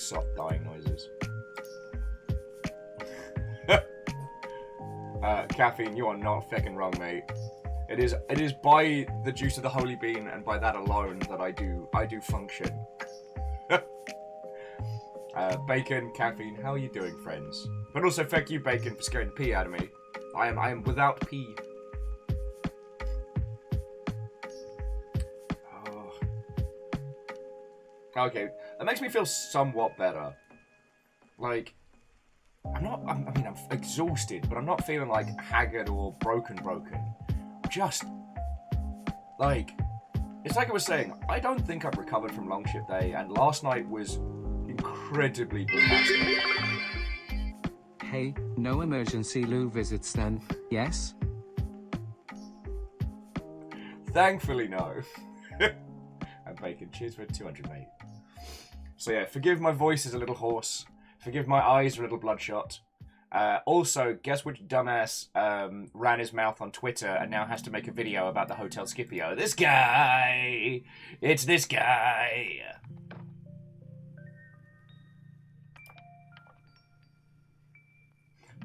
soft dying noises. Caffeine, you are not fucking wrong, mate. It is by the juice of the holy bean and by that alone that I do function. Bacon, Caffeine, how are you doing, friends? But also, thank you, Bacon, for scaring the pee out of me. I am without pee. Oh. Okay, that makes me feel somewhat better. Like, I'm exhausted, but I'm not feeling like haggard or broken. Just, like, it's like I was saying, I don't think I've recovered from long shift day, and last night was incredibly bombastic. Hey, no emergency loo visits then, yes? Thankfully, no. And Bacon, cheers for 200, mate. So yeah, forgive my voice is a little hoarse. Forgive my eyes are a little bloodshot. Also, guess which dumbass ran his mouth on Twitter and now has to make a video about the Hotel Scipio? This guy! It's this guy!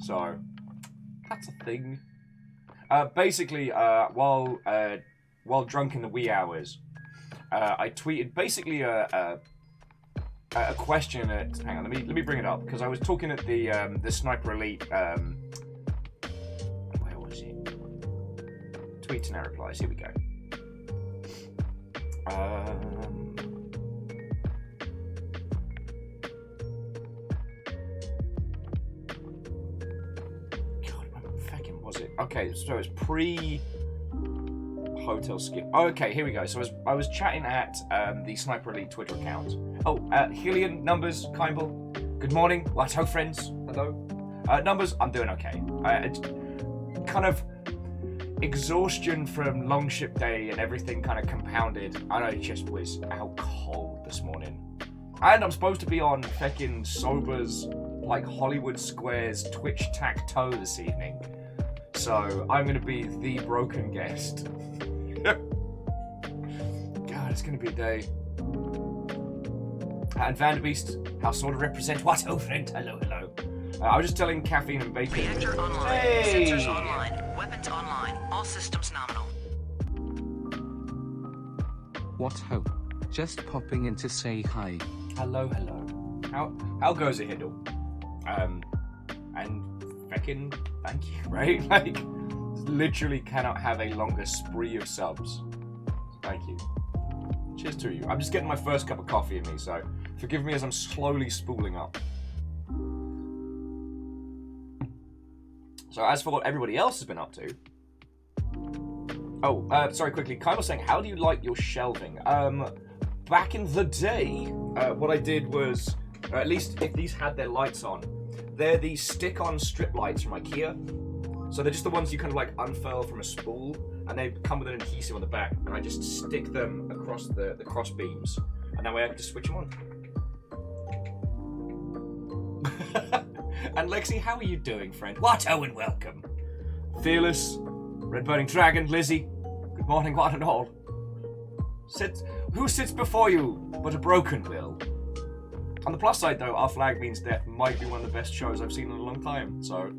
So, that's a thing. Basically, while drunk in the wee hours, I tweeted basically a question at, hang on, let me bring it up, because I was talking at the Sniper Elite, where was it? Tweets and replies, here we go. God, when fucking was it? Okay, so it's pre-Hotel Skip. Oh, okay, here we go. So I was chatting at the Sniper Elite Twitter account. Oh, Hillian, Numbers, Kimball. Good morning. Watto friends. Hello. Numbers, I'm doing okay. It's kind of exhaustion from long ship day and everything kind of compounded. I know it just was out cold this morning. And I'm supposed to be on feckin' Sober's, like, Hollywood Squares Twitch Tac-Toe this evening. So I'm going to be the broken guest. God, it's going to be a day. And Vanderbeest, how sort of represent what? Oh, friend, hello. I was just telling Caffeine and Bacon. Reactor online. Hey! Sensors online. Weapons online. All systems nominal. What ho? Just popping in to say hi. Hello. How goes it, Hindle? And feckin' thank you, right? Like, literally cannot have a longer spree of subs. Thank you. Cheers to you. I'm just getting my first cup of coffee in me, so forgive me as I'm slowly spooling up. So as for what everybody else has been up to... Oh, sorry, quickly. Kyle was saying, how do you like your shelving? Back in the day, what I did was, at least if these had their lights on, they're these stick-on strip lights from IKEA. So they're just the ones you kind of like unfurl from a spool, and they come with an adhesive on the back, and I just stick them across the cross beams, and that way I can just switch them on. And Lexi, how are you doing, friend? Watto and welcome. Fearless, Red Burning Dragon, Lizzie, good morning, one and all. Who sits before you but a broken will? On the plus side, though, Our Flag Means Death might be one of the best shows I've seen in a long time, so...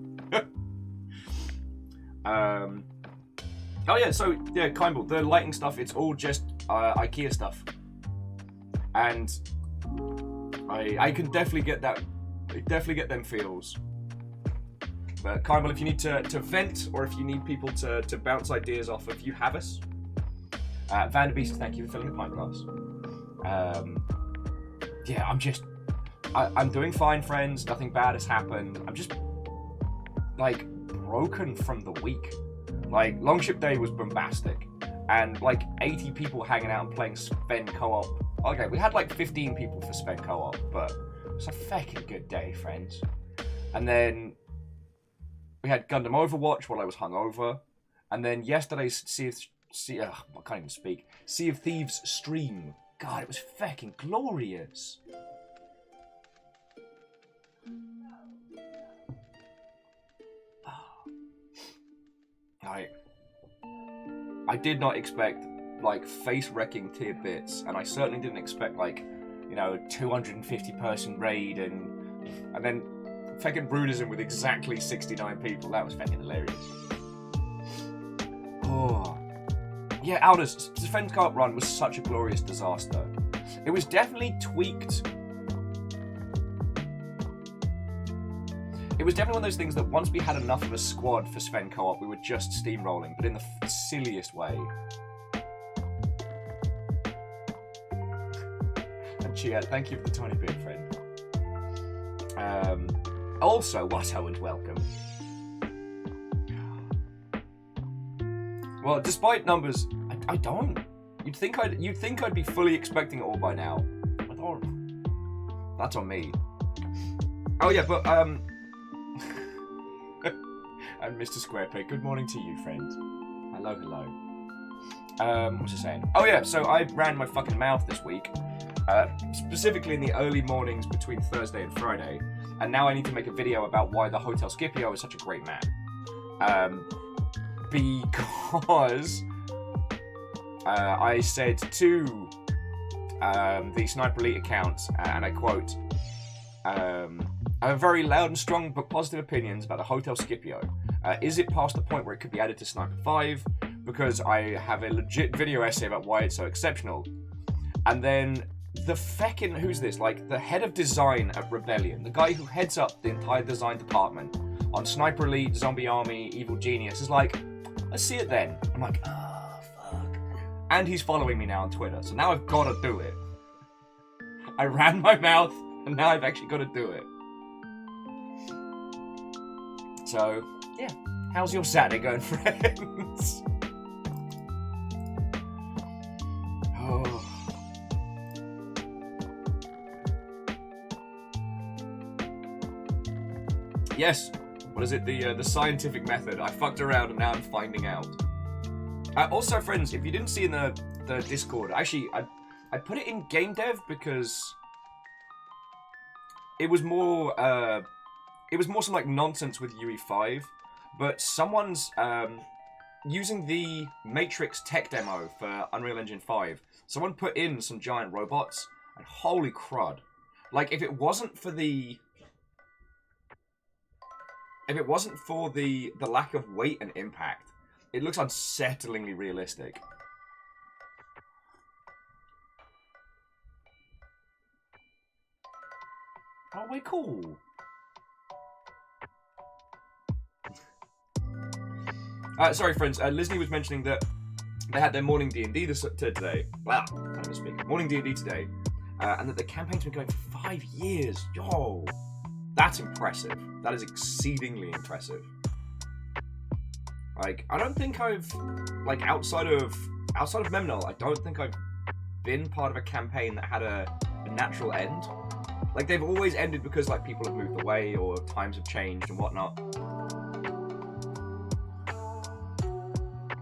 Oh yeah, so, yeah, Kimball, the lighting stuff, it's all just IKEA stuff. And I can definitely get that, definitely get them feels. But Kimball, if you need to vent, or if you need people to bounce ideas off of, you have us. Vanderbeest, thank you for filling the pint glass. Yeah, I'm doing fine, friends. Nothing bad has happened. I'm just, like, broken from the week. Like, Longship Day was bombastic. And, like, 80 people hanging out and playing Sven co-op. Okay, we had, like, 15 people for Sven co-op, but it was a fucking good day, friends. And then we had Gundam Overwatch while I was hungover. And then yesterday's I can't even speak. Sea of Thieves stream. God, it was fucking glorious. I did not expect, like, face-wrecking tier bits, and I certainly didn't expect, like, you know, 250 person raid, and then fucking Brudism with exactly 69 people. That was fucking hilarious. Oh. Yeah, Aldous, the Defense Co-op run was such a glorious disaster. It was definitely tweaked. It was definitely one of those things that once we had enough of a squad for Sven Co-op, we were just steamrolling, but in the silliest way. And Chia, thank you for the tiny beard, friend. Also, Watto and welcome. Well, despite numbers, I don't. You'd think I'd be fully expecting it all by now. I don't. That's on me. Oh yeah, but and Mr. Squarepeg, good morning to you, friend. Hello, hello. What was I saying? Oh yeah, so I ran my fucking mouth this week, specifically in the early mornings between Thursday and Friday, and now I need to make a video about why the Hotel Scipio is such a great map. Because I said to the Sniper Elite accounts, and I quote, I have very loud and strong but positive opinions about the Hotel Scipio. Is it past the point where it could be added to Sniper 5? Because I have a legit video essay about why it's so exceptional. And then the feckin', who's this? Like, the head of design at Rebellion, the guy who heads up the entire design department on Sniper Elite, Zombie Army, Evil Genius, is like, let's see it then. I'm like, ah, fuck. And he's following me now on Twitter, so now I've got to do it. I ran my mouth, and now I've actually got to do it. So, yeah. How's your Saturday going, friends? Oh. Yes. What is it? The scientific method. I fucked around and now I'm finding out. Also, friends, if you didn't see in the Discord, actually, I put it in game dev because it was more some like nonsense with UE5, but someone's using the Matrix tech demo for Unreal Engine 5. Someone put in some giant robots, and holy crud! Like if it wasn't for the lack of weight and impact, it looks unsettlingly realistic. Oh, we're cool. Sorry, friends. Lizney was mentioning that they had their morning D&D today. Wow, can't even speak. Morning D&D today, and that the campaign's been going for 5 years. Yo, that's impressive. That is exceedingly impressive. Like, I don't think I've, like, outside of Memnol, I don't think I've been part of a campaign that had a natural end. Like, they've always ended because, like, people have moved away or times have changed and whatnot.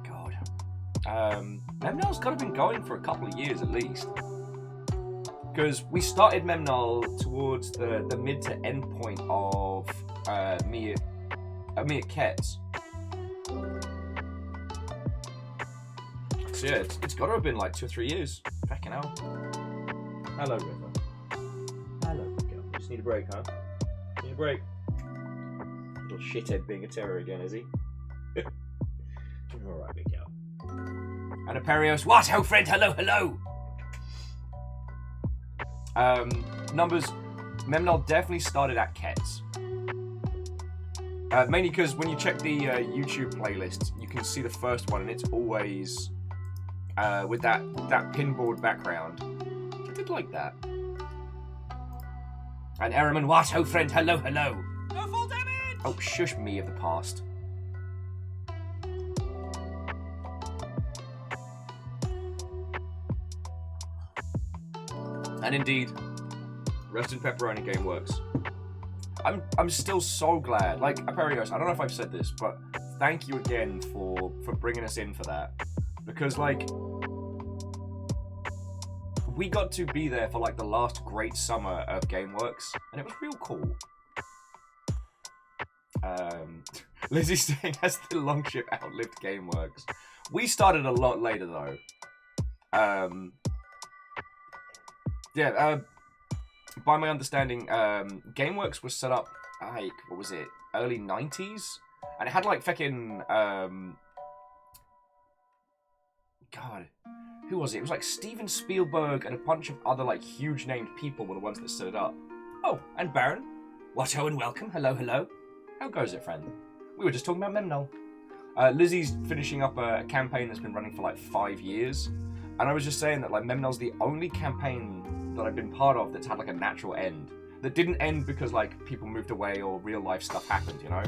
God. Memnol's kind of been going for a couple of years at least. Because we started Memnol towards the mid to end point of me at Kets. So yeah, it's got to have been like 2 or 3 years. Fucking hell. Hello, River. Hello, Miguel. You just need a break, huh? Need a break. Little shithead being a terror again, is he? Alright, Miguel. And Aperios, what? Oh, friend, hello, hello! Numbers, Memnol definitely started at Kets. Mainly because when you check the YouTube playlist, you can see the first one, and it's always with that pinboard background. I did like that. And Eraman, what? Oh, friend, hello, hello. No full damage! Oh, shush me of the past. And indeed, Roasted Pepperoni game works. I'm still so glad. Like, Aperios, I don't know if I've said this, but thank you again for bringing us in for that. Because, like, we got to be there for, like, the last great summer of GameWorks, and it was real cool. Lizzie saying, has the Longship outlived GameWorks? We started a lot later, though. by my understanding, GameWorks was set up, like, what was it, early 90s? And it had, like, fucking, God, who was it? It was, like, Steven Spielberg and a bunch of other, like, huge named people were the ones that set it up. Oh, and Baron. What-ho and welcome. Hello, hello. How goes it, friend? We were just talking about Memnol. Lizzie's finishing up a campaign that's been running for, like, 5 years. And I was just saying that, like, Memnol's the only campaign that I've been part of that's had, like, a natural end. That didn't end because, like, people moved away or real-life stuff happened, you know?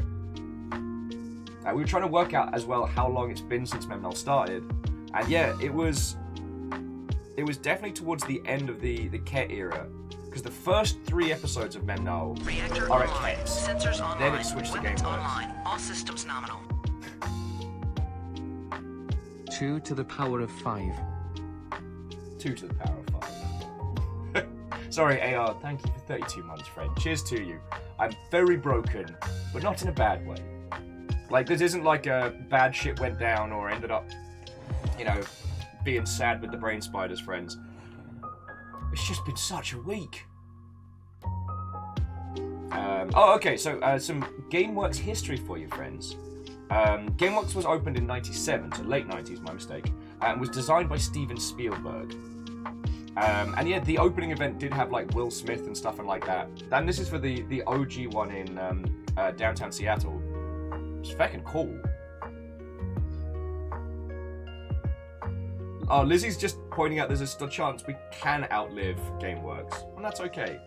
We were trying to work out, as well, how long it's been since Memnol started. And, yeah, it was definitely towards the end of the Ket era. Because the first 3 episodes of Memnol are at Ket. Sensors online. Then it switched to Weapons GameWorks. online. All systems nominal. 2 to the power of 5. 2 to the power of 5. Sorry, AR, thank you for 32 months, friend. Cheers to you. I'm very broken, but not in a bad way. Like, this isn't like bad shit went down or ended up, you know, being sad with the brain spiders, friends. It's just been such a week. Okay, so some GameWorks history for you, friends. GameWorks was opened in 97, so late 90s, my mistake, and was designed by Steven Spielberg. And yeah, the opening event did have like Will Smith and stuff and like that. And this is for the OG one in downtown Seattle. It's fucking cool. Oh, Lizzie's just pointing out there's a chance we can outlive GameWorks, and that's okay.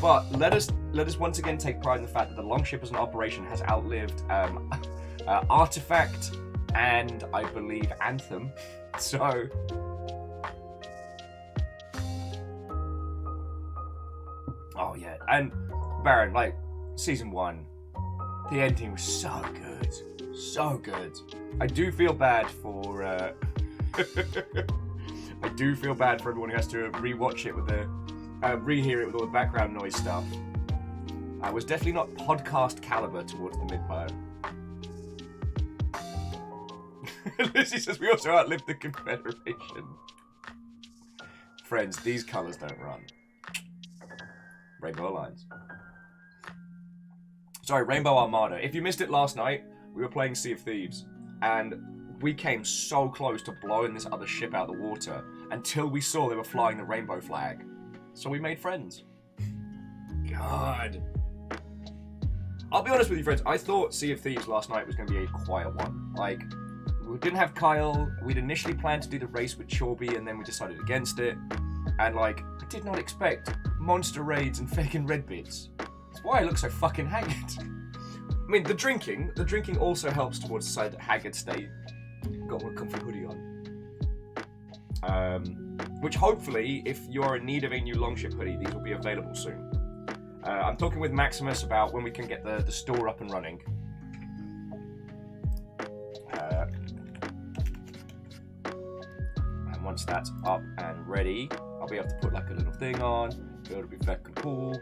But let us once again take pride in the fact that the Longship as an operation has outlived Artifact and I believe Anthem. So oh yeah, and Baron, like season 1, the ending was so good, so good. I do feel bad for I do feel bad for everyone who has to rewatch it with the rehear it with all the background noise stuff. I was definitely not podcast caliber towards the mid-part. Lizzie says we also outlived the Confederation. Friends, these colours don't run. Rainbow Alliance. Sorry, Rainbow Armada. If you missed it last night, we were playing Sea of Thieves, and we came so close to blowing this other ship out of the water until we saw they were flying the rainbow flag. So we made friends. God. I'll be honest with you, friends. I thought Sea of Thieves last night was going to be a quiet one. Like, we didn't have Kyle. We'd initially planned to do the race with Chorby, and then we decided against it. And, like, I did not expect monster raids and fucking red bits. That's why I look so fucking haggard. I mean, the drinking also helps towards the haggard state. Got my comfy hoodie on. Which hopefully, if you're in need of a new Longship hoodie, these will be available soon. I'm talking with Maximus about when we can get the store up and running. And once that's up and ready, I'll be able to put like a little thing on. It'll be fucking cool.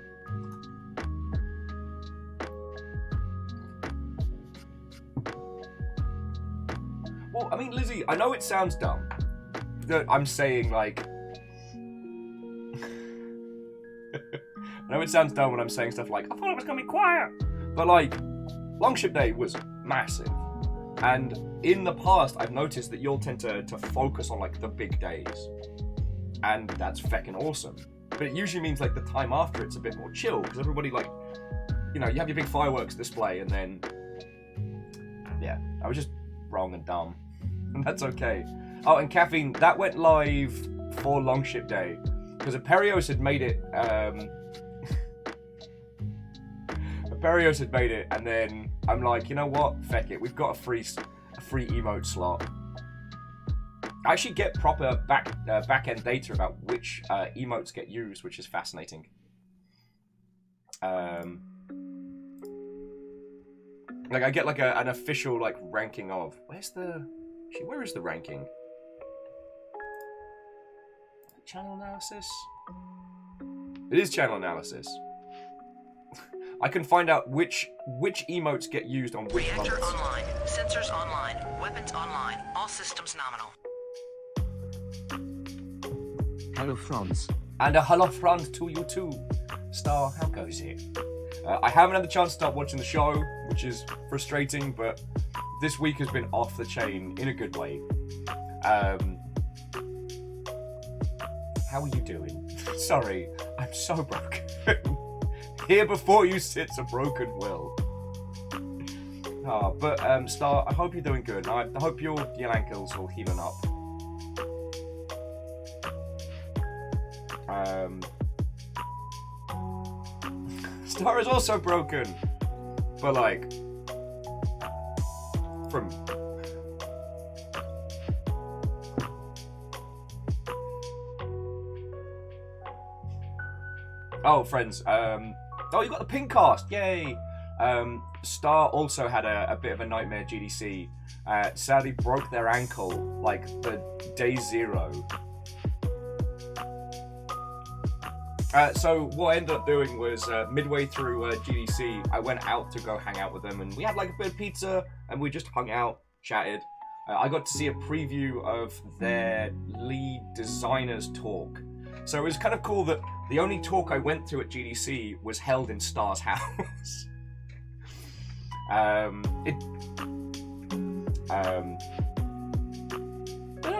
Well, I mean, Lizzie, I know it sounds dumb. That I'm saying, like... I know it sounds dumb when I'm saying stuff like, I thought it was going to be quiet. But, like, Longship Day was massive. And in the past, I've noticed that you'll tend to focus on, like, the big days. And that's feckin' awesome. But it usually means, like, the time after it's a bit more chill. Because everybody, like, you know, you have your big fireworks display and then... Yeah, I was just wrong and dumb. And that's okay. Oh, and Caffeine, that went live for Longship Day. Because Aperios had made it, Aperios had made it, and then I'm like, you know what? Feck it. We've got a free emote slot. I actually get proper back-end data about which emotes get used, which is fascinating. Like, I get like an official like ranking of... Where is the ranking? Channel analysis? It is channel analysis. I can find out which emotes get used on which Reactor months. online. Sensors online. Weapons online. All systems nominal. Hello, France. And a hello front to you too. Star, how goes it? I haven't had the chance to start watching the show, which is frustrating, but this week has been off the chain in a good way. How are you doing? Sorry, I'm so broken. Here before you sits a broken will. But Star, I hope you're doing good. I hope your ankles will healing up. Star is also broken, but like from. Oh, friends. Oh, you got the pink cast! Yay! Star also had a bit of a nightmare GDC. Sadly, broke their ankle like the day 0. So what I ended up doing was midway through GDC, I went out to go hang out with them, and we had like a bit of pizza, and we just hung out, chatted. I got to see a preview of their lead designer's talk. So it was kind of cool that the only talk I went to at GDC was held in Star's house. It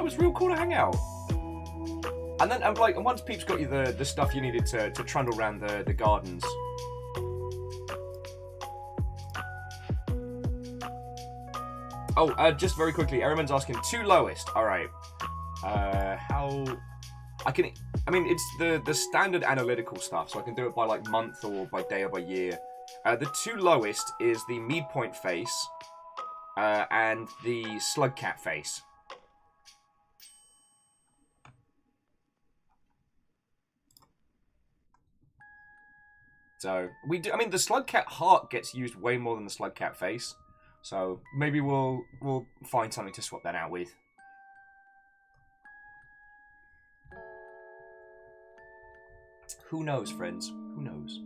was real cool to hang out. And then, like, once Peeps got you the stuff you needed to trundle around the gardens. Oh, just very quickly, everyone's asking 2 lowest. All right. How? I mean, it's the standard analytical stuff, so I can do it by like month or by day or by year. The 2 lowest is the Mead Point face and the Slugcat face. So we do. I mean, the Slugcat heart gets used way more than the Slugcat face. So maybe we'll find something to swap that out with. Who knows, friends? Who knows?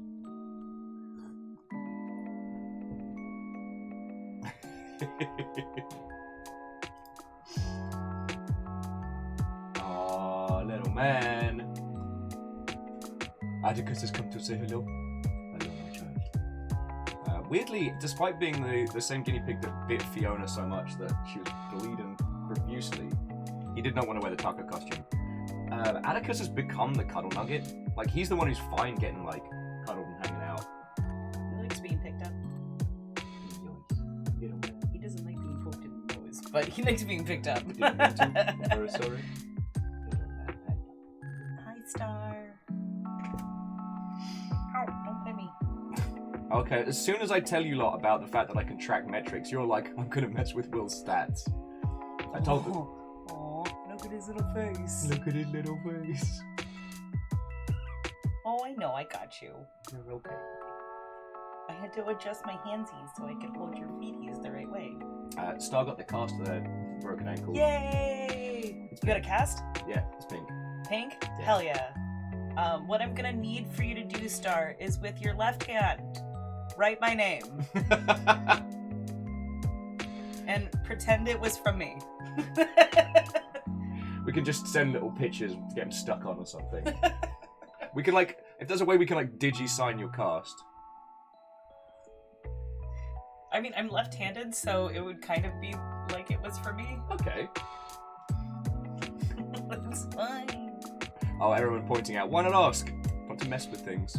Oh, little man. Atticus has come to say hello. Hello, my child. Weirdly, despite being the same guinea pig that bit Fiona so much that she was bleeding profusely, he did not want to wear the taco costume. Atticus has become the cuddle nugget. Like, he's the one who's fine getting, like, cuddled and hanging out. He likes being picked up. He doesn't like being poked in the nose, but he likes being picked up. Very sorry. Hi, Star. Ow, don't bite me. Okay, as soon as I tell you lot about the fact that I can track metrics, you're like, I'm gonna mess with Will's stats. I told them. Aw, look at his little face. Look at his little face. Oh, I know, I got you. You're okay. I had to adjust my handsies so I could hold your feeties the right way. Star got the cast of the broken ankle. Yay! You got a cast? Yeah, it's pink. Pink? Yeah. Hell yeah. What I'm gonna need for you to do, Star, is with your left hand, write my name. And pretend it was from me. We can just send little pictures to get them stuck on or something. We can, like, if there's a way we can, like, digi-sign your cast. I mean, I'm left-handed, so it would kind of be like it was for me. Okay. That's fine. Oh, everyone pointing out, why not ask? Not to mess with things.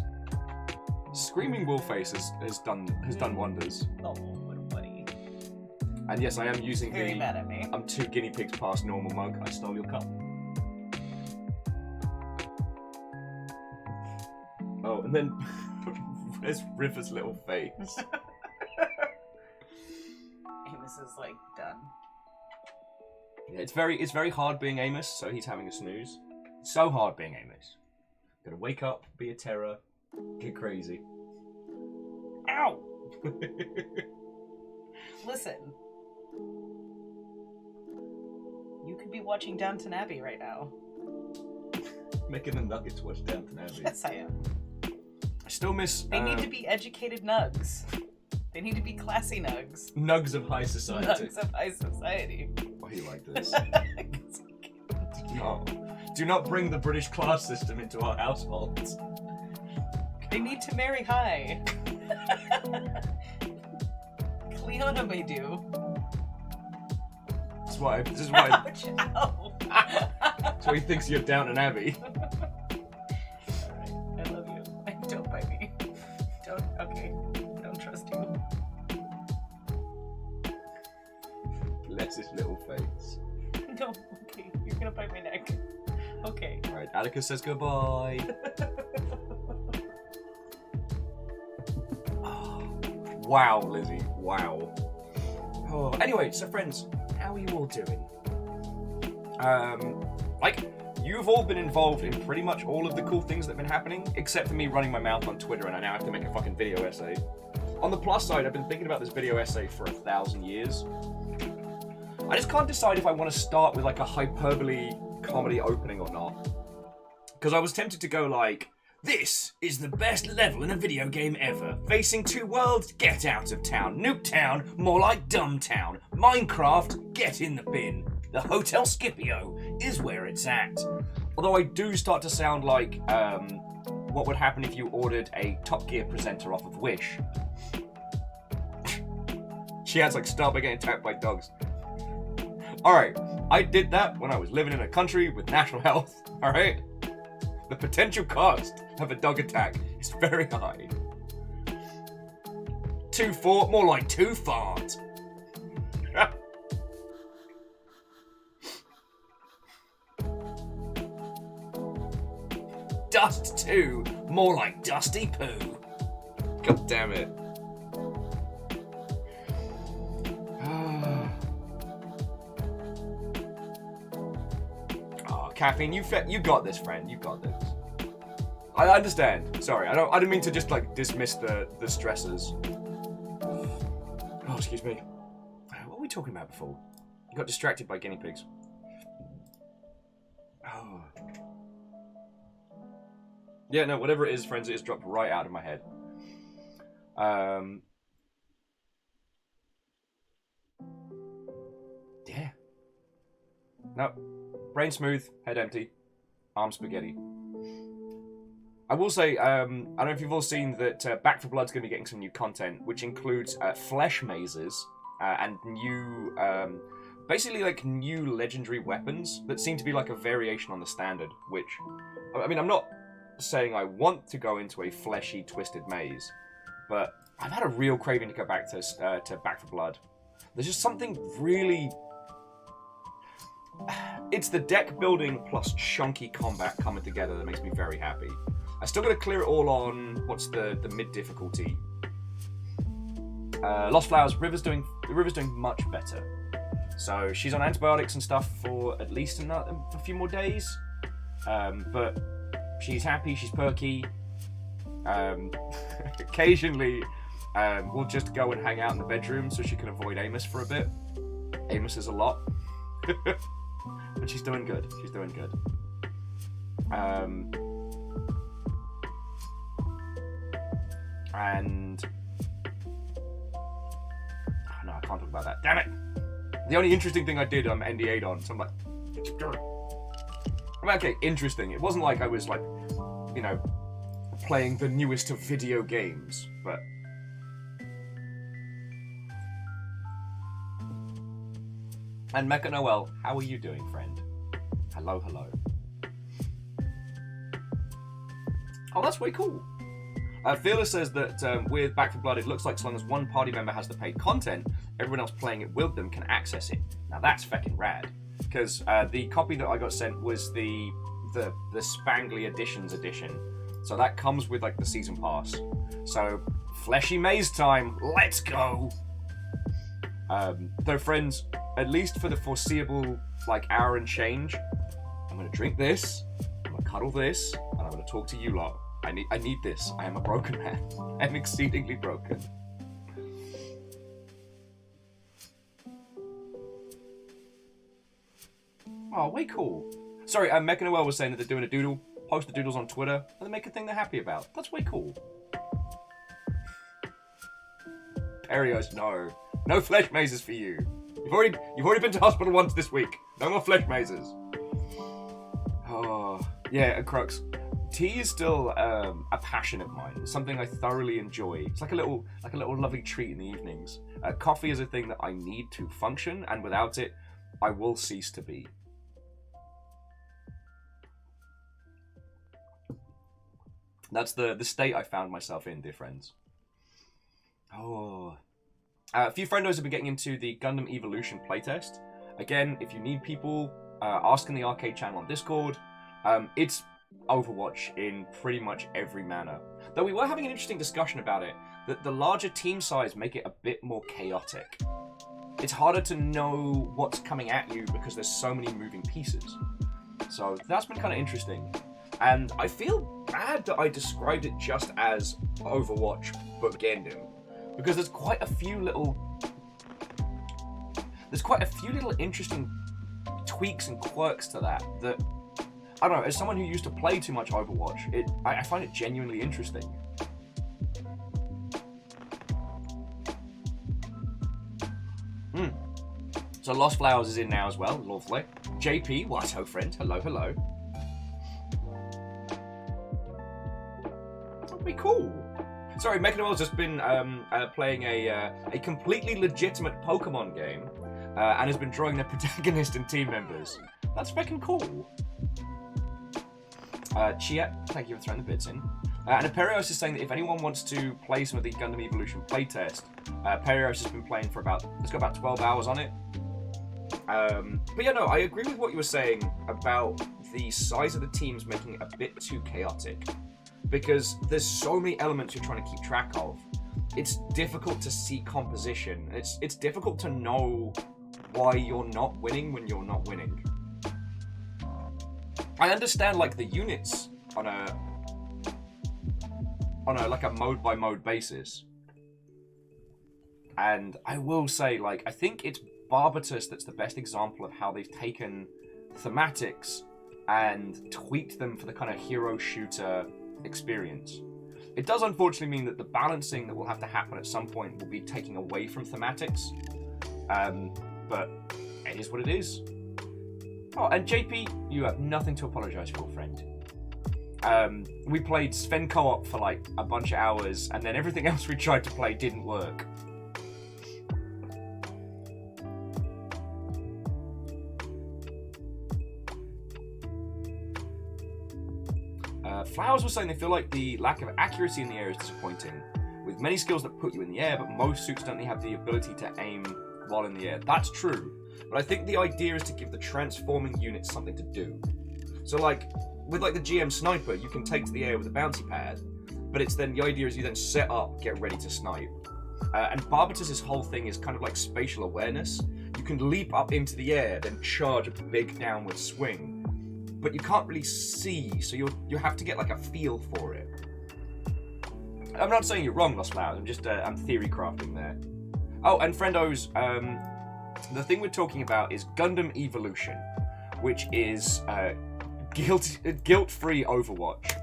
Screaming Wolfface has done wonders. Oh, what a buddy. And yes, I am using Very mad at me. I'm 2 guinea pigs past normal mug. I stole your cup. Oh, and then where's River's little face? Amos is like done. Yeah, it's very hard being Amos, so he's having a snooze. So hard being Amos. Gotta wake up, be a terror, get crazy. Ow! Listen. You could be watching Downton Abbey right now. Making the Nuggets watch Downton Abbey. Yes, I am. I still miss... They need to be educated nugs. They need to be classy nugs. Nugs of high society. Nugs of high society. Why you like this? Do not bring the British class system into our households. They need to marry high. Cleona may do. This is why Ouch, ow. that's why he thinks you're Downton Abbey. Alright, I love you. Don't bite me. Okay. Don't trust you. Bless his little face. No, okay. You're gonna bite my neck. Okay. Alright, Atticus says goodbye. Oh, wow, Lizzie. Wow. Oh, anyway, so friends, how are you all doing? You've all been involved in pretty much all of the cool things that have been happening, except for me running my mouth on Twitter, and I now have to make a fucking video essay. On the plus side, I've been thinking about this video essay for 1,000 years. I just can't decide if I want to start with like a hyperbole comedy opening or not. Because I was tempted to go like, this is the best level in a video game ever. Facing two worlds, get out of town. Nuketown, more like Dumbtown. Minecraft, get in the bin. The Hotel Scipio is where it's at. Although I do start to sound like what would happen if you ordered a Top Gear presenter off of Wish. She has like, stop by getting attacked by dogs. Alright, I did that when I was living in a country with national health, alright? The potential cost of a dog attack is very high. Too fort, more like too fart. Dust too, more like dusty poo. God damn it. Caffeine, you got this, friend. You got this. I understand. Sorry, I didn't mean to just like dismiss the stressors. Oh, excuse me. What were we talking about before? You got distracted by guinea pigs. Oh. Yeah, no, whatever it is, friends, it has dropped right out of my head. Yeah. No. Brain smooth, head empty, arm spaghetti. I will say, I don't know if you've all seen that Back 4 Blood's going to be getting some new content, which includes flesh mazes and new, basically like new legendary weapons that seem to be like a variation on the standard, which, I mean, I'm not saying I want to go into a fleshy, twisted maze, but I've had a real craving to go back to Back 4 Blood. There's just something really... It's the deck building plus chunky combat coming together that makes me very happy. I still got to clear it all on what's the mid difficulty. Lost Flowers, the River's doing much better. So she's on antibiotics and stuff for at least a few more days. But she's happy, she's perky. Occasionally, we'll just go and hang out in the bedroom so she can avoid Amos for a bit. Amos is a lot. But she's doing good. She's doing good. And... Oh, no, I can't talk about that. Damn it! The only interesting thing I did, I'm NDA'd on, so I'm like... I mean, okay, interesting. It wasn't like I was, like, you know, playing the newest of video games, but... And Mecha Noel, how are you doing, friend? Hello, hello. Oh, that's way cool. Fearless says that with Back 4 Blood, it looks like as long as one party member has the paid content, everyone else playing it with them can access it. Now that's feckin' rad. Because the copy that I got sent was the Spangly Editions edition. So that comes with like the season pass. So, fleshy maze time, let's go! Though friends, at least for the foreseeable like hour and change, I'm gonna drink this, I'm gonna cuddle this, and I'm gonna talk to you lot. I need this. I am a broken man. I'm exceedingly broken. Oh, way cool. Sorry, Mecha Noel was saying that they're doing a doodle. Post the doodles on Twitter, and they make a thing they're happy about. That's way cool. Perios, no. No flesh mazes for you. You've already been to hospital once this week. No more flesh mazes. Oh, yeah, Crux. tea is still a passion of mine. It's something I thoroughly enjoy. It's like a little lovely treat in the evenings. Coffee is a thing that I need to function, and without it, I will cease to be. That's the state I found myself in, dear friends. Oh. A few friendos have been getting into the Gundam Evolution playtest. Again, if you need people, ask in the arcade channel on Discord. It's Overwatch in pretty much every manner. Though we were having an interesting discussion about it, that the larger team size make it a bit more chaotic. It's harder to know what's coming at you because there's so many moving pieces. So that's been kind of interesting. And I feel bad that I described it just as Overwatch but Gundam, because there's quite a few little interesting tweaks and quirks to that I don't know, as someone who used to play too much Overwatch, I find it genuinely interesting. So Lost Flowers is in now as well, lovely. JP, what ho friend, hello, hello. That'd be cool. Sorry, Mechanoel's just been playing a completely legitimate Pokemon game and has been drawing their protagonist and team members. That's freaking cool. Chiet, thank you for throwing the bits in. And Aperios is saying that if anyone wants to play some of the Gundam Evolution playtest, Aperios has been playing for it's got about 12 hours on it. But yeah, no, I agree with what you were saying about the size of the teams making it a bit too chaotic. Because there's so many elements you're trying to keep track of. It's difficult to see composition. It's difficult to know why you're not winning when you're not winning. I understand like the units on a like a mode by mode basis. And I will say, like, I think it's Barbatus that's the best example of how they've taken thematics and tweaked them for the kind of hero shooter experience. It does unfortunately mean that the balancing that will have to happen at some point will be taking away from thematics. But it is what it is. Oh, and JP, you have nothing to apologise for, friend. We played Sven co-op for like a bunch of hours, and then everything else we tried to play didn't work. Flowers was saying they feel like the lack of accuracy in the air is disappointing, with many skills that put you in the air, but most suits don't have the ability to aim while in the air. That's true, but I think the idea is to give the transforming units something to do. So like, with like the GM sniper, you can take to the air with a bouncy pad, but it's then, the idea is you then set up, get ready to snipe. And Barbatus's whole thing is kind of like spatial awareness. You can leap up into the air, then charge a big downward swing. But you can't really see, so you have to get like a feel for it. I'm not saying you're wrong, Lost Flowers. I'm just I'm theory crafting there. Oh, and friendos, the thing we're talking about is Gundam Evolution, which is guilt-free Overwatch.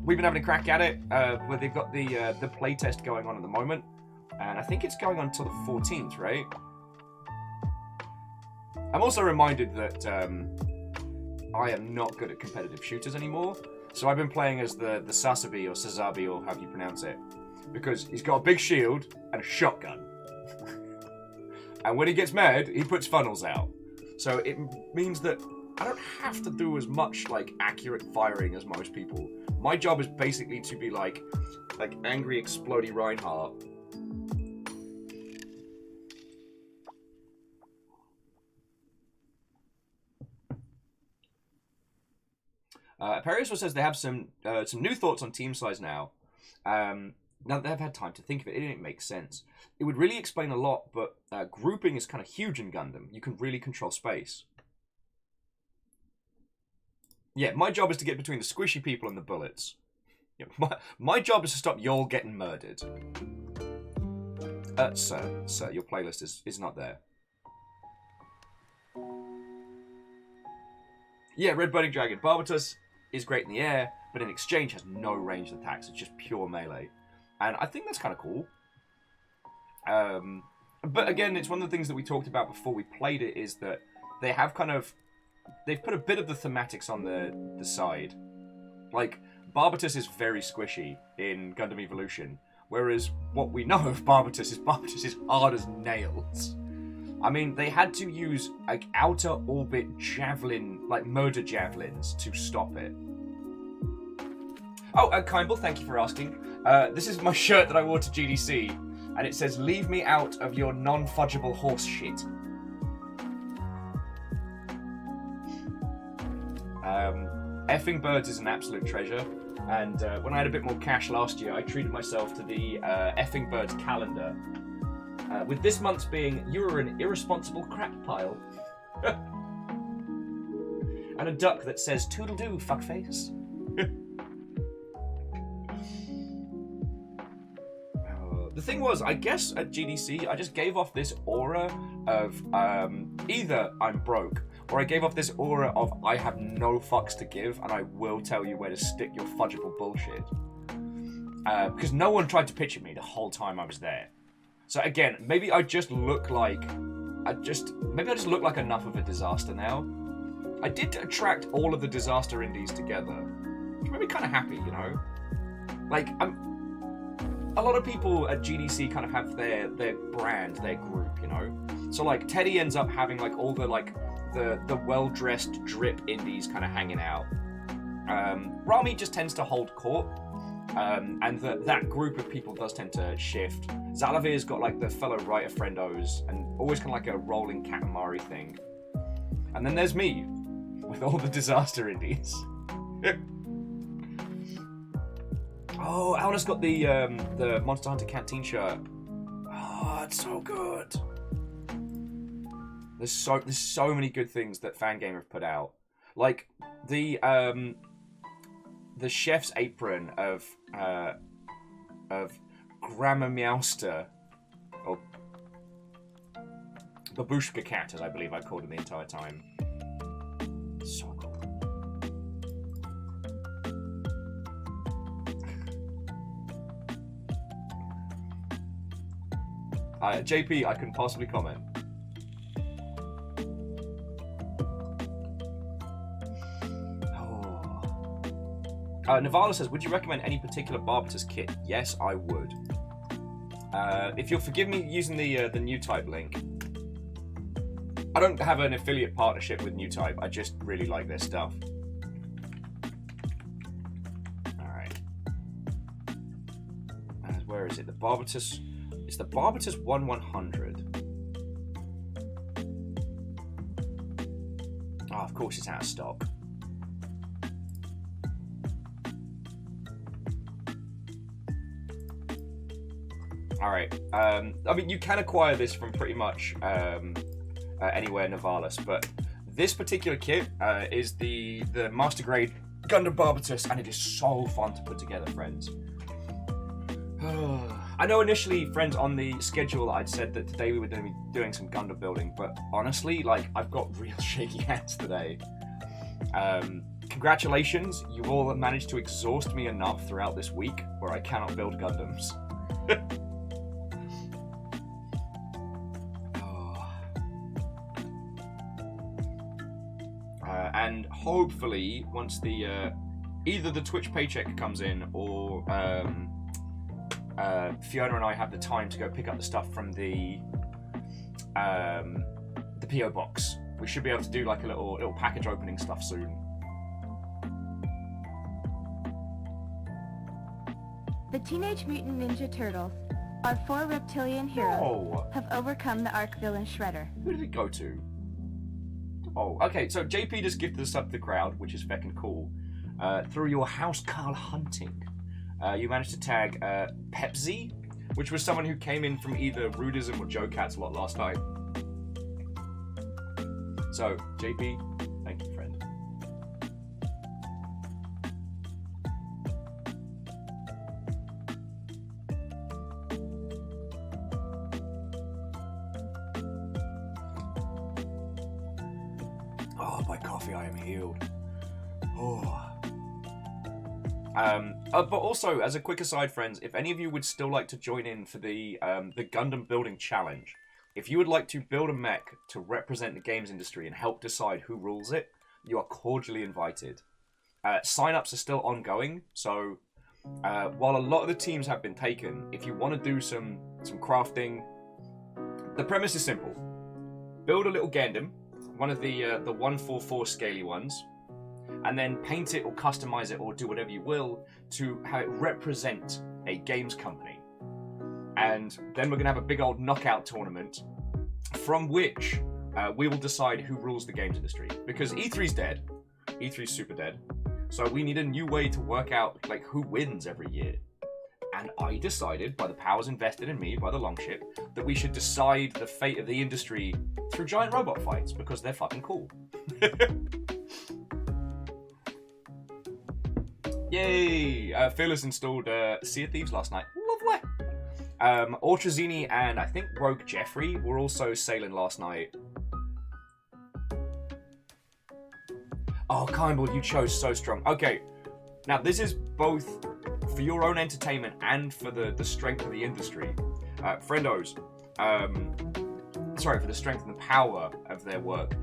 We've been having a crack at it, where they've got the playtest going on at the moment, and I think it's going on until the 14th, right? I'm also reminded that I am not good at competitive shooters anymore, so I've been playing as the Sasabi or Sazabi or however you pronounce it, because he's got a big shield and a shotgun. And when he gets mad, he puts funnels out. So it means that I don't have to do as much like accurate firing as most people. My job is basically to be like angry explodey Reinhardt. Perioswell says they have some new thoughts on team size now. Now that they've had time to think of it, it makes sense. It would really explain a lot, but grouping is kind of huge in Gundam. You can really control space. Yeah, my job is to get between the squishy people and the bullets. Yeah, my job is to stop y'all getting murdered. Sir, your playlist is not there. Yeah, Red Burning Dragon. Barbatus is great in the air, but in exchange has no ranged attacks. It's just pure melee. And I think that's kind of cool. But again, it's one of the things that we talked about before we played it, is that they have kind of they've put a bit of the thematics on the side. Like, Barbatus is very squishy in Gundam Evolution, whereas what we know of Barbatus is hard as nails. I mean, they had to use like outer orbit javelin, like murder javelins, to stop it. Oh, Kimball, thank you for asking. This is my shirt that I wore to GDC, and it says, "Leave me out of your non-fudgeable horse shit." Effing birds is an absolute treasure, and when I had a bit more cash last year, I treated myself to the Effing Birds calendar, with this month's being "You're an irresponsible crap pile," and a duck that says "Toodle-doo, fuckface." The thing was, I guess at GDC, I just gave off this aura of either I'm broke, or I gave off this aura of I have no fucks to give, and I will tell you where to stick your fudgeable bullshit. Because no one tried to pitch at me the whole time I was there. So again, maybe I just look like maybe I just look like enough of a disaster now. I did attract all of the disaster indies together, which made me kind of happy, you know. Like a lot of people at GDC kind of have their brand, their group, you know. So like Teddy ends up having like all the like the well-dressed drip indies kind of hanging out. Rami just tends to hold court, and that group of people does tend to shift. Zalavir's got like the fellow writer friendos, and always kind of like a rolling Katamari thing. And then there's me, with all the disaster indies. Oh, Alna's got the Monster Hunter Canteen shirt. Oh, it's so good. There's so many good things that Fangamer have put out. Like the chef's apron of Grandma Meowster, or Babushka Cat, as I believe I called him the entire time. So cool. JP, I couldn't possibly comment. Navala says, would you recommend any particular Barbatus kit? Yes, I would. If you'll forgive me using the new type link. I don't have an affiliate partnership with New Type. I just really like their stuff. Alright. Where is it? The Barbatus... It's the Barbatus 1100. Oh, of course it's out of stock. Alright. I mean, you can acquire this from pretty much anywhere Nivalis, but this particular kit is the Master Grade Gundam Barbatus, and it is so fun to put together, friends. I know initially, friends, on the schedule I'd said that today we were going to be doing some Gundam building, but honestly, like, I've got real shaky hands today. Congratulations, you all have managed to exhaust me enough throughout this week where I cannot build Gundams. And hopefully, once the either the Twitch paycheck comes in, or Fiona and I have the time to go pick up the stuff from the PO box, we should be able to do like a little package opening stuff soon. The Teenage Mutant Ninja Turtles, our 4 reptilian heroes, have overcome the arch villain Shredder. Who did it go to? Oh, okay, so JP just gifted us up to the crowd, which is feckin' cool. Through your house Carl hunting, you managed to tag Pepsi, which was someone who came in from either Rudism or Joe Cat's lot last night. So, JP, thank you, friend. Oh, by coffee I am healed. Oh. But also, as a quick aside, friends, if any of you would still like to join in for the Gundam Building Challenge, If you would like to build a mech to represent the games industry and help decide who rules it, you are cordially invited. Sign-ups are still ongoing, so while a lot of the teams have been taken, if you want to do some crafting, the premise is simple. Build a little Gundam, one of the 144 scaly ones, and then paint it or customize it or do whatever you will to have it represent a games company. And then we're going to have a big old knockout tournament from which we will decide who rules the games industry. Because E3's dead. E3's super dead. So we need a new way to work out like who wins every year. And I decided, by the powers invested in me by the Longship, that we should decide the fate of the industry through giant robot fights, because they're fucking cool. Yay! Fearless installed Sea of Thieves last night. Lovely! Ortrazini and I think Rogue Jeffrey were also sailing last night. Oh, Kimball, you chose so strong. Okay, now this is both for your own entertainment and for the strength of the industry. Friendos, sorry, for the strength and the power of their work.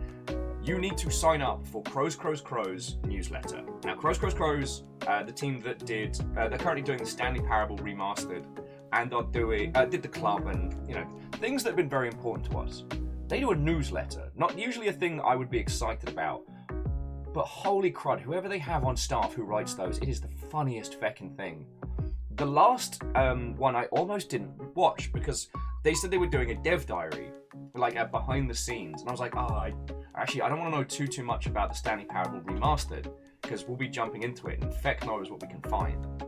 You need to sign up for Crow's newsletter. Now, Crow's, the team that they're currently doing the Stanley Parable Remastered, and are doing, did the club and, you know, things that have been very important to us. They do a newsletter. Not usually a thing I would be excited about, but holy crud, whoever they have on staff who writes those, it is the funniest feckin' thing. The last one I almost didn't watch because they said they were doing a dev diary, like behind the scenes, and I was like, I don't want to know too much about the Stanley Parable Remastered, because we'll be jumping into it, and feck knows what we can find.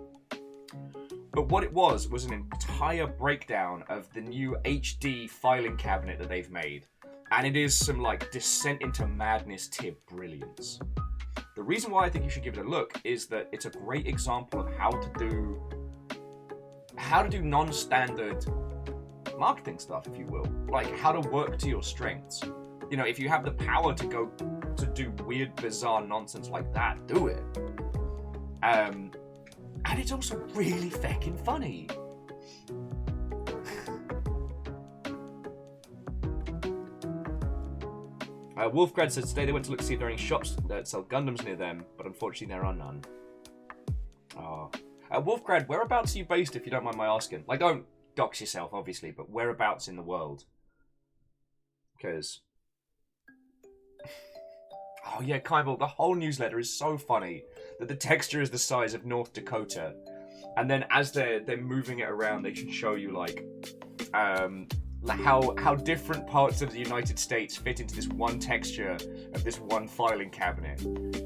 But what it was an entire breakdown of the new HD filing cabinet that they've made. And it is some, like, descent into madness tier brilliance. The reason why I think you should give it a look is that it's a great example of how to do non-standard marketing stuff, if you will. Like, how to work to your strengths. You know, if you have the power to go to do weird, bizarre nonsense like that, do it. And it's also really feckin' funny. Wolfgrad said today they went to look to see if there are any shops that sell Gundams near them, but unfortunately there are none. Oh. Wolfgrad, whereabouts are you based, if you don't mind my asking? Like, don't dox yourself, obviously, but whereabouts in the world? Because... Oh yeah, Kimball, the whole newsletter is so funny that the texture is the size of North Dakota. And then as they're moving it around, they can show you, like how different parts of the United States fit into this one texture of this one filing cabinet.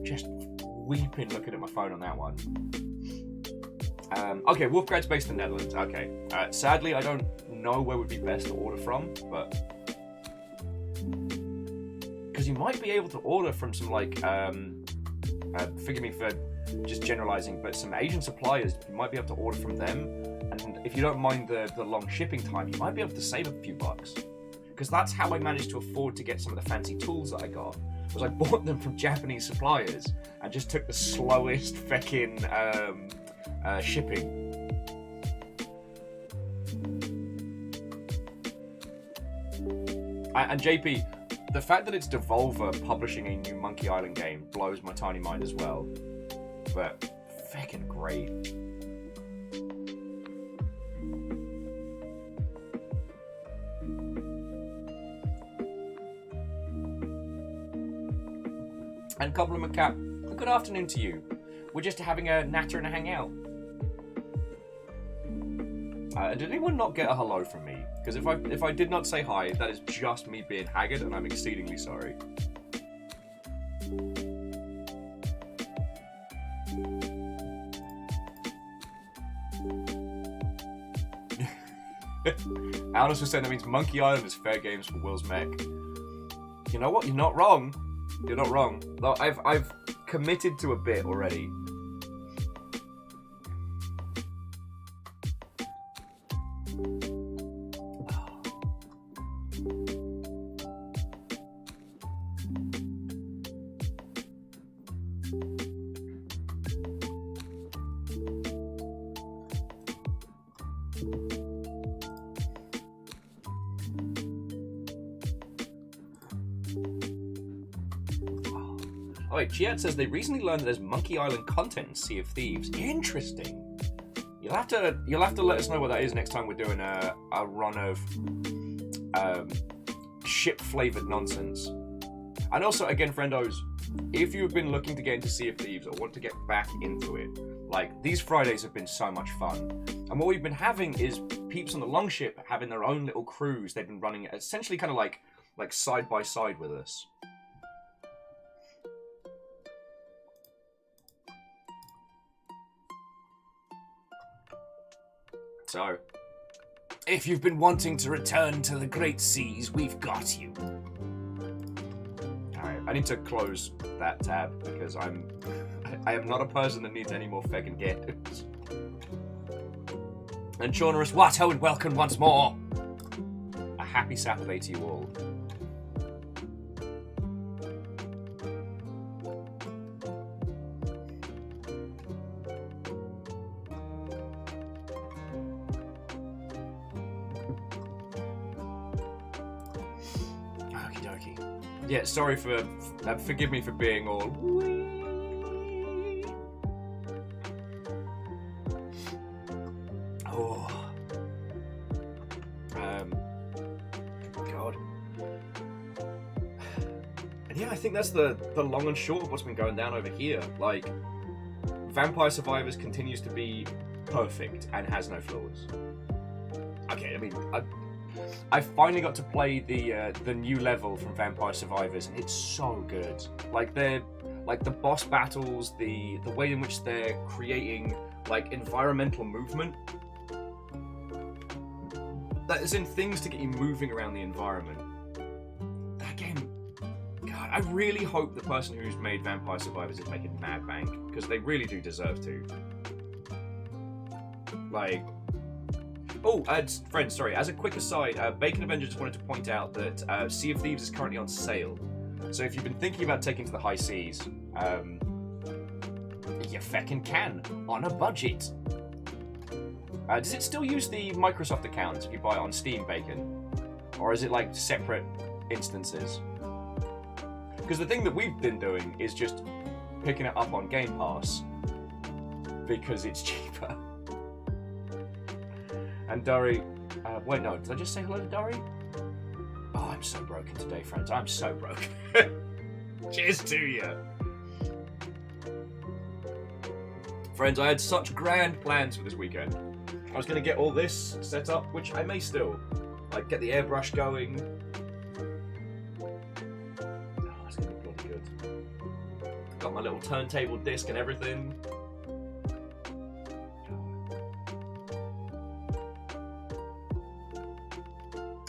Just weeping looking at my phone on that one. Okay, Wolfgrad's based in the Netherlands. Okay. Sadly, I don't know where would be best to order from, but... Because you might be able to order from some, like, forgive me for just generalizing, but some Asian suppliers, you might be able to order from them. And if you don't mind the long shipping time, you might be able to save a few bucks. Because that's how I managed to afford to get some of the fancy tools that I got. Was I bought them from Japanese suppliers and just took the slowest feckin' shipping. And JP, the fact that it's Devolver publishing a new Monkey Island game blows my tiny mind as well. But feckin' great. And Compliment Cap, good afternoon to you. We're just having a natter and a hangout. Did anyone not get a hello from me? Because if I did not say hi, that is just me being haggard, and I'm exceedingly sorry. Alice was saying that means Monkey Island is fair games for Will's mech. You know what? You're not wrong. You're not wrong. I've committed to a bit already. Oh wait, Chiat says they recently learned that there's Monkey Island content in Sea of Thieves. Interesting. You'll have to let us know what that is next time we're doing a run of ship-flavored nonsense. And also, again, friendos, if you've been looking to get into Sea of Thieves or want to get back into it, like, these Fridays have been so much fun. And what we've been having is peeps on the Longship having their own little crews. They've been running essentially kind of like side by side with us. So, if you've been wanting to return to the great seas, we've got you. Alright, I need to close that tab because I am not a person that needs any more fucking ghettos. And Chaunerus, what? Oh, and welcome once more. A happy Saturday to you all. Okie dokie. Yeah, sorry for... forgive me for being all... Oh. God. And yeah, I think that's the long and short of what's been going down over here. Like, Vampire Survivors continues to be perfect and has no flaws. Okay, I mean, I finally got to play the new level from Vampire Survivors, and it's so good. Like the boss battles, the way in which they're creating like environmental movement. That is in things to get you moving around the environment. That game, God, I really hope the person who's made Vampire Survivors is making mad bank, because they really do deserve to. Like, oh, friends, sorry, as a quick aside, Bacon Avenger just wanted to point out that Sea of Thieves is currently on sale. So if you've been thinking about taking to the high seas, you feckin' can, on a budget. Does it still use the Microsoft account if you buy it on Steam, Bacon? Or is it like separate instances? Because the thing that we've been doing is just picking it up on Game Pass because it's cheaper. And Dari, wait, no, did I just say hello to Dari? Oh, I'm so broken today, friends. I'm so broken. Cheers to you. Friends, I had such grand plans for this weekend. I was going to get all this set up, which I may still. Like, get the airbrush going. Oh, it's going to be bloody good. Got my little turntable disc and everything.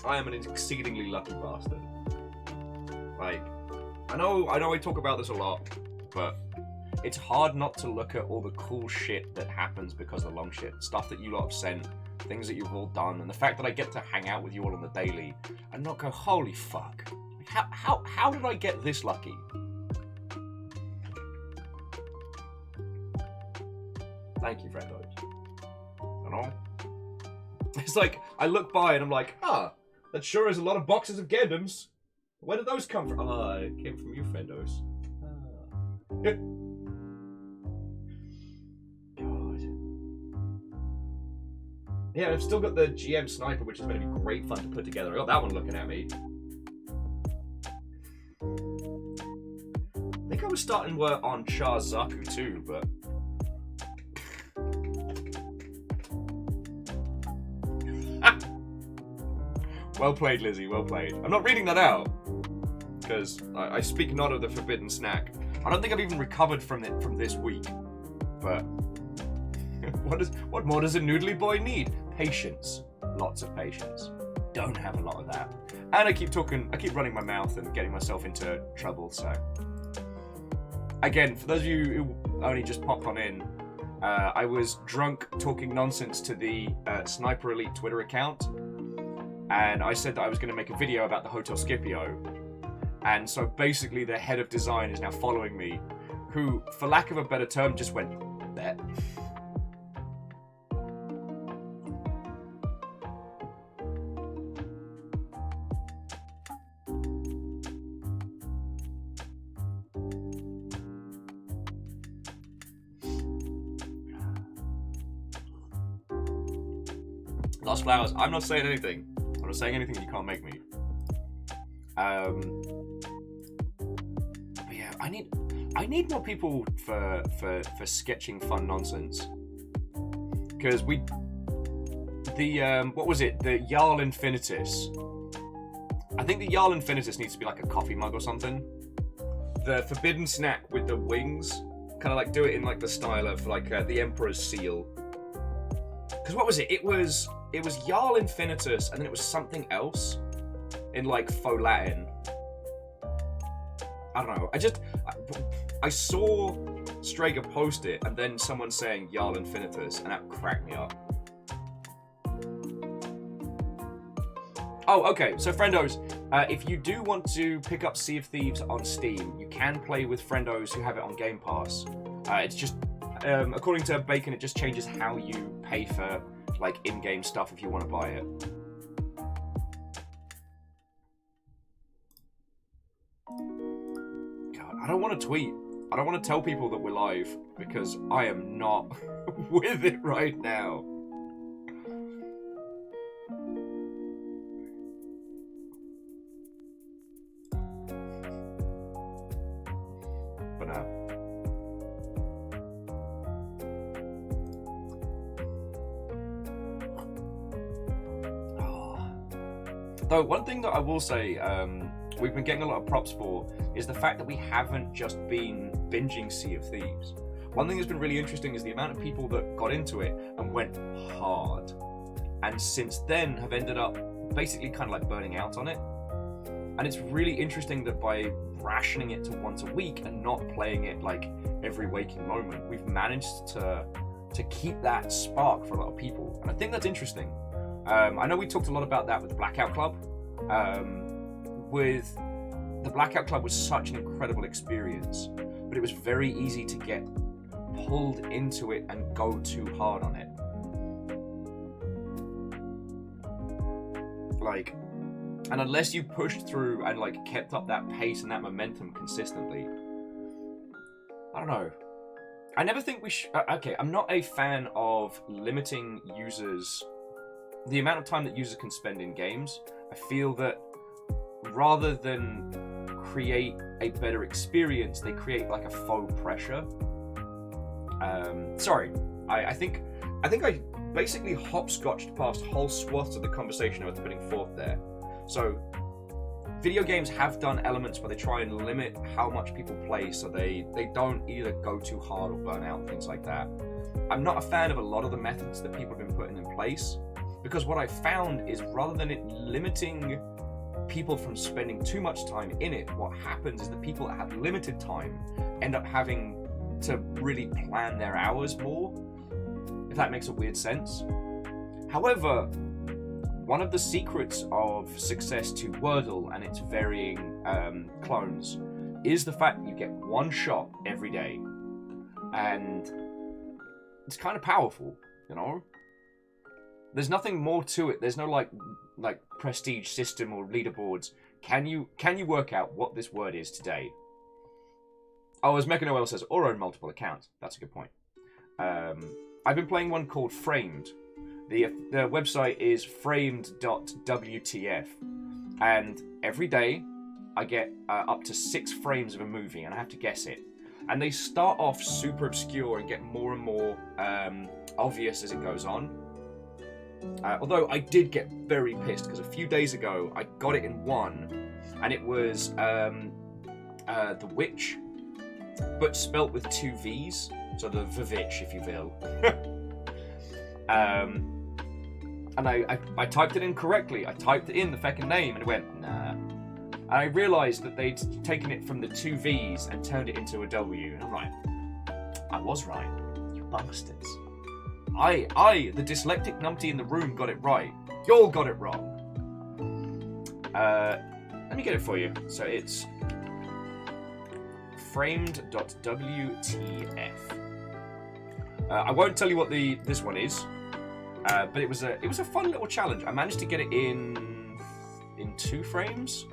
I am an exceedingly lucky bastard. Like, I know I talk about this a lot, but it's hard not to look at all the cool shit that happens because of the long shit. Stuff that you lot have sent, things that you've all done, and the fact that I get to hang out with you all on the daily and not go, holy fuck. Like, how did I get this lucky? Thank you, friendos. You know? It's like, I look by and I'm like, that sure is a lot of boxes of Gundams. Where did those come from? It came from you, friendos. God. Yeah, I've still got the GM Sniper, which is going to be great fun to put together. I got that one looking at me. I think I was starting work on Char Zaku too, but... Well played, Lizzie, well played. I'm not reading that out, because I speak not of the forbidden snack. I don't think I've even recovered from it from this week, but what more does a noodly boy need? Patience. Lots of patience. Don't have a lot of that. And I keep running my mouth and getting myself into trouble, so. Again, for those of you who only just popped on in, I was drunk talking nonsense to the Sniper Elite Twitter account, and I said that I was going to make a video about the Hotel Scipio. And so basically the head of design is now following me, who, for lack of a better term, just went, bet. Lost flowers. I'm not saying anything. I'm not saying anything you can't make me. But yeah, I need more people for sketching fun nonsense. Because what was it? The Jarl Infinitus. I think the Jarl Infinitus needs to be like a coffee mug or something. The forbidden snack with the wings. Kind of like do it in like the style of like the Emperor's seal. Because what was it? It was Jarl Infinitus, and then it was something else in like faux Latin. I don't know. I saw Strager post it, and then someone saying Jarl Infinitus, and that cracked me up. Oh, okay. So, friendos, if you do want to pick up Sea of Thieves on Steam, you can play with friendos who have it on Game Pass. It's just, according to Bacon, it just changes how you pay for like in-game stuff if you want to buy it. God, I don't want to tweet. I don't want to tell people that we're live because I am not with it right now. But no. Though one thing that I will say, we've been getting a lot of props for, is the fact that we haven't just been binging Sea of Thieves. One thing that's been really interesting is the amount of people that got into it and went hard, and since then have ended up basically kind of like burning out on it. And it's really interesting that by rationing it to once a week and not playing it like every waking moment, we've managed to keep that spark for a lot of people. And I think that's interesting. I know we talked a lot about that with the Blackout Club. With the Blackout Club was such an incredible experience, but it was very easy to get pulled into it and go too hard on it. Like, and unless you pushed through and like kept up that pace and that momentum consistently, I don't know. I never think we should. Okay, I'm not a fan of limiting users. The amount of time that users can spend in games, I feel that rather than create a better experience, they create like a faux pressure. Sorry, I think I basically hopscotched past whole swaths of the conversation I was putting forth there. So, video games have done elements where they try and limit how much people play, so they don't either go too hard or burn out, things like that. I'm not a fan of a lot of the methods that people have been putting in place. Because what I found is rather than it limiting people from spending too much time in it, what happens is the people that have limited time end up having to really plan their hours more, if that makes a weird sense. However, one of the secrets of success to Wordle and its varying clones is the fact that you get one shot every day. And it's kind of powerful, you know? There's nothing more to it. There's no like prestige system or leaderboards. Can you work out what this word is today? Oh, as Mecha Noel says, or own multiple accounts. That's a good point. I've been playing one called Framed. The website is framed.wtf, and every day I get up to 6 frames of a movie, and I have to guess it. And they start off super obscure and get more and more obvious as it goes on. Although I did get very pissed because a few days ago I got it in one, and it was The Witch, but spelt with 2 V's, so the Vivitch, if you will. And I typed it in correctly. I typed in the feckin' name and it went, nah. And I realised that they'd taken it from the 2 V's and turned it into a W. And I'm like, I was right, you bastards. I, the dyslexic numpty in the room, got it right. Y'all got it wrong. Let me get it for you. So it's framed.wtf. I won't tell you what this one is, but it was a fun little challenge. I managed to get it in 2 frames.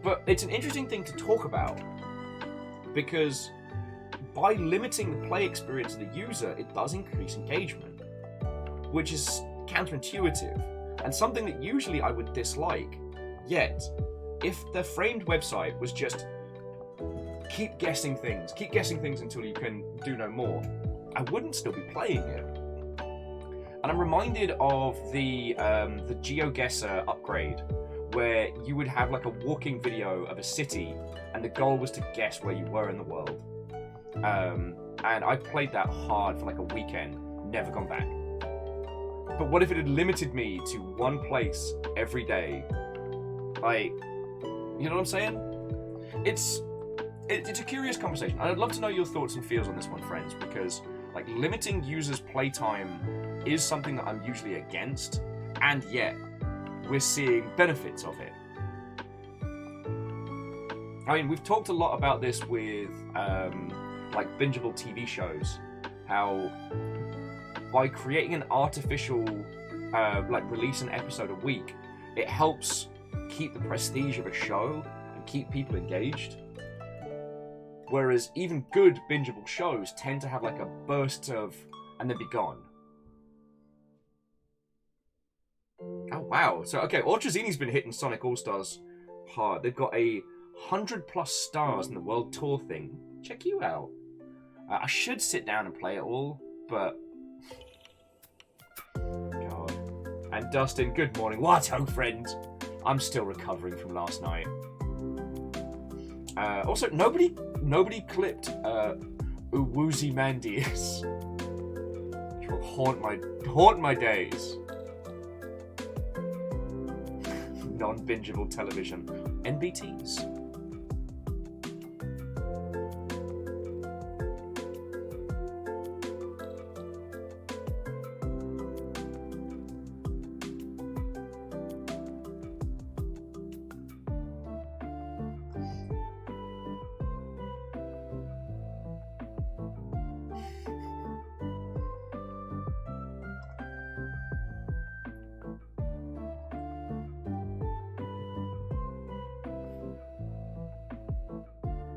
But it's an interesting thing to talk about, because by limiting the play experience of the user, it does increase engagement, which is counterintuitive, and something that usually I would dislike. Yet, if the framed website was just keep guessing things until you can do no more, I wouldn't still be playing it. And I'm reminded of the GeoGuessr upgrade, where you would have like a walking video of a city, and the goal was to guess where you were in the world. And I played that hard for like a weekend, never gone back. But what if it had limited me to one place every day? Like, you know what I'm saying? It's a curious conversation. I'd love to know your thoughts and feels on this one, friends, because like limiting users' playtime is something that I'm usually against, and yet we're seeing benefits of it. I mean, we've talked a lot about this with like bingeable TV shows, how by creating an artificial like release an episode a week, it helps keep the prestige of a show and keep people engaged. Whereas even good bingeable shows tend to have like a burst of and then be gone. Oh wow! So okay, Orchazini's been hitting Sonic All Stars hard. They've got 100+ stars in the World Tour thing. Check you out. I should sit down and play it all, but God. And Dustin, good morning. What ho, friend? I'm still recovering from last night. Also, nobody clipped Uwuzi-Mandius. Which will haunt my days. Non-bingeable television. NBTs.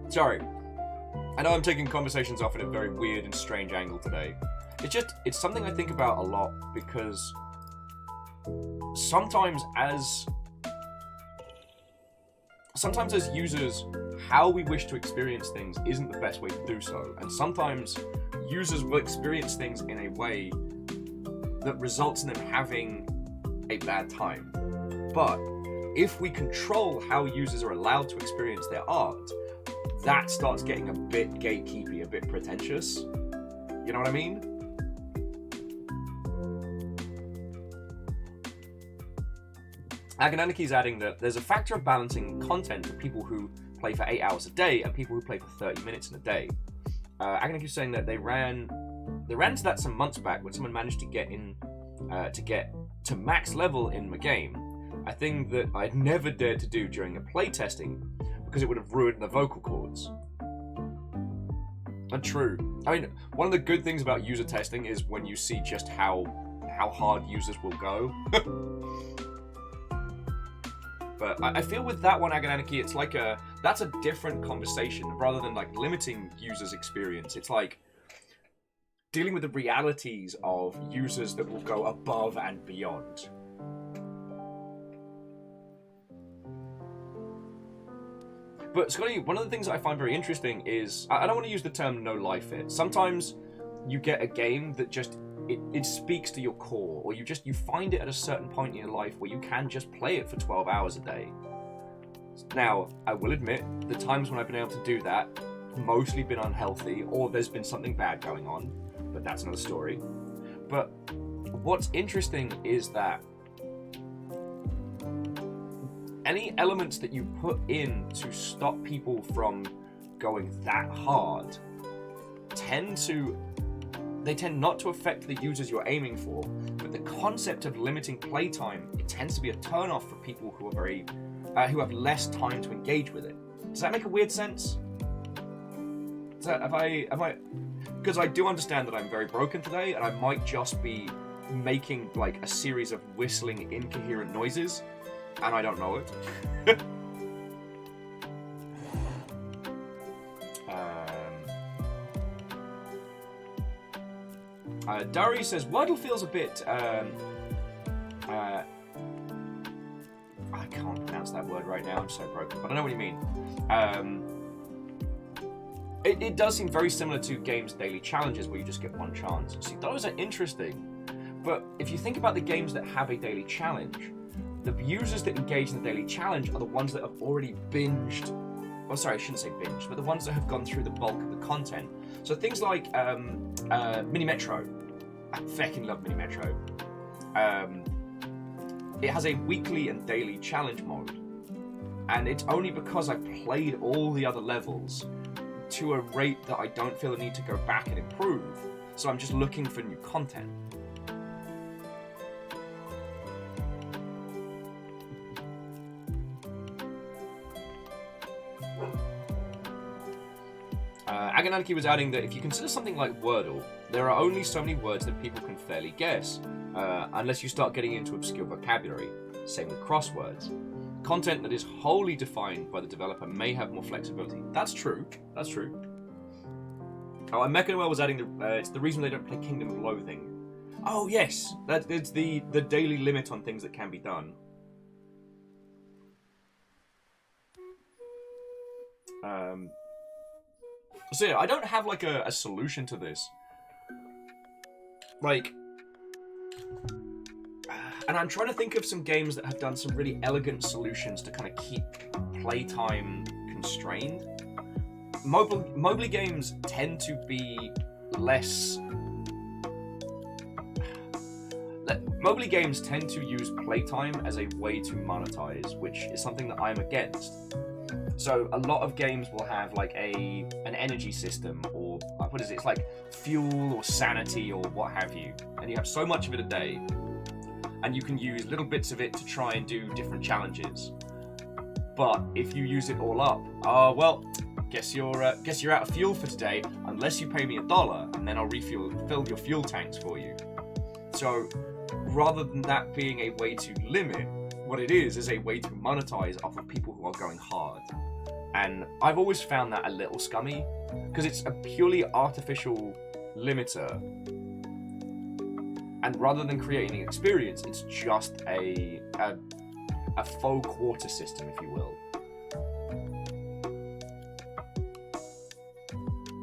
Sorry. I know I'm taking conversations off at a very weird and strange angle today. It's something I think about a lot, because sometimes as users, how we wish to experience things isn't the best way to do so. And sometimes users will experience things in a way that results in them having a bad time. But if we control how users are allowed to experience their art, that starts getting a bit gatekeepy, a bit pretentious. You know what I mean? Agananiki's adding that there's a factor of balancing content for people who play for 8 hours a day and people who play for 30 minutes in a day. Agananiki's saying that they ran into that some months back when someone managed to get to max level in the game, a thing that I'd never dared to do during a play testing, because it would have ruined the vocal cords. And true. I mean, one of the good things about user testing is when you see just how hard users will go. But I feel with that one, Agananiki, it's like that's a different conversation rather than like limiting users' experience. It's like dealing with the realities of users that will go above and beyond. But Scotty, one of the things that I find very interesting is, I don't want to use the term no life fit. Sometimes you get a game that just, it speaks to your core, or you find it at a certain point in your life where you can just play it for 12 hours a day. Now, I will admit, the times when I've been able to do that, mostly been unhealthy, or there's been something bad going on, but that's another story. But what's interesting is that any elements that you put in to stop people from going that hard tend not to affect the users you're aiming for, but the concept of limiting playtime, it tends to be a turn-off for people who are who have less time to engage with it. Does that make a weird sense? Because I do understand that I'm very broken today, and I might just be making like a series of whistling incoherent noises, and I don't know it. Dari says Wordle feels a bit. I can't pronounce that word right now. I'm so broken, but I know what you mean. It does seem very similar to games' daily challenges where you just get one chance. See, those are interesting. But if you think about the games that have a daily challenge, the users that engage in the daily challenge are the ones that have already binged. Well, sorry, I shouldn't say binged, but the ones that have gone through the bulk of the content. So things like Mini Metro. I fucking love Mini Metro. It has a weekly and daily challenge mode. And it's only because I've played all the other levels to a rate that I don't feel the need to go back and improve. So I'm just looking for new content. Agananki was adding that if you consider something like Wordle, there are only so many words that people can fairly guess, unless you start getting into obscure vocabulary. Same with crosswords. Content that is wholly defined by the developer may have more flexibility. That's true. That's true. Oh, and Mechanoel was adding it's the reason they don't play Kingdom of Loathing. Oh yes, it's the daily limit on things that can be done. So yeah, I don't have like a solution to this. Like, and I'm trying to think of some games that have done some really elegant solutions to kind of keep playtime constrained. Mobile games tend to be less. Mobile games tend to use playtime as a way to monetize, which is something that I'm against. So a lot of games will have like an energy system, or what is it? It's like fuel or sanity or what have you, and you have so much of it a day, and you can use little bits of it to try and do different challenges. But if you use it all up, well, guess you're out of fuel for today, unless you pay me $1, and then I'll fill your fuel tanks for you. So rather than that being a way to limit, what it is a way to monetize off of people who are going hard. And I've always found that a little scummy, because it's a purely artificial limiter. And rather than creating an experience, it's just a faux quarter system, if you will.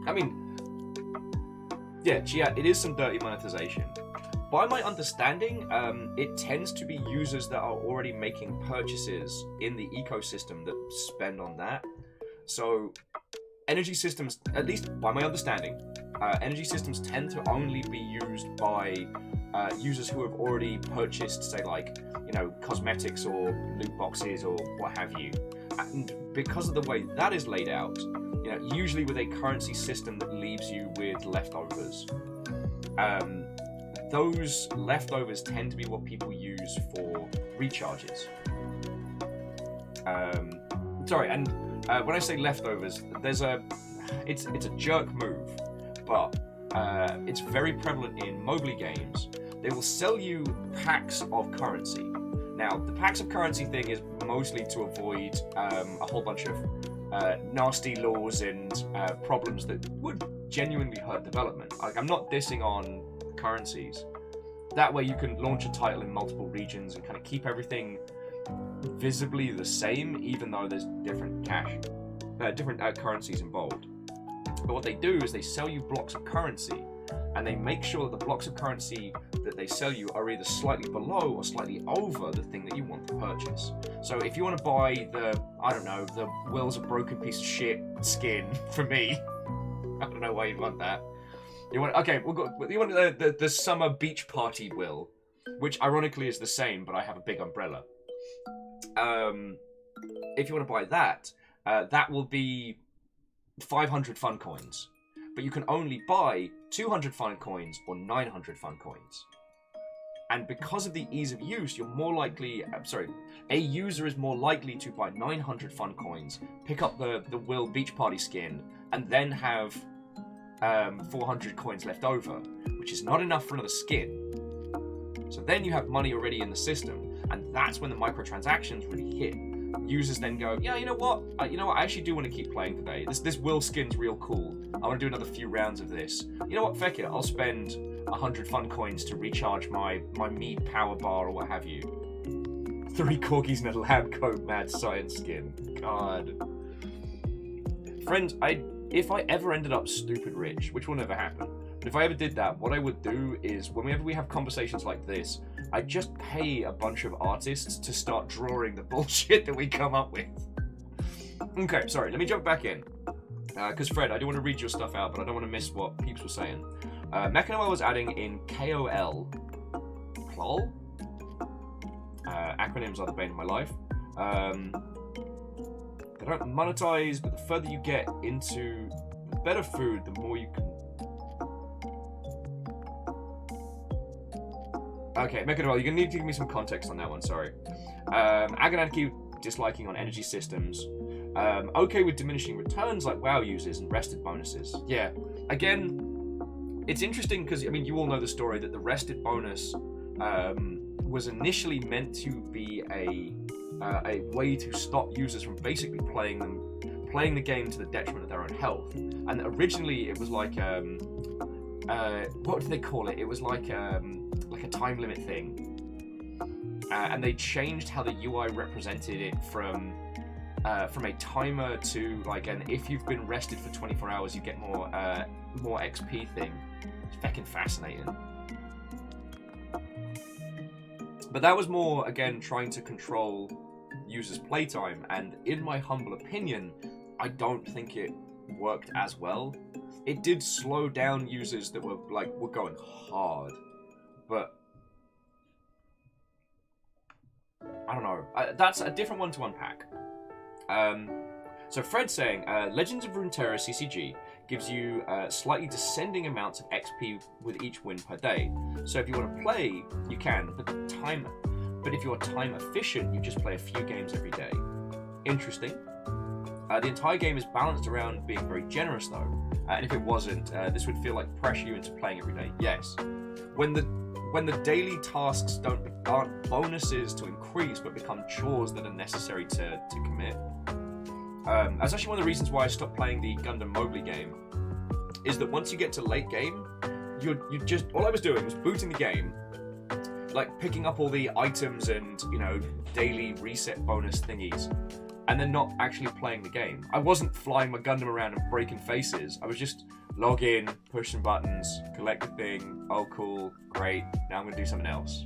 I mean, yeah, it is some dirty monetization. By my understanding, it tends to be users that are already making purchases in the ecosystem that spend on that. So, energy systems, at least by my understanding, energy systems tend to only be used by users who have already purchased, say, like, cosmetics or loot boxes or what have you. And because of the way that is laid out, usually with a currency system that leaves you with leftovers. Those leftovers tend to be what people use for recharges. When I say leftovers, it's a jerk move, but it's very prevalent in mobile games. They will sell you packs of currency. Now, the packs of currency thing is mostly to avoid a whole bunch of nasty laws and problems that would genuinely hurt development. Like, I'm not dissing on currencies. That way you can launch a title in multiple regions and kind of keep everything visibly the same, even though there's different currencies involved. But what they do is they sell you blocks of currency, and they make sure that the blocks of currency that they sell you are either slightly below or slightly over the thing that you want to purchase. So if you want to buy the Will's a broken piece of shit skin for me, I don't know why you'd want that. You want the summer beach party Will, which ironically is the same, but I have a big umbrella. If you want to buy that, that will be 500 fun coins, but you can only buy 200 fun coins or 900 fun coins. And because of the ease of use, a user is more likely to buy 900 fun coins, pick up the Will Beach Party skin, and then have 400 coins left over, which is not enough for another skin. So then you have money already in the system, and that's when the microtransactions really hit. users then go, yeah, you know what, I actually do want to keep playing today. This Will skin's real cool. I want to do another few rounds of this. You know what, feck it, I'll spend 100 fun coins to recharge my mead power bar or what have you. 3 corgis and a lab coat mad science skin. God. Friends, if I ever ended up stupid rich, which will never happen, but if I ever did that, what I would do is, whenever we have conversations like this, I'd just pay a bunch of artists to start drawing the bullshit that we come up with. Okay, sorry, let me jump back in. Because Fred, I do want to read your stuff out, but I don't want to miss what peeps were saying. Mechanoel was adding in KOL. KLOL? Acronyms are the bane of my life. They don't monetize, but the further you get into the better food, the more you can... Okay, Mechanoel, you're going to need to give me some context on that one, sorry. Agonadiki disliking on energy systems. Okay with diminishing returns like WoW users and rested bonuses. Yeah, again, it's interesting because, I mean, you all know the story that the rested bonus was initially meant to be a way to stop users from basically playing the game to the detriment of their own health. And originally it was like what did they call it? It was like a time limit thing, and they changed how the UI represented it from a timer to like an if you've been rested for 24 hours you get more XP thing. It's fucking fascinating. But that was more, again, trying to control users' playtime, and in my humble opinion, I don't think it worked as well. It did slow down users that were going hard, but I don't know. That's a different one to unpack. So Fred's saying, Legends of Runeterra CCG gives you slightly descending amounts of XP with each win per day. So if you want to play, you can, but if you're time efficient, you just play a few games every day. Interesting. The entire game is balanced around being very generous though, and if it wasn't, this would feel like pressure you into playing every day. Yes. When the daily tasks aren't bonuses to increase, but become chores that are necessary to commit. That's actually one of the reasons why I stopped playing the Gundam Mowgli game, is that once you get to late game, you just, all I was doing was booting the game, like picking up all the items and, you know, daily reset bonus thingies, and then not actually playing the game. I wasn't flying my Gundam around and breaking faces. I was just log in, push some buttons, collect a thing, oh cool, great, now I'm gonna do something else.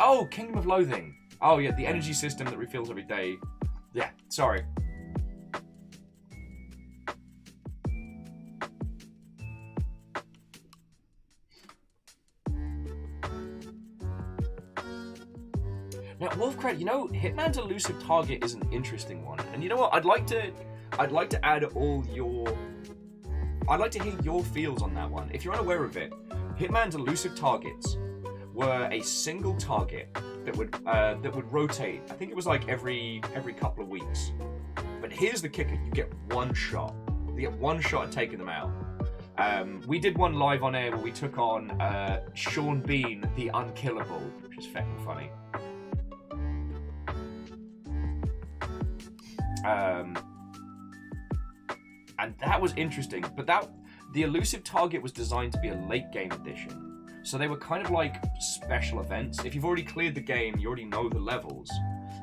Oh, Kingdom of Loathing. Oh yeah, the energy system that refills every day. Yeah, sorry. Now, Wolfcrat, you know, Hitman's elusive target is an interesting one, and you know what? I'd like to add I'd like to hear your feels on that one. If you're unaware of it, Hitman's elusive targets were a single target that would rotate. I think it was like every couple of weeks. But here's the kicker: you get one shot. You get one shot at taking them out. We did one live on air where we took on Sean Bean, the Unkillable, which is fucking funny. And that was interesting, but the elusive target was designed to be a late game edition, so they were kind of like special events. If you've already cleared the game, you already know the levels,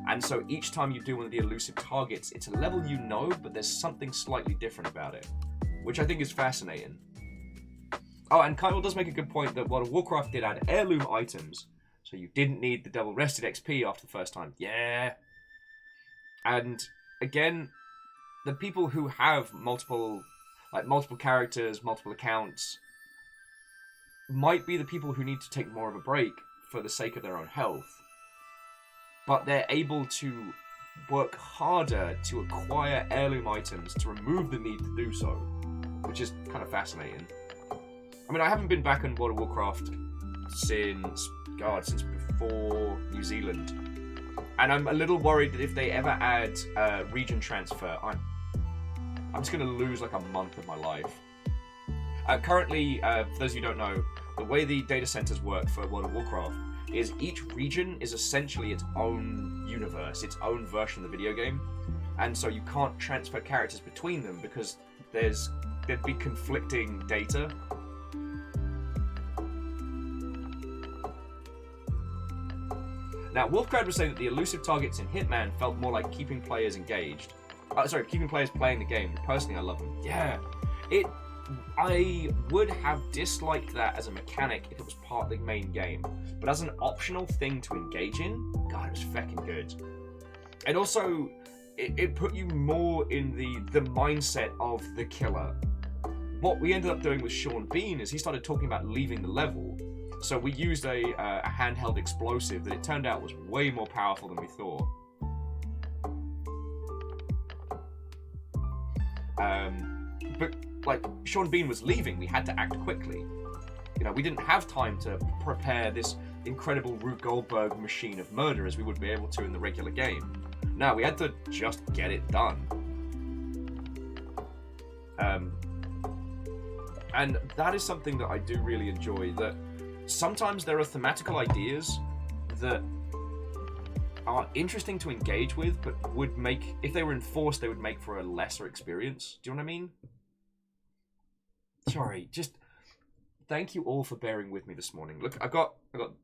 and so each time you do one of the elusive targets, it's a level you know, but there's something slightly different about it, which I think is fascinating. Oh, and Kyle does make a good point that World of Warcraft did add heirloom items, so you didn't need the double rested XP after the first time. Yeah. And again, the people who have multiple characters, multiple accounts, might be the people who need to take more of a break for the sake of their own health. But they're able to work harder to acquire heirloom items to remove the need to do so, which is kind of fascinating. I mean, I haven't been back in World of Warcraft since before New Zealand. And I'm a little worried that if they ever add region transfer, I'm just going to lose like a month of my life. Currently, for those of you who don't know, the way the data centers work for World of Warcraft, is each region is essentially its own universe, its own version of the video game, and so you can't transfer characters between them because there'd be conflicting data. Now, Wolfcrowd was saying that the elusive targets in Hitman felt more like keeping players engaged. Keeping players playing the game. Personally, I love them. Yeah, I would have disliked that as a mechanic if it was part of the main game, but as an optional thing to engage in, God, it was feckin' good. And also, it put you more in the mindset of the killer. What we ended up doing with Sean Bean is he started talking about leaving the level. So we used a handheld explosive that it turned out was way more powerful than we thought. But like Sean Bean was leaving, we had to act quickly. You know, we didn't have time to prepare this incredible Rube Goldberg machine of murder as we would be able to in the regular game. No, we had to just get it done. And that is something that I do really enjoy, that sometimes there are thematical ideas that are interesting to engage with, but would make, if they were enforced, they would make for a lesser experience. Do you know what I mean? Sorry, just thank you all for bearing with me this morning. Look, I got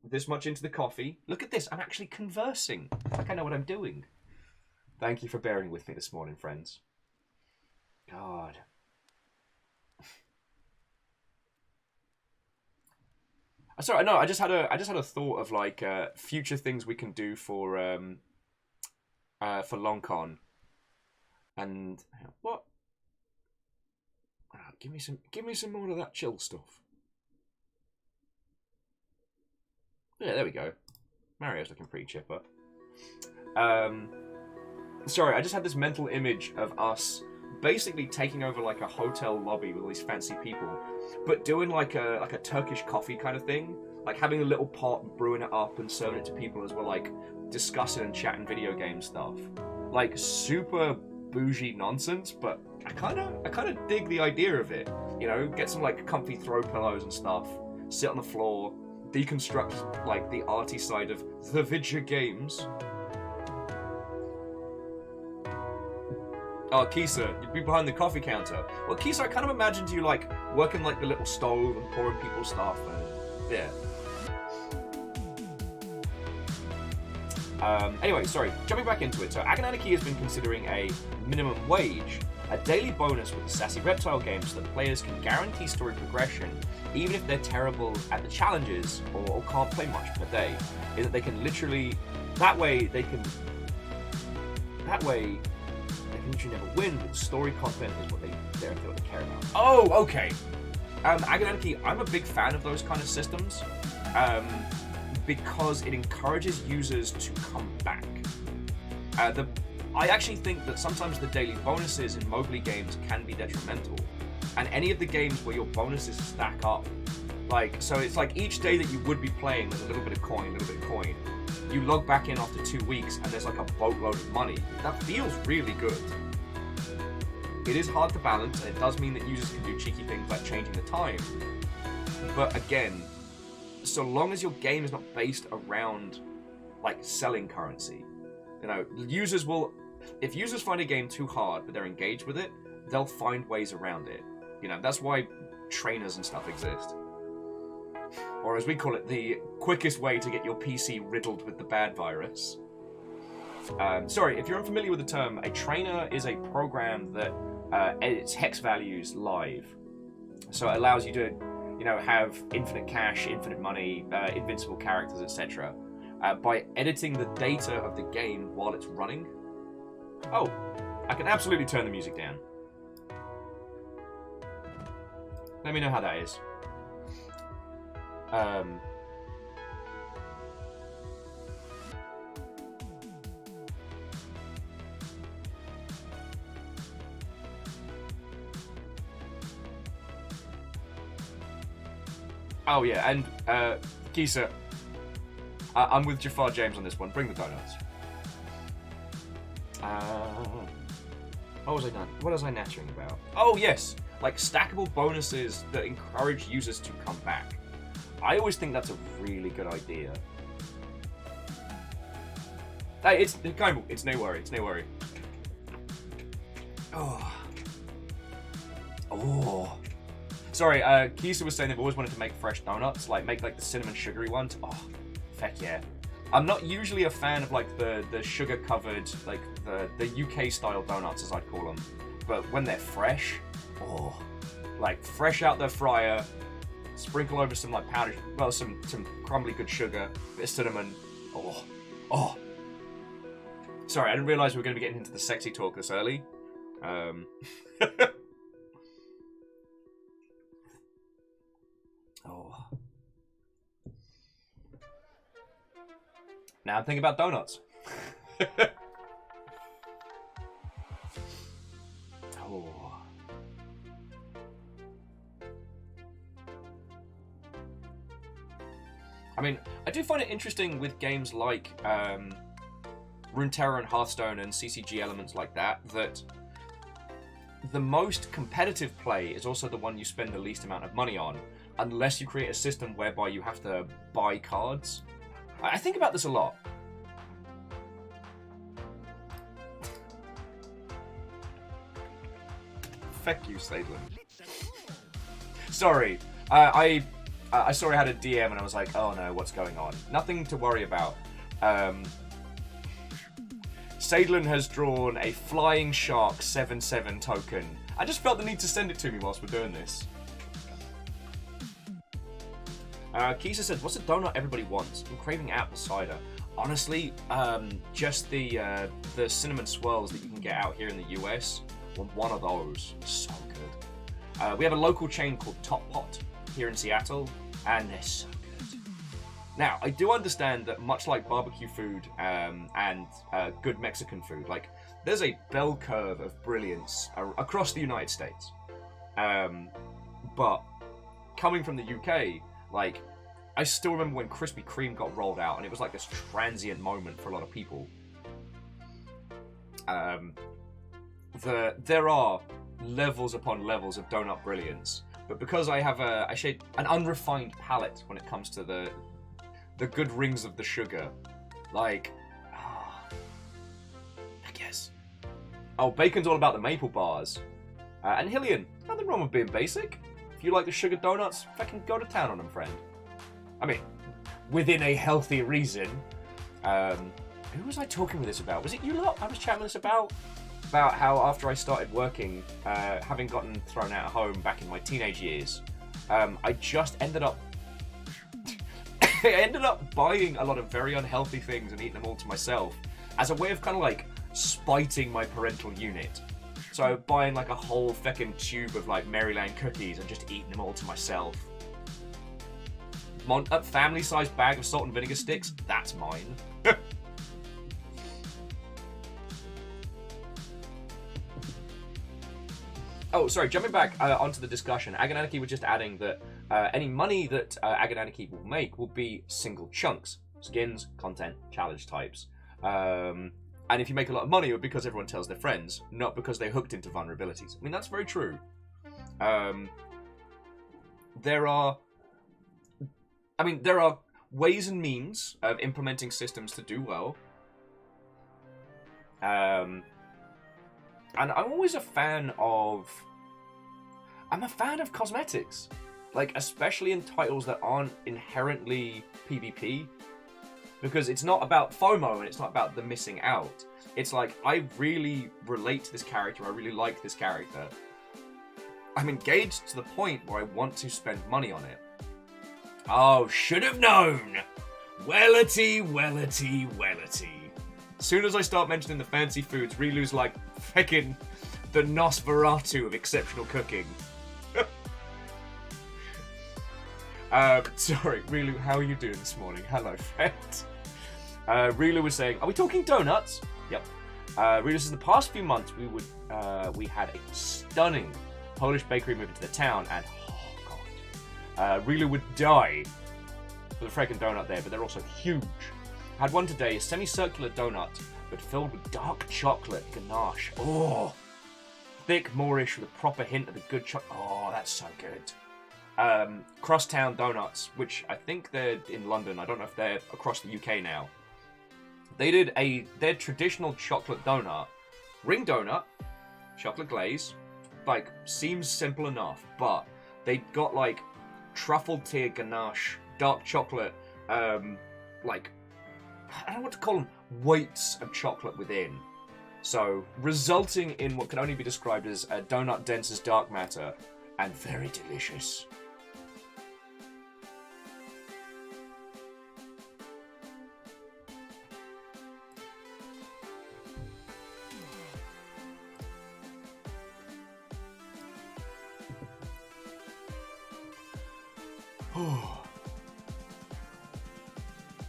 this much into the coffee. Look at this, I'm actually conversing. Like I know what I'm doing. Thank you for bearing with me this morning, friends. God. Sorry, no, I just had a thought of like future things we can do for LongCon. And what? Give me some more of that chill stuff. Yeah, there we go. Mario's looking pretty chipper. Sorry, I just had this mental image of us basically taking over like a hotel lobby with all these fancy people, but doing like a Turkish coffee kind of thing, like having a little pot, brewing it up and serving it to people as we're like discussing and chatting video game stuff. Like super bougie nonsense, but I kind of dig the idea of it. You know, get some like comfy throw pillows and stuff, sit on the floor, deconstruct like the arty side of the video games. Oh, Kisa, you'd be behind the coffee counter. Well, Kisa, I kind of imagined you like working like the little stove and pouring people stuff and yeah. Anyway, sorry, jumping back into it. So Agonanarchy has been considering a minimum wage, a daily bonus with the Sassy Reptile game so that players can guarantee story progression even if they're terrible at the challenges or can't play much per day. Is that they can literally, that way they can literally never win, but story content is what they care about. Oh, okay. Agonanarchy, I'm a big fan of those kind of systems. Because it encourages users to come back. I actually think that sometimes the daily bonuses in mobile games can be detrimental. And any of the games where your bonuses stack up, like, so it's like each day that you would be playing with a little bit of coin, you log back in after 2 weeks and there's like a boatload of money. That feels really good. It is hard to balance, and it does mean that users can do cheeky things like changing the time. But again, so long as your game is not based around like selling currency, you know, users will, if users find a game too hard but they're engaged with it, they'll find ways around it. You know, that's why trainers and stuff exist. Or as we call it, the quickest way to get your PC riddled with the bad virus. Sorry, if you're unfamiliar with the term, a trainer is a program that edits hex values live. So it allows you to, you know, have infinite cash, infinite money, invincible characters, etc. By editing the data of the game while it's running. Oh, I can absolutely turn the music down. Let me know how that is. Oh yeah, and Kisa, I'm with Jafar James on this one. Bring the donuts. What was I nattering about? Oh yes, like stackable bonuses that encourage users to come back. I always think that's a really good idea. It's kind of, it's no worry. It's no worry. Oh. Oh. Sorry, Kisa was saying they've always wanted to make fresh donuts, like make like the cinnamon sugary ones. Oh, heck yeah. I'm not usually a fan of like the sugar covered, like the UK style donuts as I'd call them. But when they're fresh, oh, like fresh out the fryer, sprinkle over some like powdered, well, some crumbly good sugar, bit of cinnamon. Oh, oh. Sorry, I didn't realize we were going to be getting into the sexy talk this early. Oh. Now I'm thinking about donuts. Oh. I mean, I do find it interesting with games like Runeterra and Hearthstone and CCG elements like that, that the most competitive play is also the one you spend the least amount of money on, unless you create a system whereby you have to buy cards. I think about this a lot. Feck you, Sadlin. Sorry, I saw I had a DM and I was like, oh no, what's going on? Nothing to worry about. Sadlin has drawn a Flying Shark 7/7 token. I just felt the need to send it to me whilst we're doing this. Kisa said, what's a donut everybody wants? I'm craving apple cider. Honestly, just the cinnamon swirls that you can get out here in the US. Want one of those. So good. We have a local chain called Top Pot here in Seattle, and they're so good. Now, I do understand that much like barbecue food and good Mexican food, like there's a bell curve of brilliance across the United States. But coming from the UK, like I still remember when Krispy Kreme got rolled out, and it was like this transient moment for a lot of people. There are levels upon levels of donut brilliance, but because I have an unrefined palate when it comes to the good rings of the sugar, like, I guess. Oh, bacon's all about the maple bars. And Hillian, nothing wrong with being basic. If you like the sugar donuts, fucking go to town on them, friend. I mean, within a healthy reason. Who was I talking with this about? Was it you lot I was chatting with this about? About how after I started working, having gotten thrown out of home back in my teenage years, I just ended up buying a lot of very unhealthy things and eating them all to myself as a way of kind of like spiting my parental unit. So buying like a whole feckin' tube of like Maryland cookies and just eating them all to myself. A family-sized bag of salt and vinegar sticks, that's mine. Oh, sorry, jumping back onto the discussion, Agananarchy was just adding that any money that Agananarchy will make will be single chunks. Skins, content, challenge types. And if you make a lot of money, it will be because everyone tells their friends, not because they're hooked into vulnerabilities. I mean, that's very true. There are ways and means of implementing systems to do well. And I'm always a fan of... I'm a fan of cosmetics. Like, especially in titles that aren't inherently PvP. Because it's not about FOMO and it's not about the missing out. It's like, I really relate to this character, I really like this character. I'm engaged to the point where I want to spend money on it. Oh, should have known! Wellity, wellity, wellity. As soon as I start mentioning the fancy foods, Rilu's like feckin' the Nosferatu of exceptional cooking. Sorry, Rilu, how are you doing this morning? Hello, friend. Rilu was saying, are we talking donuts? Yep. Rilu says, in the past few months, we had a stunning Polish bakery move into the town, and oh god, Rilu would die for the freaking donut there, but they're also huge. Had one today, a semicircular donut, but filled with dark chocolate ganache. Oh, thick, Moorish with a proper hint of the good chocolate. Oh, that's so good. Crosstown Donuts, which I think they're in London. I don't know if they're across the UK now. They did their traditional chocolate donut, ring donut, chocolate glaze, like, seems simple enough, but they got, like, truffle tier ganache, dark chocolate, like, I don't know what to call them, weights of chocolate within. So, resulting in what can only be described as a donut dense as dark matter, and very delicious.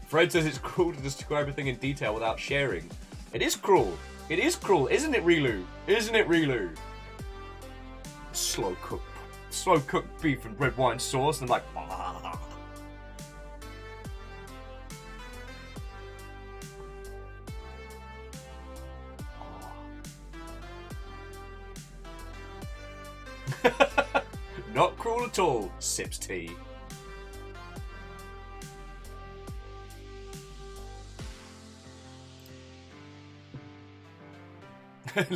Fred says it's cruel to describe a thing in detail without sharing. It is cruel. It is cruel, isn't it, Rilu? Isn't it, Rilu? Slow cooked beef and red wine sauce, and like, not cruel at all. Sips tea.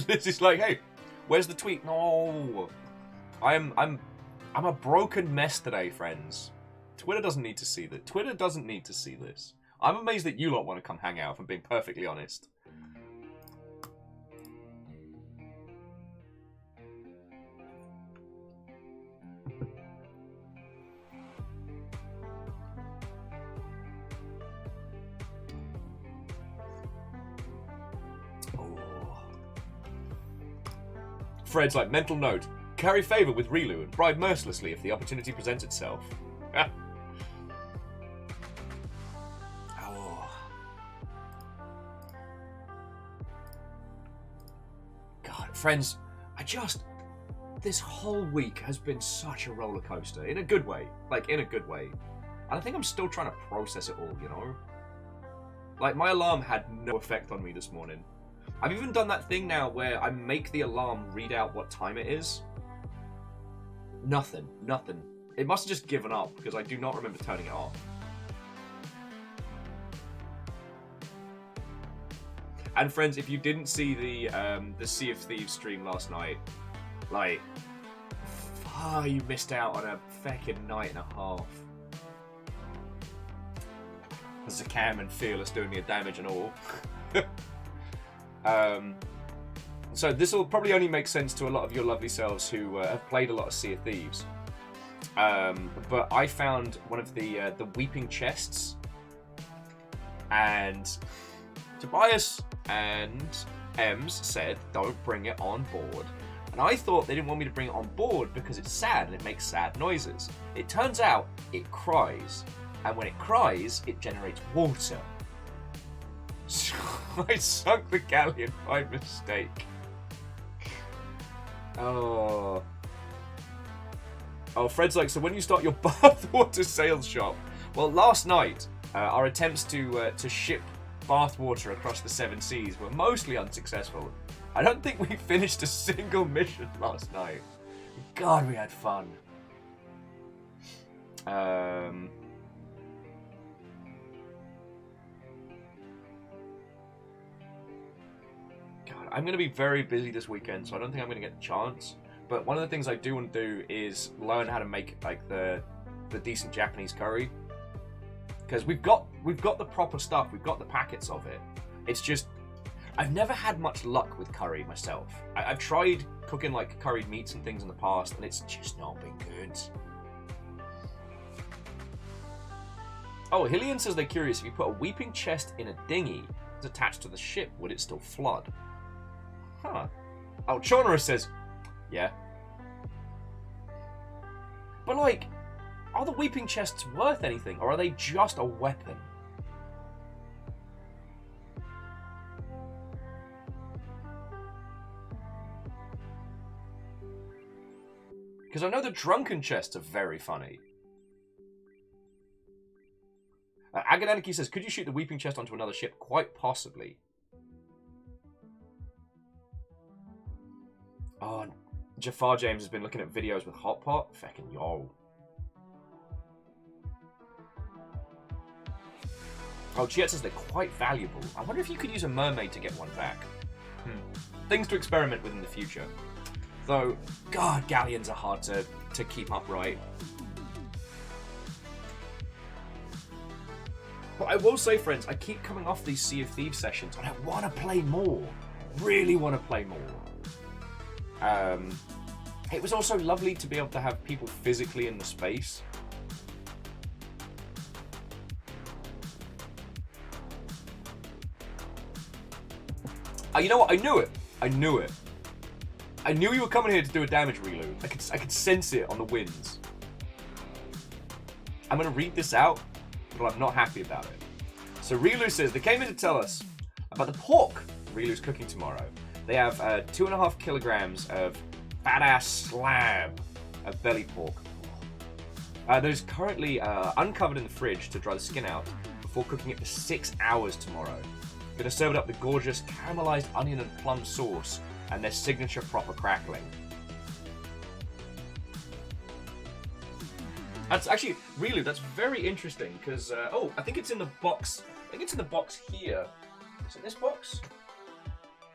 This is like, hey, where's the tweet? No, I'm a broken mess today, friends. Twitter doesn't need to see that. Twitter doesn't need to see this. I'm amazed that you lot want to come hang out, if I'm being perfectly honest. Fred's like, mental note, carry favour with Rilu and bribe mercilessly if the opportunity presents itself. Oh. God, friends, this whole week has been such a roller coaster, in a good way, like, in a good way. And I think I'm still trying to process it all, you know? Like, my alarm had no effect on me this morning. I've even done that thing now where I make the alarm read out what time it is. Nothing. It must have just given up, because I do not remember turning it off. And friends, if you didn't see the Sea of Thieves stream last night, like, you missed out on a feckin' night and a half. Zakam and Fearless doing the damage and all. So this will probably only make sense to a lot of your lovely selves who have played a lot of Sea of Thieves. But I found one of the weeping chests, and Tobias and Ems said, don't bring it on board. And I thought they didn't want me to bring it on board because it's sad and it makes sad noises. It turns out it cries, and when it cries, it generates water. So I sunk the galleon by mistake. Oh, Fred's like, so when you start your bathwater sales shop? Well, last night, our attempts to ship bathwater across the 7 seas were mostly unsuccessful. I don't think we finished a single mission last night. God, we had fun. I'm going to be very busy this weekend, so I don't think I'm going to get the chance. But one of the things I do want to do is learn how to make like the decent Japanese curry, because we've got the proper stuff, we've got the packets of it. It's just I've never had much luck with curry myself. I've tried cooking like curried meats and things in the past, and it's just not been good. Oh, Hillian says they're curious, if you put a weeping chest in a dinghy that's attached to the ship, would it still flood? Huh. Oh, Chonra says, yeah. But like, are the weeping chests worth anything, or are they just a weapon? Because I know the drunken chests are very funny. Agadaniki says, could you shoot the weeping chest onto another ship? Quite possibly. Oh, Jafar James has been looking at videos with Hot Pot. Feckin' yo. Oh, Chiet says they're quite valuable. I wonder if you could use a mermaid to get one back. Things to experiment with in the future. Though, God, galleons are hard to keep upright. But I will say, friends, I keep coming off these Sea of Thieves sessions, and I want to play more. Really want to play more. It was also lovely to be able to have people physically in the space. You know what? I knew it. I knew it. I knew you were coming here to do a damage reload. I could sense it on the winds. I'm going to read this out, but I'm not happy about it. So Rilu says, they came in to tell us about the pork Rilu's cooking tomorrow. They have 2.5 kilograms of fat-ass slab of belly pork. That is currently uncovered in the fridge to dry the skin out before cooking it for 6 hours tomorrow. Gonna serve it up with gorgeous caramelized onion and plum sauce and their signature proper crackling. That's actually, really, that's very interesting because, oh, I think it's in the box. I think it's in the box here. Is it this box?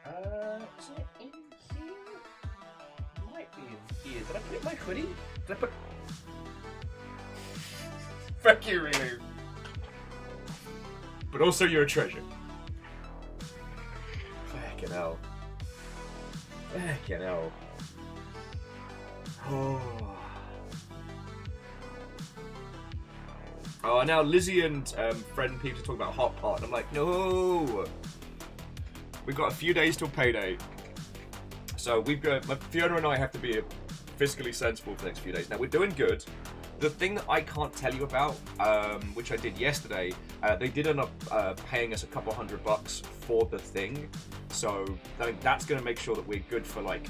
Is it in here? It might be in here. Did I put it in my hoodie? Did I put... Thank you, Rilu. But also, you're a treasure. Fucking hell. Fucking hell. Oh, now Lizzie and friend Peeps are talking about Hot Pot, and I'm like, no! We've got a few days till payday. So we've got, Fiona and I have to be fiscally sensible for the next few days. Now, we're doing good. The thing that I can't tell you about, which I did yesterday, they did end up paying us a couple $100 for the thing. So I think that's going to make sure that we're good for like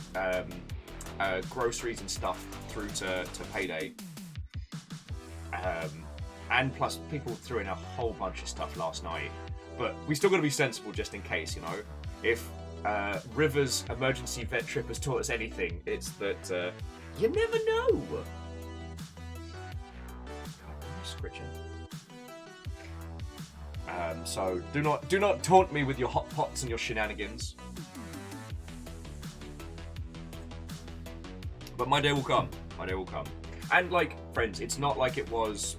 groceries and stuff through to payday. And plus, people threw in a whole bunch of stuff last night. But we still got to be sensible just in case, you know. If River's emergency vet trip has taught us anything, it's that you never know. Scritching. So do not taunt me with your hot pots and your shenanigans. But my day will come. My day will come. And like, friends, it's not like it was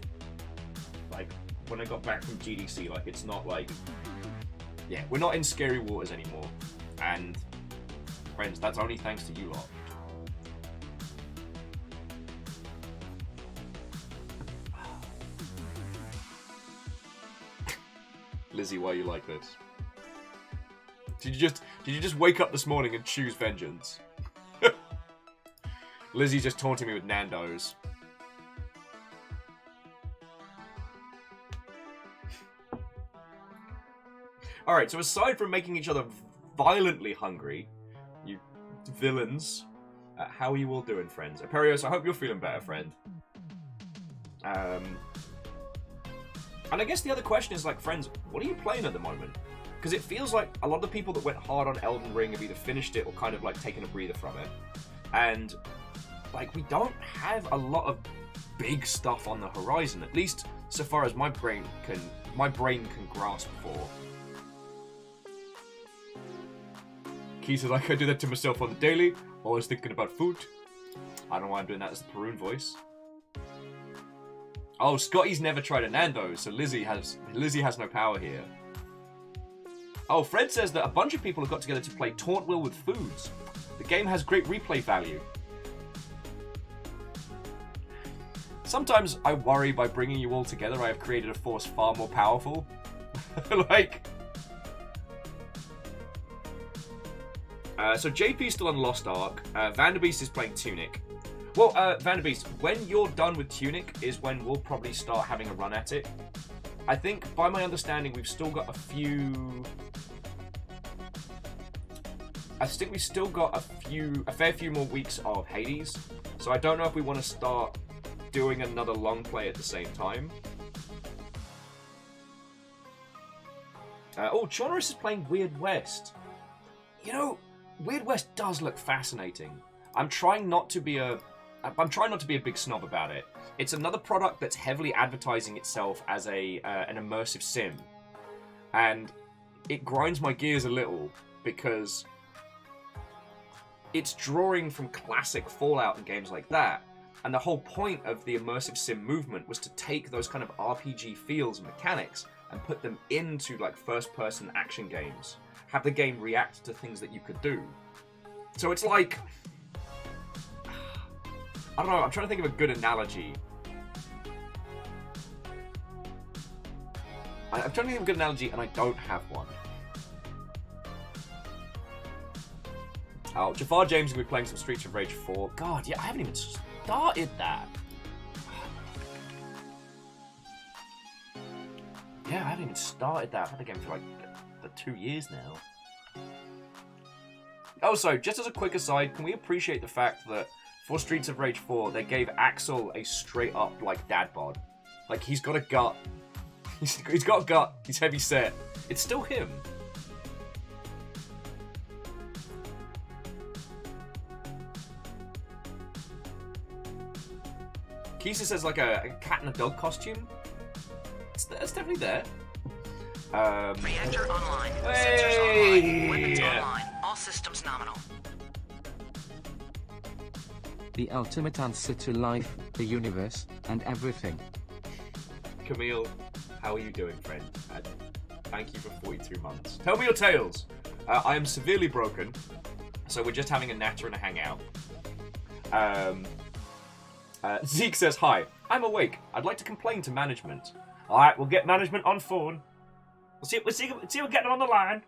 like when I got back from GDC. Like, it's not like, yeah, we're not in scary waters anymore. And friends, that's only thanks to you lot. Lizzie, why are you like this? Did you just wake up this morning and choose vengeance? Lizzie's just taunting me with Nando's. Alright, so aside from making each other violently hungry, you villains, how are you all doing, friends? Aperios, I hope you're feeling better, friend. And I guess the other question is, like, friends, what are you playing at the moment? Because it feels like a lot of the people that went hard on Elden Ring have either finished it or kind of, like, taken a breather from it. And, like, we don't have a lot of big stuff on the horizon, at least so far as my brain can grasp for. Key says, like, I do that to myself on the daily, always thinking about food. I don't know why I'm doing that as the Peroon voice. Oh, Scotty's never tried a Nando's, so Lizzie has no power here. Oh, Fred says that a bunch of people have got together to play Taunt Will with Foods. The game has great replay value. Sometimes I worry by bringing you all together I have created a force far more powerful. Like... so JP's still on Lost Ark. Vanderbeest is playing Tunic. Well, Vanderbeest, when you're done with Tunic is when we'll probably start having a run at it. I think, by my understanding, we've still got a fair few more weeks of Hades. So I don't know if we want to start doing another long play at the same time. Oh, Chonorus is playing Weird West. You know, Weird West does look fascinating. I'm trying not to be a big snob about it. It's another product that's heavily advertising itself as an immersive sim. And it grinds my gears a little because it's drawing from classic Fallout and games like that. And the whole point of the immersive sim movement was to take those kind of RPG feels and mechanics and put them into like first-person action games. Have the game react to things that you could do. So it's like... I don't know, I'm trying to think of a good analogy. I'm trying to think of a good analogy and I don't have one. Oh, Jafar James will be playing some Streets of Rage 4. God, yeah, I haven't even started that. Yeah, I haven't even started that. I've had the game for like 2 years now. Also, just as a quick aside, can we appreciate the fact that for Streets of Rage 4, they gave Axel a straight up, like, dad bod. Like, he's got a gut. He's got a gut. He's heavy set. It's still him. Kisa says like a cat and a dog costume. It's definitely there. Reactor online. Hey! Sensors online. Weapons online. All systems nominal. The ultimate answer to life, the universe, and everything. Camille, how are you doing, friend? Thank you for 42 months. Tell me your tales. I am severely broken, so we're just having a natter and a hangout. Zeke says, hi, I'm awake. I'd like to complain to management. Alright, we'll get management on phone. We'll see we'll get them on the line.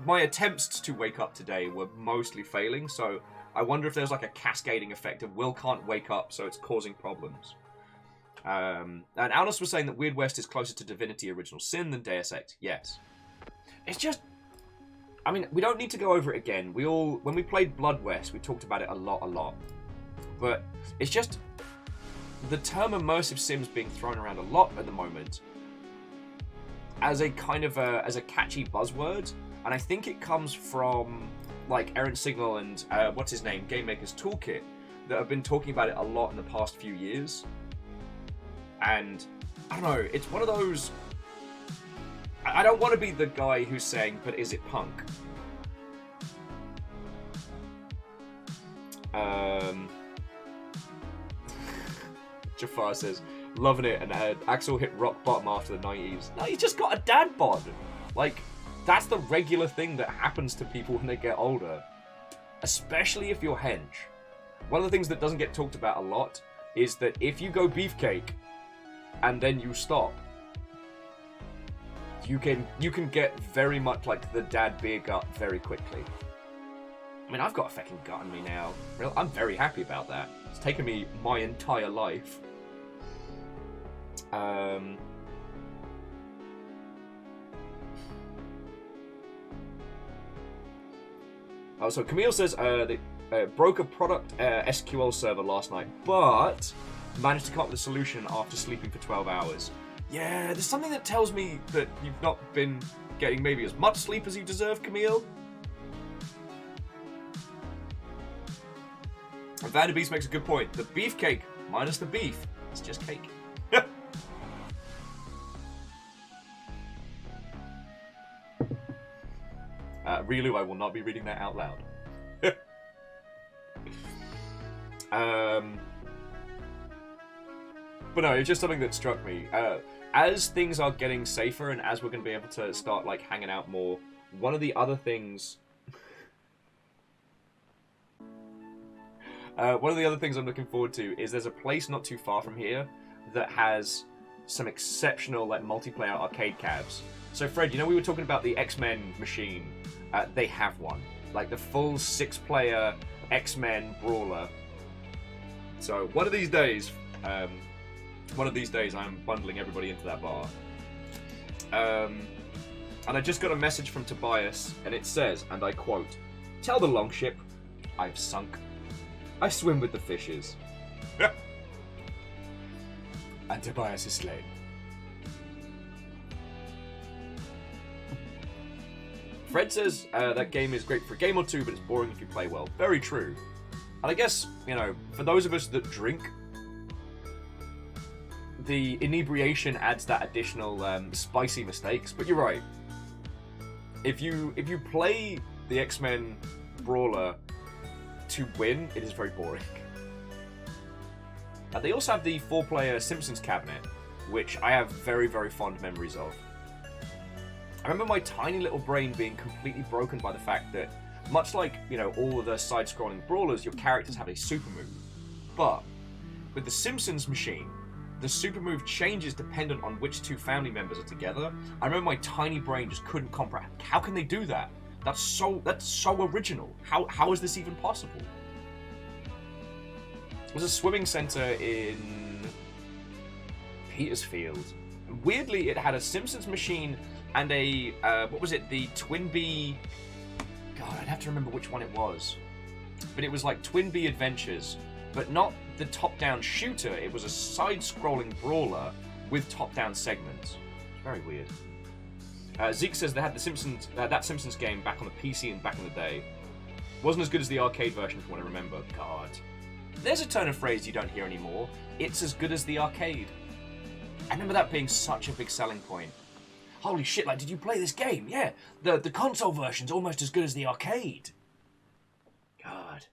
My attempts to wake up today were mostly failing, so I wonder if there's like a cascading effect of Will can't wake up, so it's causing problems. And Alnus was saying that Weird West is closer to Divinity Original Sin than Deus Ex. Yes. It's just... I mean, we don't need to go over it again. When we played Blood West, we talked about it a lot. But it's just the term immersive sims being thrown around a lot at the moment as a kind of as a catchy buzzword, and I think it comes from like Errant Signal and what's his name, Game Maker's Toolkit, that have been talking about it a lot in the past few years. And I don't know, it's one of those. I don't want to be the guy who's saying, but is it punk? Jafar says, loving it, and Axel hit rock bottom after the 90s. No, he's just got a dad bod. Like, that's the regular thing that happens to people when they get older. Especially if you're hench. One of the things that doesn't get talked about a lot is that if you go beefcake and then you stop, you can get very much like the dad beer gut very quickly. I mean, I've got a fucking gut in me now. I'm very happy about that. It's taken me my entire life. So Camille says they broke a product SQL server last night, but managed to come up with a solution after sleeping for 12 hours. Yeah, there's something that tells me that you've not been getting maybe as much sleep as you deserve, Camille. And Vanderbeest makes a good point. The beefcake, minus the beef, it's just cake. Really, I will not be reading that out loud. But no, it's just something that struck me. As things are getting safer and as we're going to be able to start like hanging out more, one of the other things... one of the other things I'm looking forward to is there's a place not too far from here that has some exceptional like multiplayer arcade cabs. So Fred, you know we were talking about the X-Men machine? They have one. Like the full 6-player X-Men brawler. So one of these days I'm bundling everybody into that bar. And I just got a message from Tobias, and it says, and I quote, "Tell the longship, I've sunk. I swim with the fishes." And Tobias is slain. Fred says that game is great for a game or two, but it's boring if you play well. Very true. And I guess, you know, for those of us that drink, the inebriation adds that additional spicy mistakes. But you're right. If you play the X-Men brawler to win, it is very boring. They also have the 4-player Simpsons cabinet, which I have very, very fond memories of. I remember my tiny little brain being completely broken by the fact that, much like, you know, all of the side-scrolling brawlers, your characters have a super move. But with the Simpsons machine, the super move changes dependent on which 2 family members are together. I remember my tiny brain just couldn't comprehend. How can they do that? That's so original. How is this even possible? There's a swimming center in Petersfield. And weirdly, it had a Simpsons machine and a what was it? The Twin Bee. God, I'd have to remember which one it was. But it was like Twin Bee Adventures, but not the top-down shooter. It was a side-scrolling brawler with top-down segments. It's very weird. Zeke says they had the Simpsons, that Simpsons game back on the PC and back in the day. Wasn't as good as the arcade version, from what I remember. God. There's a turn of phrase you don't hear anymore. It's as good as the arcade. I remember that being such a big selling point. Holy shit, like, did you play this game? Yeah, the console version's almost as good as the arcade. God.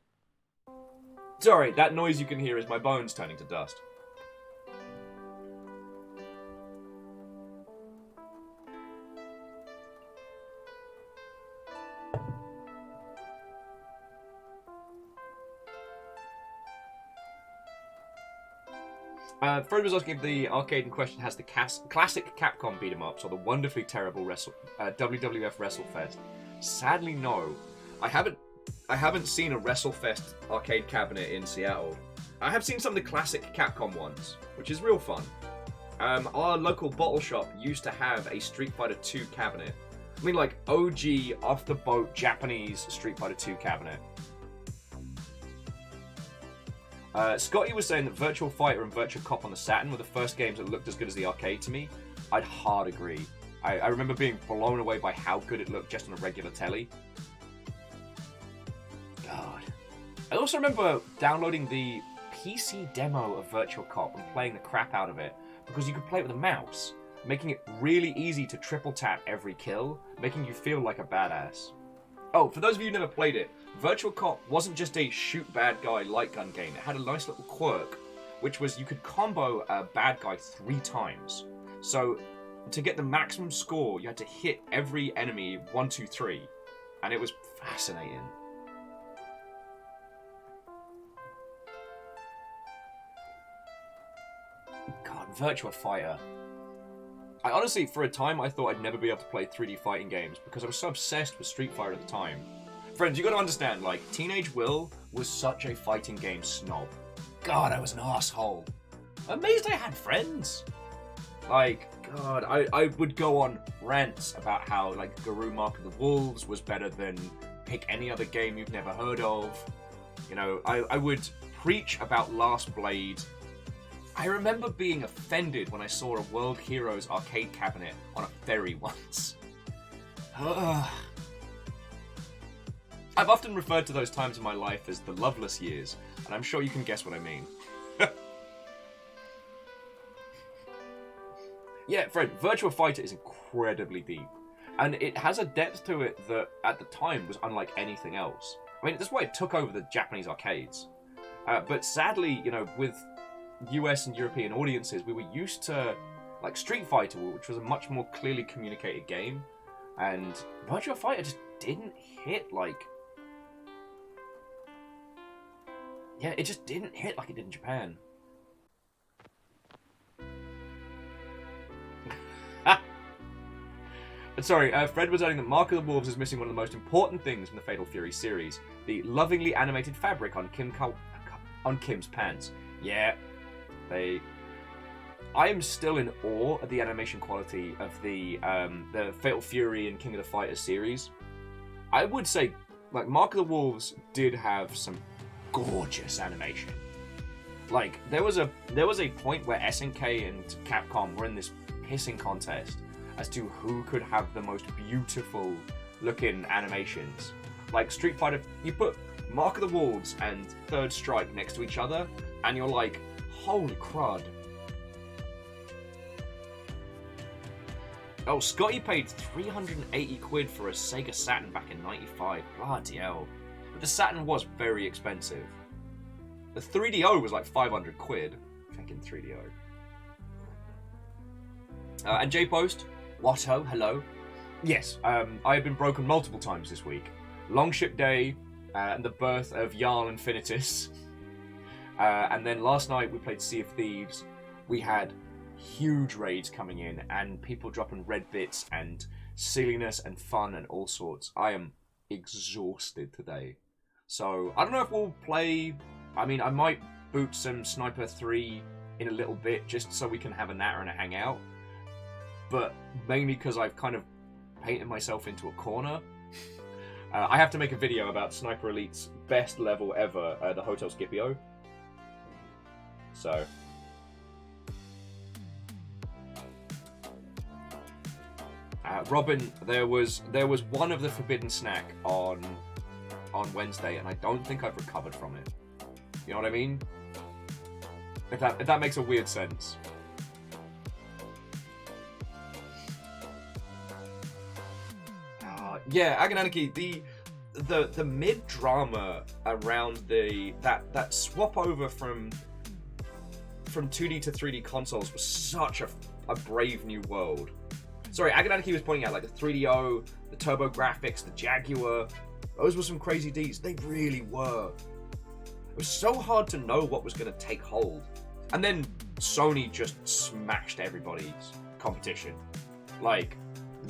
Sorry, that noise you can hear is my bones turning to dust. Fred was asking if the arcade in question has the classic Capcom beat-em-ups or the wonderfully terrible WWF WrestleFest. Sadly, no. I haven't seen a WrestleFest arcade cabinet in Seattle. I have seen some of the classic Capcom ones, which is real fun. Our local bottle shop used to have a Street Fighter 2 cabinet. I mean, like, OG, off-the-boat Japanese Street Fighter 2 cabinet. Scotty was saying that Virtual Fighter and Virtual Cop on the Saturn were the first games that looked as good as the arcade to me. I'd hard agree. I remember being blown away by how good it looked just on a regular telly. God. I also remember downloading the PC demo of Virtual Cop and playing the crap out of it because you could play it with a mouse, making it really easy to triple tap every kill, making you feel like a badass. Oh, for those of you who never played it, Virtual Cop wasn't just a shoot bad guy light gun game. It had a nice little quirk, which was you could combo a bad guy 3 times. So, to get the maximum score, you had to hit every enemy 1, 2, 3. And it was fascinating. God, Virtua Fighter. I honestly, for a time, I thought I'd never be able to play 3D fighting games because I was so obsessed with Street Fighter at the time. Friends, you gotta understand, like, Teenage Will was such a fighting game snob. God, I was an asshole. I'm amazed I had friends. Like, God, I would go on rants about how, like, Guru Mark of the Wolves was better than pick any other game you've never heard of. You know, I would preach about Last Blade. I remember being offended when I saw a World Heroes arcade cabinet on a ferry once. I've often referred to those times in my life as the loveless years, and I'm sure you can guess what I mean. Yeah, Fred, Virtua Fighter is incredibly deep, and it has a depth to it that, at the time, was unlike anything else. I mean, that's why it took over the Japanese arcades. But sadly, you know, with US and European audiences, we were used to, like, Street Fighter, which was a much more clearly communicated game, and Virtua Fighter just didn't hit like... Yeah, it just didn't hit like it did in Japan. But sorry, Fred was adding that Mark of the Wolves is missing one of the most important things from the Fatal Fury series, the lovingly animated fabric on Kim's pants. Yeah, I am still in awe at the animation quality of the Fatal Fury and King of the Fighters series. I would say, like, Mark of the Wolves did have some gorgeous animation. Like, there was a point where SNK and Capcom were in this pissing contest as to who could have the most beautiful looking animations. Like Street Fighter, you put Mark of the Wolves and Third Strike next to each other, and you're like, holy crud. Oh, Scotty paid 380 quid for a Sega Saturn back in 95. Bloody hell. But the Saturn was very expensive. The 3DO was like 500 quid. Fucking 3DO. And J-Post, Watto, hello. Yes, I have been broken multiple times this week. Longship Day, and the birth of Jarl Infinitus. And then last night we played Sea of Thieves. We had huge raids coming in and people dropping red bits and silliness and fun and all sorts. I am exhausted today. So, I don't know if we'll play... I mean, I might boot some Sniper 3 in a little bit just so we can have a natter and a hangout. But mainly because I've kind of painted myself into a corner. I have to make a video about Sniper Elite's best level ever, the Hotel Scipio. So... Robin, there was one of the forbidden snack on Wednesday, and I don't think I've recovered from it. You know what I mean? If that makes a weird sense. Yeah, Agananiki, the mid drama around that swap over from 2D to 3D consoles was such a brave new world. Sorry, Agananiki was pointing out like the 3DO, the Turbo Graphics, the Jaguar. Those were some crazy Ds. They really were. It was so hard to know what was going to take hold. And then Sony just smashed everybody's competition. Like,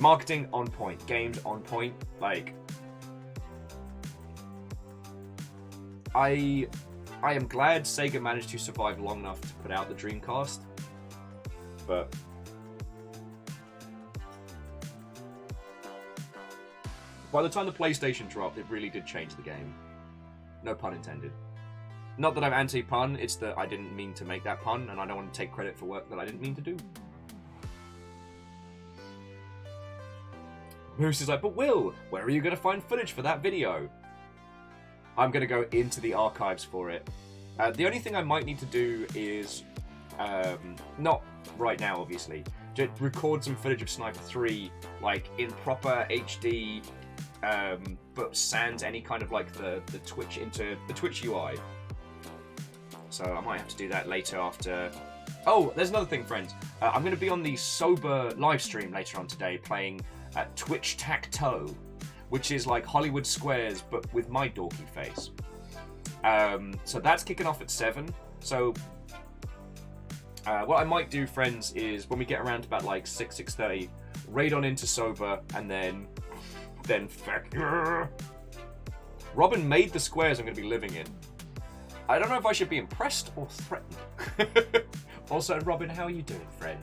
marketing on point, games on point. Like, I am glad Sega managed to survive long enough to put out the Dreamcast. But... by the time the PlayStation dropped, it really did change the game. No pun intended. Not that I'm anti-pun, it's that I didn't mean to make that pun, and I don't want to take credit for work that I didn't mean to do. Moose is like, but Will, where are you going to find footage for that video? I'm going to go into the archives for it. The only thing I might need to do is, not right now obviously, to record some footage of Sniper 3, like in proper HD, but sans any kind of like the Twitch into the Twitch UI. So I might have to do that later after. Oh, there's another thing, friends. I'm going to be on the Sober live stream later on today playing Twitch Tac-Toe, which is like Hollywood Squares but with my dorky face. So that's kicking off at 7. So what I might do, friends, is when we get around to about like 6:30, raid on into Sober, and then Robin made the squares I'm going to be living in. I don't know if I should be impressed or threatened. Also, Robin, how are you doing, friend?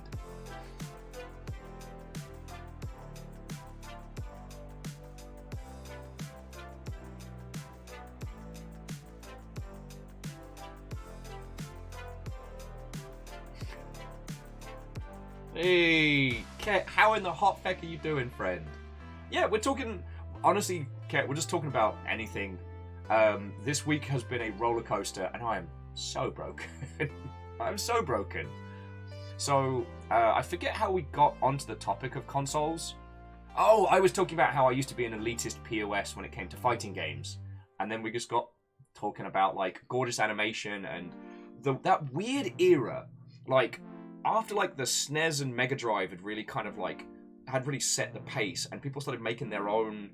Hey, Ket, how in the hot feck are you doing, friend? Yeah, we're talking, honestly, Ket, we're just talking about anything. This week has been a roller coaster, and I am so broken. I'm so broken. So, I forget how we got onto the topic of consoles. Oh, I was talking about how I used to be an elitist POS when it came to fighting games. And then we just got talking about, like, gorgeous animation and that weird era. Like, after, like, the SNES and Mega Drive had really kind of, like, had really set the pace, and people started making their own,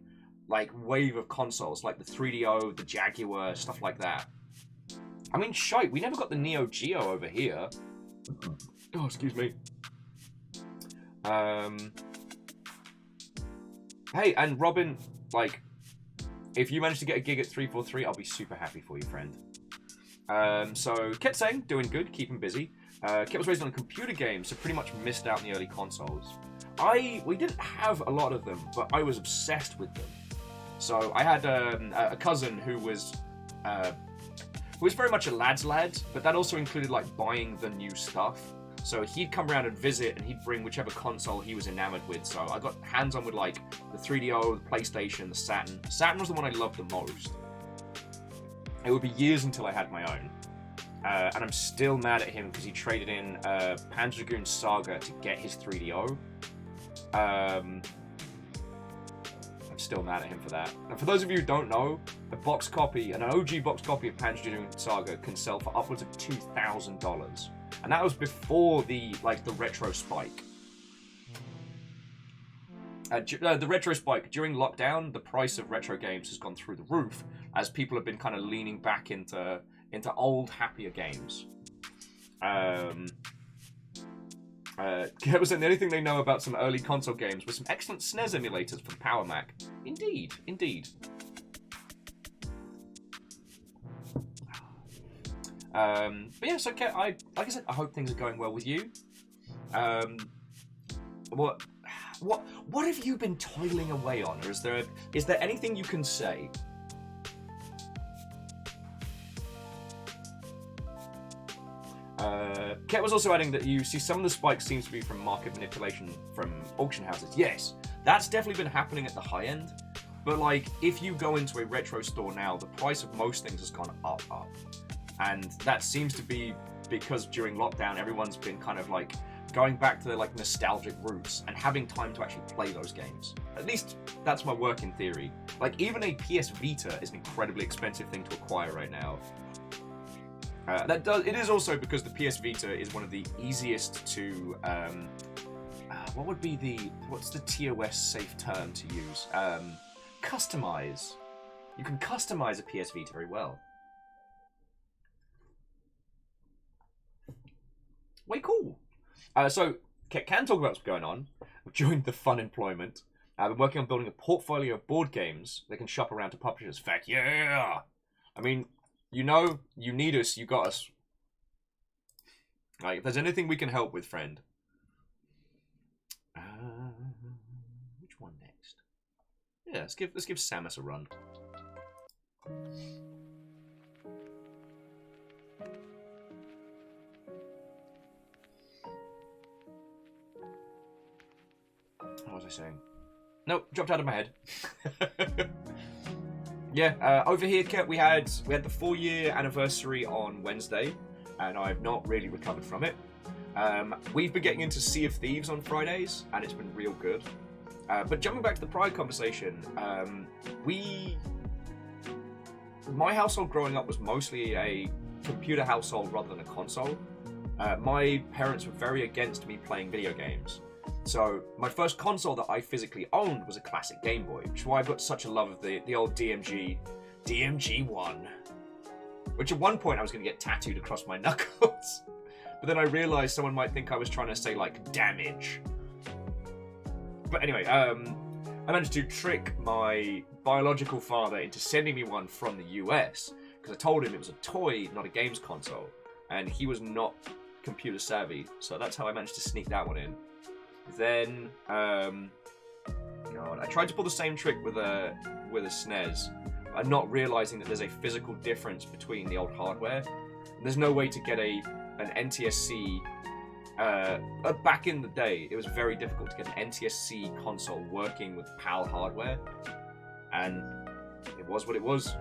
like, wave of consoles, like the 3DO, the Jaguar, stuff like that. I mean, shite, we never got the Neo Geo over here. Oh, excuse me. Hey, and Robin, like, if you manage to get a gig at 343, I'll be super happy for you, friend. So, Ket saying, doing good, keeping busy. Ket was raised on a computer game, so pretty much missed out on the early consoles. We didn't have a lot of them, but I was obsessed with them. So I had a cousin who was very much a lad's lad, but that also included like buying the new stuff. So he'd come around and visit, and he'd bring whichever console he was enamored with. So I got hands-on with like the 3DO, the PlayStation, the Saturn. The Saturn was the one I loved the most. It would be years until I had my own. And I'm still mad at him because he traded in Panzer Dragoon Saga to get his 3DO. I'm still mad at him for that. And for those of you who don't know, a box copy, an OG box copy of Panzer Dragoon Saga can sell for upwards of $2,000. And that was before the retro spike. The retro spike, during lockdown, the price of retro games has gone through the roof as people have been kind of leaning back into old, happier games. Was the only thing they know about some early console games with some excellent SNES emulators from Power Mac. Indeed, indeed. But yeah, so like I said, I hope things are going well with you. What have you been toiling away on, or is there anything you can say? Ket was also adding that you see some of the spikes seems to be from market manipulation from auction houses. Yes, that's definitely been happening at the high end. But like, if you go into a retro store now, the price of most things has gone up. And that seems to be because during lockdown, everyone's been kind of like going back to their like nostalgic roots and having time to actually play those games. At least that's my working theory. Like, even a PS Vita is an incredibly expensive thing to acquire right now. It is also because the PS Vita is one of the easiest to what's the TOS safe term to use? Customize. You can customize a PS Vita very well. Way cool. So, can talk about what's going on. I've joined the fun employment. I've been working on building a portfolio of board games they can shop around to publishers. Feck yeah! I mean, you know, you need us, you got us. Like, if there's anything we can help with, friend. Which one next? Yeah, let's give Samus a run. What was I saying? Nope, dropped out of my head. Yeah, over here, Ket, we had the 4-year anniversary on Wednesday, and I've not really recovered from it. We've been getting into Sea of Thieves on Fridays, and it's been real good. But jumping back to the Pride conversation, my household growing up was mostly a computer household rather than a console. My parents were very against me playing video games. So my first console that I physically owned was a classic Game Boy, which is why I've got such a love of the old DMG1. Which at one point I was going to get tattooed across my knuckles. But then I realised someone might think I was trying to say, like, damage. But anyway, I managed to trick my biological father into sending me one from the US, because I told him it was a toy, not a games console. And he was not computer savvy, so that's how I managed to sneak that one in. Then, God, I tried to pull the same trick with a SNES, not realizing that there's a physical difference between the old hardware. There's no way to get an NTSC. Back in the day, it was very difficult to get an NTSC console working with PAL hardware, and it was what it was.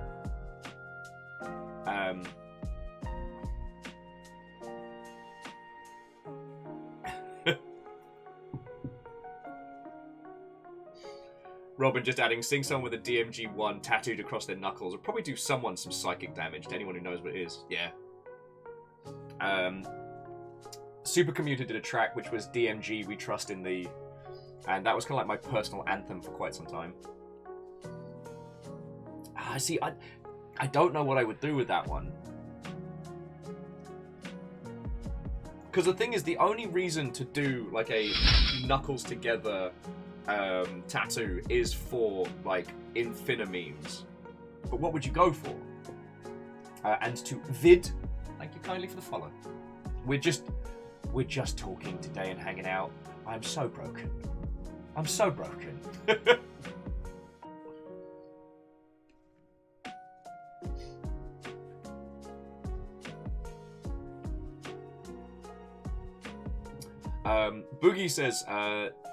Robin just adding, seeing someone with a DMG1 tattooed across their knuckles will probably do someone some psychic damage, to anyone who knows what it is. Yeah. Supercommuter did a track which was DMG, We Trust in Thee. And that was kind of like my personal anthem for quite some time. See, I don't know what I would do with that one. Because the thing is, the only reason to do like a knuckles together tattoo is for like infinimemes. But what would you go for? And to vid, thank you kindly for the follow. We're just talking today and hanging out. I'm so broken. I'm so broken. Boogie says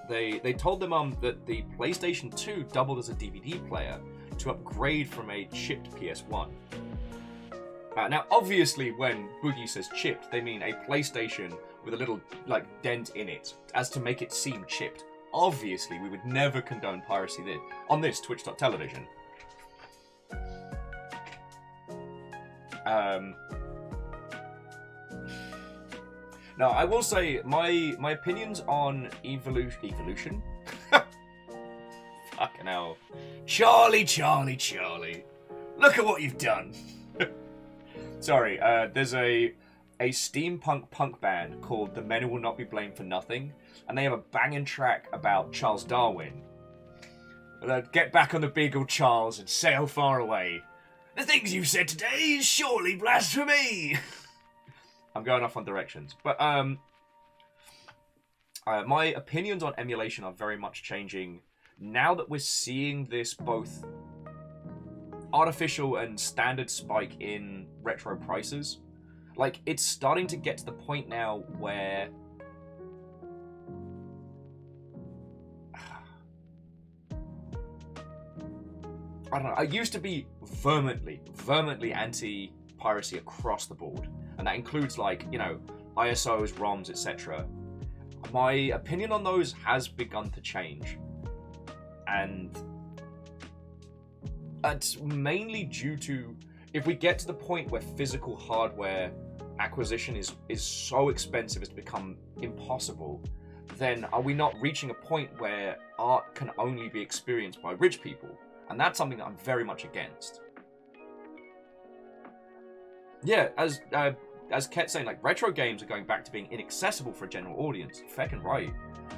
they told their mum that the PlayStation 2 doubled as a DVD player to upgrade from a chipped PS1. Now, obviously, when Boogie says chipped, they mean a PlayStation with a little, like, dent in it, as to make it seem chipped. obviously, we would never condone piracy on this Twitch.television. Now, I will say, my opinions on evolution? Fucking hell. Charlie. Look at what you've done. Sorry, there's a steampunk punk band called The Men Who Will Not Be Blamed for Nothing, and they have a banging track about Charles Darwin. Get back on the Beagle, Charles, and sail far away. The things you've said today is surely blasphemy. I'm going off on directions, but my opinions on emulation are very much changing now that we're seeing this both artificial and standard spike in retro prices. Like, it's starting to get to the point now where I don't know, I used to be vehemently anti-piracy across the board. And that includes, like, you know, ISOs, ROMs, etc. My opinion on those has begun to change. And it's mainly due to, if we get to the point where physical hardware acquisition is so expensive it's become impossible, then are we not reaching a point where art can only be experienced by rich people? And that's something that I'm very much against. Yeah, as Ket's saying, like, retro games are going back to being inaccessible for a general audience. Feckin' right.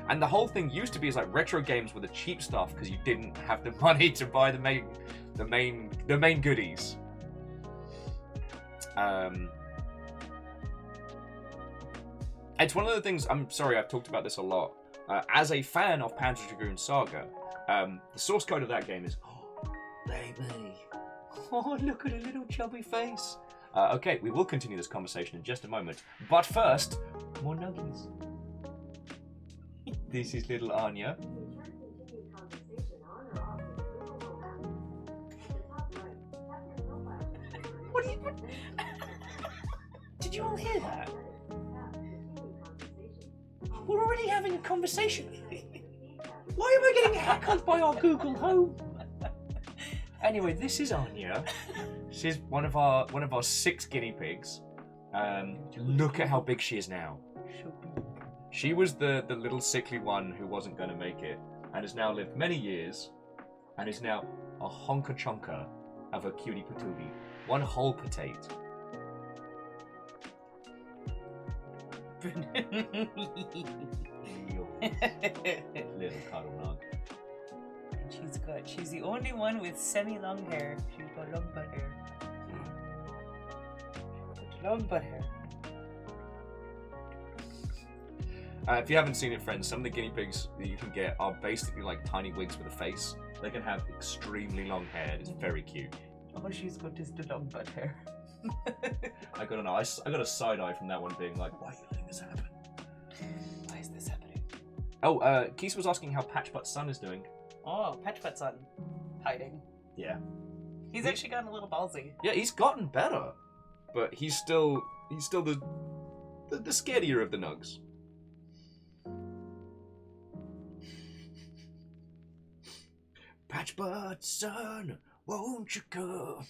And the whole thing used to be is like retro games were the cheap stuff because you didn't have the money to buy the main goodies. It's one of the things, I'm sorry, I've talked about this a lot. As a fan of Panzer Dragoon Saga, the source code of that game is, oh, baby. Oh, look at a little chubby face. Okay, we will continue this conversation in just a moment. But first, more nuggies. This is little Anya. What are you... Did you all hear that? We're already having a conversation. Why am I getting heckled by our Google Home? Anyway, this is Anya. She's one of our 6 guinea pigs. Look at how big she is now. She was the little sickly one who wasn't going to make it, and has now lived many years, and is now a honka chonka of a cutie patootie. One whole potato. Little cuddle nog. She's the only one with semi-long hair. She's got long butt hair. Long butt hair. If you haven't seen it, friends, some of the guinea pigs that you can get are basically like tiny wigs with a face. They can have extremely long hair. It's very cute. Oh, she's got just the long butt hair. I got a side eye from that one, being like, why are you letting this happen? Why is this happening? Oh, Keese was asking how Patchbutt's son is doing. Oh, Patchbutt's son. Hiding. Yeah. He's actually gotten a little ballsy. Yeah, he's gotten better. But he's still the scaredier of the nugs. Patchbutt's son, won't you come?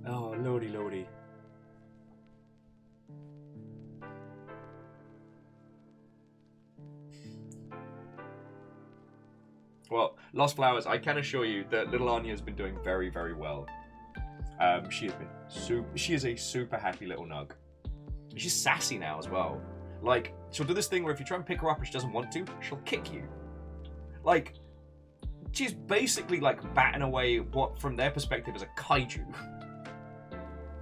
Oh, lordy. Well, Lost Flowers, I can assure you that little Anya has been doing very, very well. She is a super happy little nug. She's sassy now as well. Like, she'll do this thing where if you try and pick her up and she doesn't want to, she'll kick you. Like, she's basically like batting away what, from their perspective, is a kaiju.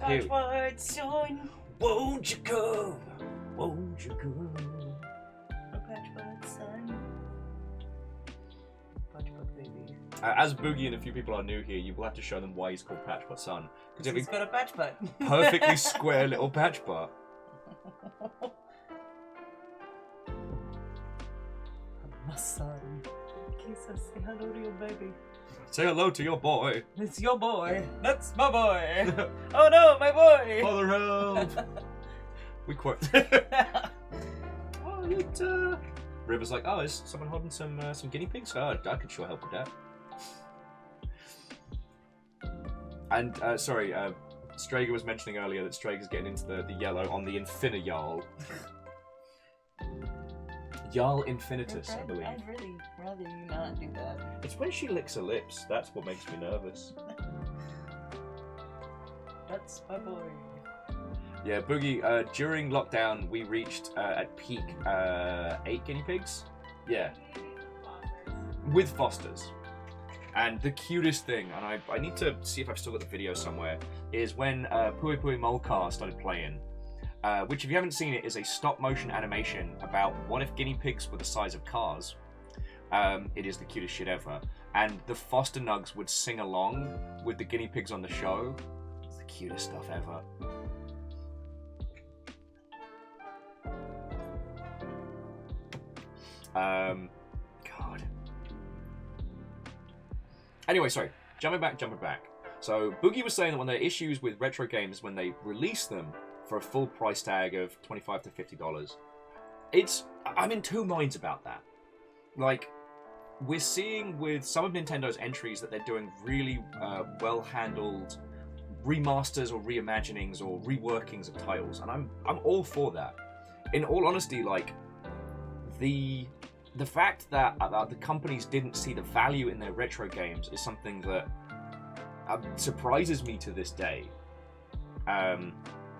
Patchbutt's son, won't you come? Won't you come? Patchbutt's son. Patchbutt baby. As Boogie and a few people are new here, you will have to show them why he's called Patchbutt's son. Because he's got a patch butt. Perfectly square little patch butt. My son. Kisa, say hello to your baby. Say hello to your boy. It's your boy. That's my boy. Oh no, my boy. Father help. We quit. Oh, River's like, oh, is someone holding some guinea pigs? Oh, I could sure help with that. And, sorry, Strager was mentioning earlier that Strager's getting into the yellow on the Infina Jarl. Jarl Infinitus, I believe. I'd really rather you not do that. It's when she licks her lips. That's what makes me nervous. That's my boy. Yeah, Boogie, during lockdown, we reached, at peak, 8 guinea pigs? Yeah. With fosters. And the cutest thing, and I need to see if I've still got the video somewhere, is when Pui Pui Molcar started playing, which if you haven't seen it is a stop-motion animation about what if guinea pigs were the size of cars. It is the cutest shit ever. And the foster nugs would sing along with the guinea pigs on the show. It's the cutest stuff ever. God. Anyway, sorry. Jumping back. So, Boogie was saying that one of the issues with retro games when they release them for a full price tag of $25 to $50, I'm in two minds about that. Like, we're seeing with some of Nintendo's entries that they're doing really well-handled remasters or reimaginings or reworkings of titles, and I'm all for that. In all honesty, like, the fact that the companies didn't see the value in their retro games is something that surprises me to this day.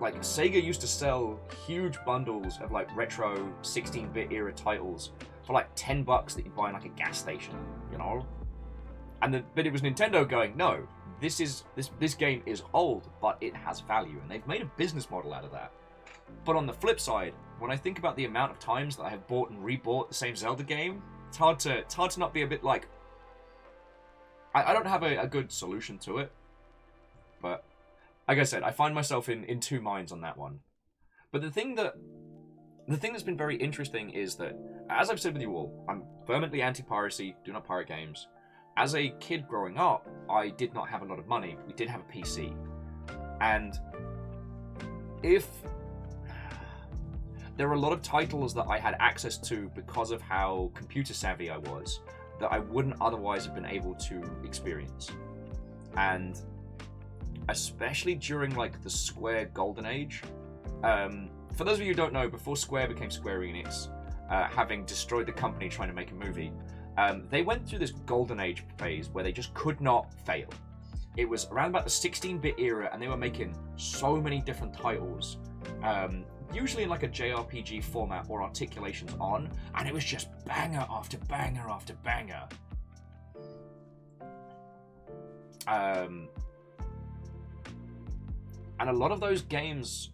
Like, Sega used to sell huge bundles of like retro 16-bit era titles for like $10 that you'd buy in like a gas station, you know? But it was Nintendo going, no, this game is old, but it has value, and they've made a business model out of that. But on the flip side, when I think about the amount of times that I have bought and rebought the same Zelda game, it's hard to not be a bit like... I don't have a good solution to it, but like I said, I find myself in two minds on that one. But the thing that's been very interesting is that, as I've said with you all, I'm vehemently anti-piracy, do not pirate games. As a kid growing up, I did not have a lot of money. We did have a PC. And there are a lot of titles that I had access to because of how computer savvy I was that I wouldn't otherwise have been able to experience. And especially during like the Square Golden Age. For those of you who don't know, before Square became Square Enix, having destroyed the company trying to make a movie, they went through this Golden Age phase where they just could not fail. It was around about the 16-bit era, and they were making so many different titles, usually in like a JRPG format or articulations on, and it was just banger after banger after banger. And a lot of those games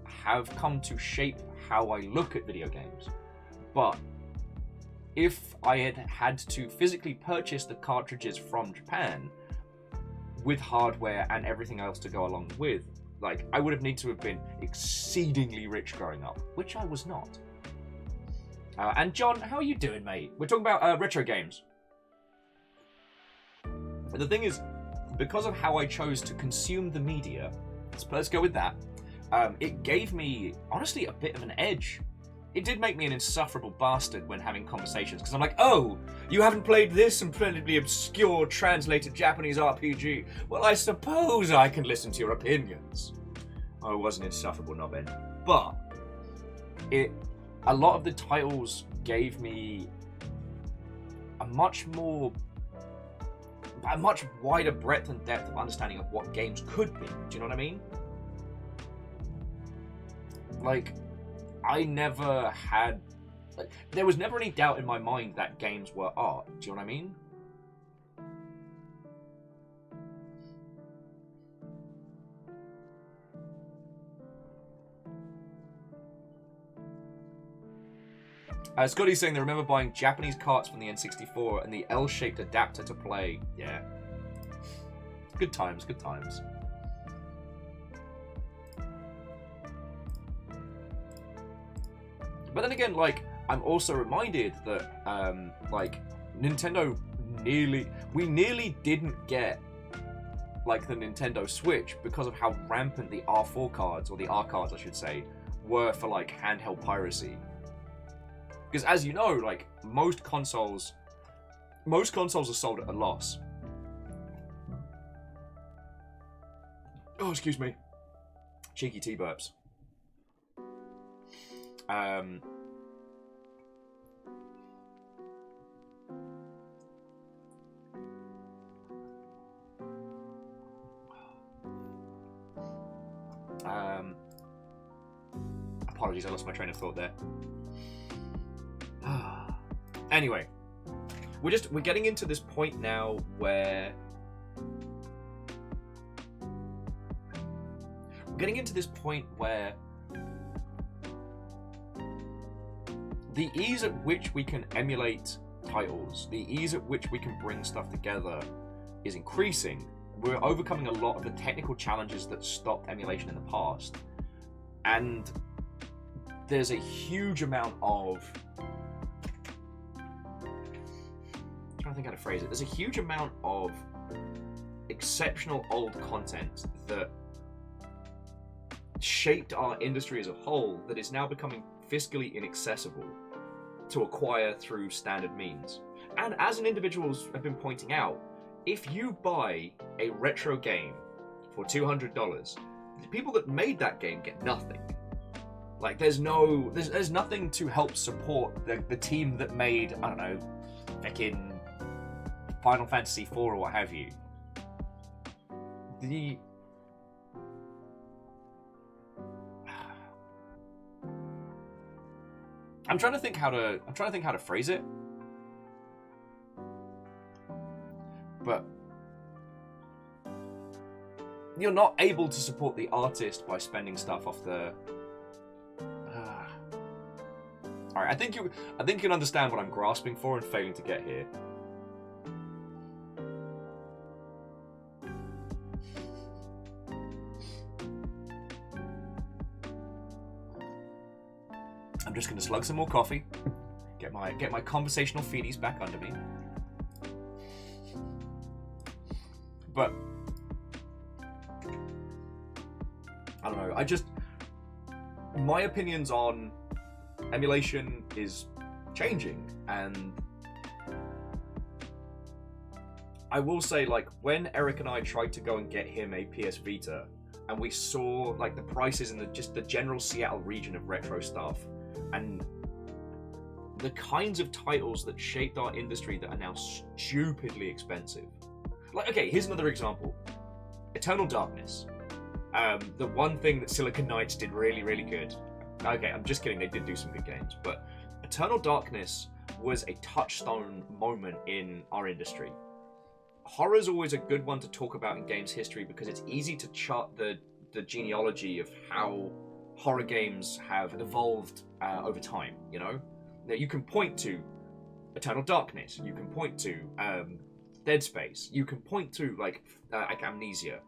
have come to shape how I look at video games. But if I had had to physically purchase the cartridges from Japan with hardware and everything else to go along with, like, I would have needed to have been exceedingly rich growing up, which I was not. And John, how are you doing, mate? We're talking about retro games. But the thing is, because of how I chose to consume the media, let's go with that, it gave me, honestly, a bit of an edge. It did make me an insufferable bastard when having conversations, because I'm like, oh, you haven't played this incredibly obscure translated Japanese RPG? Well, I suppose I can listen to your opinions. I was an insufferable knobhead. But a lot of the titles gave me a much wider breadth and depth of understanding of what games could be. Do you know what I mean? Like, I never had... Like, there was never any doubt in my mind that games were art. Do you know what I mean? Scotty's saying they remember buying Japanese carts from the N64 and the L-shaped adapter to play. Yeah. Good times, good times. But then again, like, I'm also reminded that, like, Nintendo we nearly didn't get, like, the Nintendo Switch because of how rampant the R4 cards, or the R cards, I should say, were for, like, handheld piracy. Because as you know, like, most consoles are sold at a loss. Oh, excuse me. Cheeky tea burps. Apologies, I lost my train of thought there. Anyway, we're getting into this point now where the ease at which we can emulate titles, the ease at which we can bring stuff together is increasing. We're overcoming a lot of the technical challenges that stopped emulation in the past. And there's a huge amount of... I'm trying to think how to phrase it. There's a huge amount of exceptional old content that shaped our industry as a whole that is now becoming fiscally inaccessible to acquire through standard means. And as an individuals have been pointing out, if you buy a retro game for $200, the people that made that game get nothing. Like, there's nothing to help support the team that made, I don't know, fucking Final Fantasy IV or what have you. I'm trying to think how to phrase it. But you're not able to support the artist by spending stuff off the... Alright, I think you can understand what I'm grasping for and failing to get here. I'm just going to slug some more coffee, get my conversational feeties back under me. But I don't know. My opinions on emulation is changing, and I will say, like, when Eric and I tried to go and get him a PS Vita, and we saw like the prices in the general Seattle region of retro stuff, and the kinds of titles that shaped our industry that are now stupidly expensive. Like, okay, here's another example. Eternal Darkness. The one thing that Silicon Knights did really, really good. Okay, I'm just kidding, they did do some good games, but Eternal Darkness was a touchstone moment in our industry. Horror's always a good one to talk about in games history because it's easy to chart the genealogy of how horror games have evolved over time, you know? Now, you can point to Eternal Darkness, you can point to Dead Space, you can point to, like Amnesia.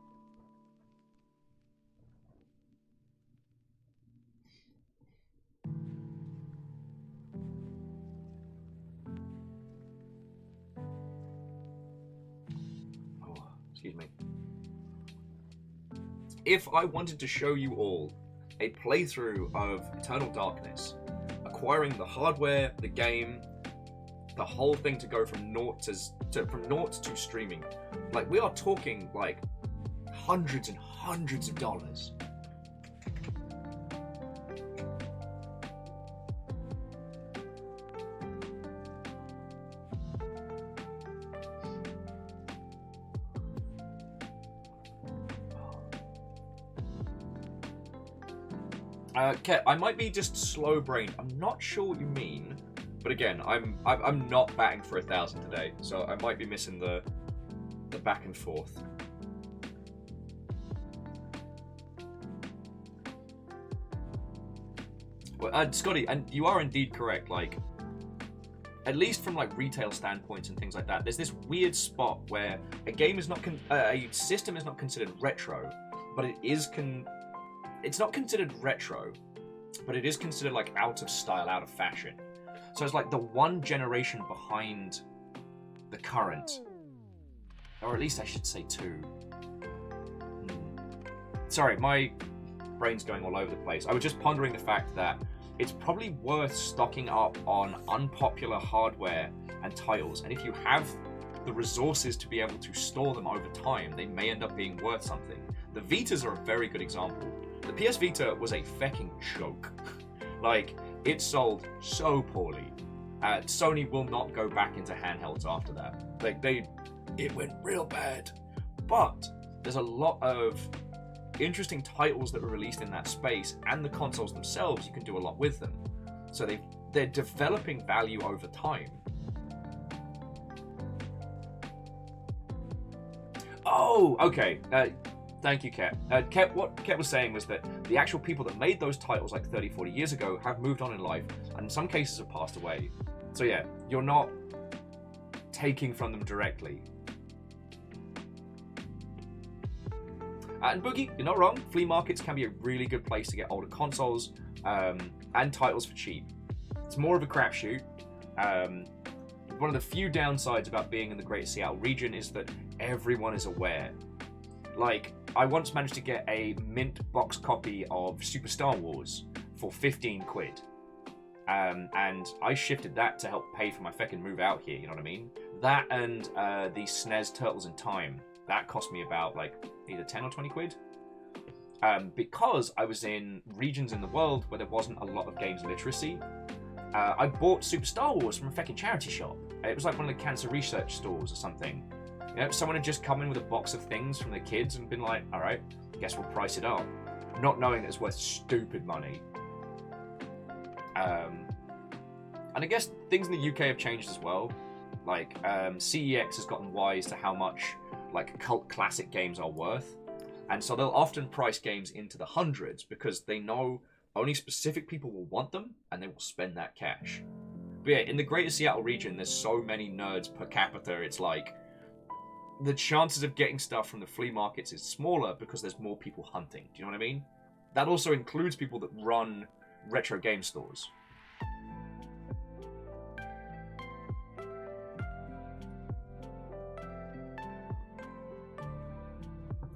Oh, excuse me. If I wanted to show you all a playthrough of Eternal Darkness, acquiring the hardware, the game, the whole thing to go from naught to streaming, like, we are talking like hundreds and hundreds of dollars. Okay, I might be just slow-brained. I'm not sure what you mean, but again, I'm not batting for 1,000 today, so I might be missing the back and forth. Well, Scotty, and you are indeed correct. Like, at least from like retail standpoints and things like that, there's this weird spot where a game is not a system is not considered retro, but it is it's not considered retro, but it is considered like out of style, out of fashion. So it's like the one generation behind the current, or at least I should say two. Sorry, my brain's going all over the place. I was just pondering the fact that it's probably worth stocking up on unpopular hardware and titles, and if you have the resources to be able to store them over time, they may end up being worth something. The Vitas are a very good example. The PS Vita was a fecking joke. Like, it sold so poorly. Sony will not go back into handhelds after that. Like, it went real bad. But there's a lot of interesting titles that were released in that space, and the consoles themselves, you can do a lot with them. So they're developing value over time. Oh, okay. Thank you, Ket. What Ket was saying was that the actual people that made those titles like 30, 40 years ago have moved on in life, and in some cases have passed away. So yeah, you're not taking from them directly. And Boogie, you're not wrong. Flea markets can be a really good place to get older consoles and titles for cheap. It's more of a crapshoot. One of the few downsides about being in the Greater Seattle region is that everyone is aware. Like, I once managed to get a mint box copy of Super Star Wars for 15 quid. And I shifted that to help pay for my feckin' move out here, you know what I mean? That and the SNES Turtles in Time. That cost me about, like, either 10 or 20 quid. Because I was in regions in the world where there wasn't a lot of games literacy, I bought Super Star Wars from a feckin' charity shop. It was like one of the cancer research stores or something. You know, someone had just come in with a box of things from their kids and been like, alright, guess we'll price it up. Not knowing it's worth stupid money. And I guess things in the UK have changed as well. Like, CEX has gotten wise to how much, like, cult classic games are worth. And so they'll often price games into the hundreds because they know only specific people will want them and they will spend that cash. But yeah, in the Greater Seattle region, there's so many nerds per capita, it's like, the chances of getting stuff from the flea markets is smaller because there's more people hunting. Do you know what I mean? That also includes people that run retro game stores.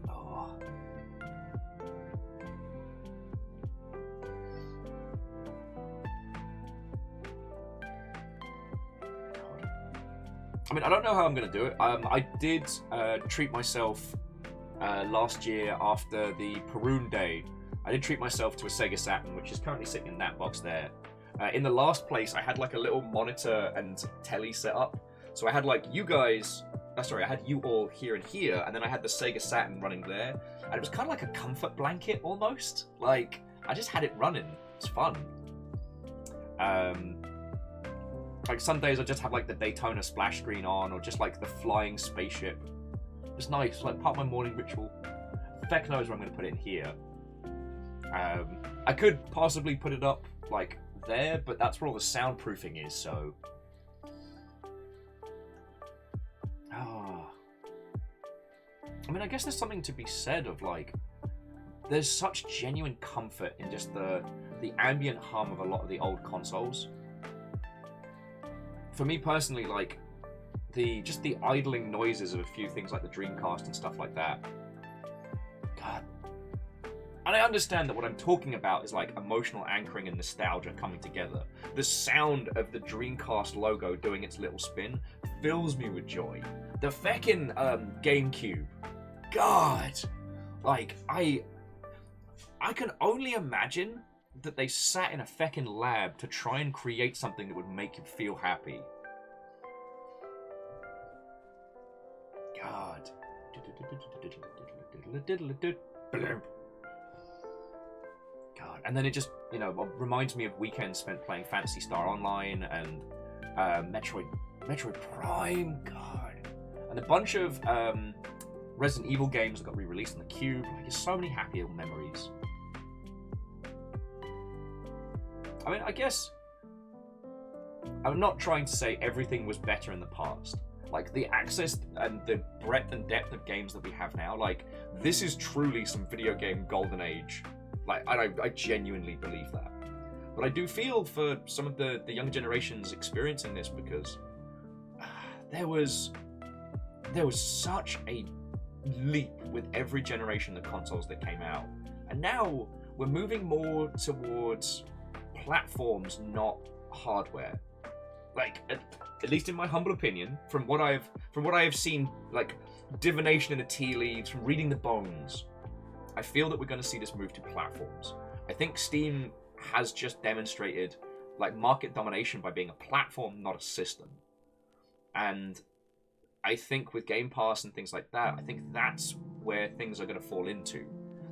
Oh. I mean, I don't know how I'm going to do it. I did treat myself last year after the Perun Day. I did treat myself to a Sega Saturn, which is currently sitting in that box there. In the last place, I had like a little monitor and telly set up. So I had like you guys, sorry, I had you all here and here, and then I had the Sega Saturn running there. And it was kind of like a comfort blanket almost. Like, I just had it running. It's fun. Like some days I just have like the Daytona splash screen on, or just like the flying spaceship. It's nice, like part of my morning ritual. Feck knows where I'm going to put it in here. I could possibly put it up like there, but that's where all the soundproofing is, so. Oh. I mean, I guess there's something to be said of like, there's such genuine comfort in just the ambient hum of a lot of the old consoles. For me personally, like, just the idling noises of a few things like the Dreamcast and stuff like that. God. And I understand that what I'm talking about is like emotional anchoring and nostalgia coming together. The sound of the Dreamcast logo doing its little spin fills me with joy. The feckin' GameCube. God. Like, I can only imagine that they sat in a feckin' lab to try and create something that would make you feel happy. God. God. And then it just, you know, reminds me of weekends spent playing Phantasy Star Online and Metroid Prime. God. And a bunch of Resident Evil games that got re-released on the Cube. Like, there's so many happy memories. I mean, I guess I'm not trying to say everything was better in the past. Like, the access and the breadth and depth of games that we have now, like, this is truly some video game golden age. Like, I genuinely believe that. But I do feel for some of the younger generations experiencing this, because there was such a leap with every generation of consoles that came out. And now we're moving more towards platforms, not hardware. Like, at least in my humble opinion, from what I have seen, like divination in the tea leaves, from reading the bones, I feel that we're going to see this move to platforms. I think Steam has just demonstrated like market domination by being a platform, not a system. And I think with Game Pass and things like that, I think that's where things are going to fall into.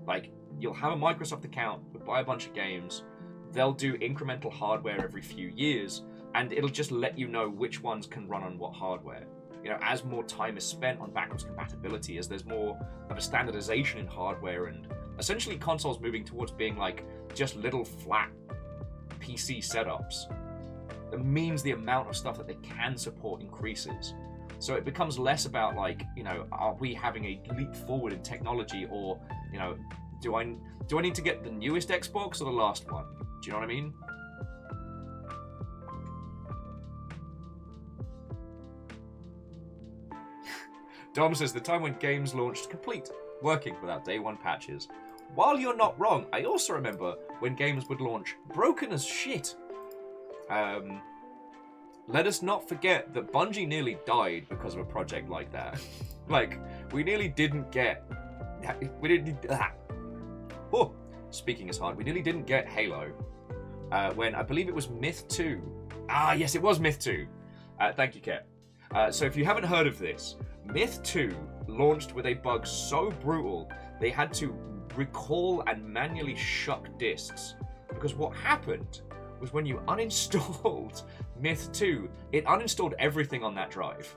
Like, you'll have a Microsoft account, you'll buy a bunch of games, they'll do incremental hardware every few years, and it'll just let you know which ones can run on what hardware. You know, as more time is spent on backwards compatibility, as there's more of a standardization in hardware, and essentially consoles moving towards being like just little flat PC setups, it means the amount of stuff that they can support increases. So it becomes less about like, you know, are we having a leap forward in technology, or, you know, do I need to get the newest Xbox or the last one? Do you know what I mean? Dom says, the time when games launched complete, working without day one patches. While you're not wrong, I also remember when games would launch broken as shit. Let us not forget that Bungie nearly died because of a project like that. Like, we nearly didn't get... We didn't... Oh, speaking is hard. We nearly didn't get Halo. When I believe it was Myth 2. Ah, yes, it was Myth 2. Thank you, Ket. So if you haven't heard of this, Myth 2 launched with a bug so brutal they had to recall and manually shuck disks. Because what happened was when you uninstalled Myth 2, it uninstalled everything on that drive.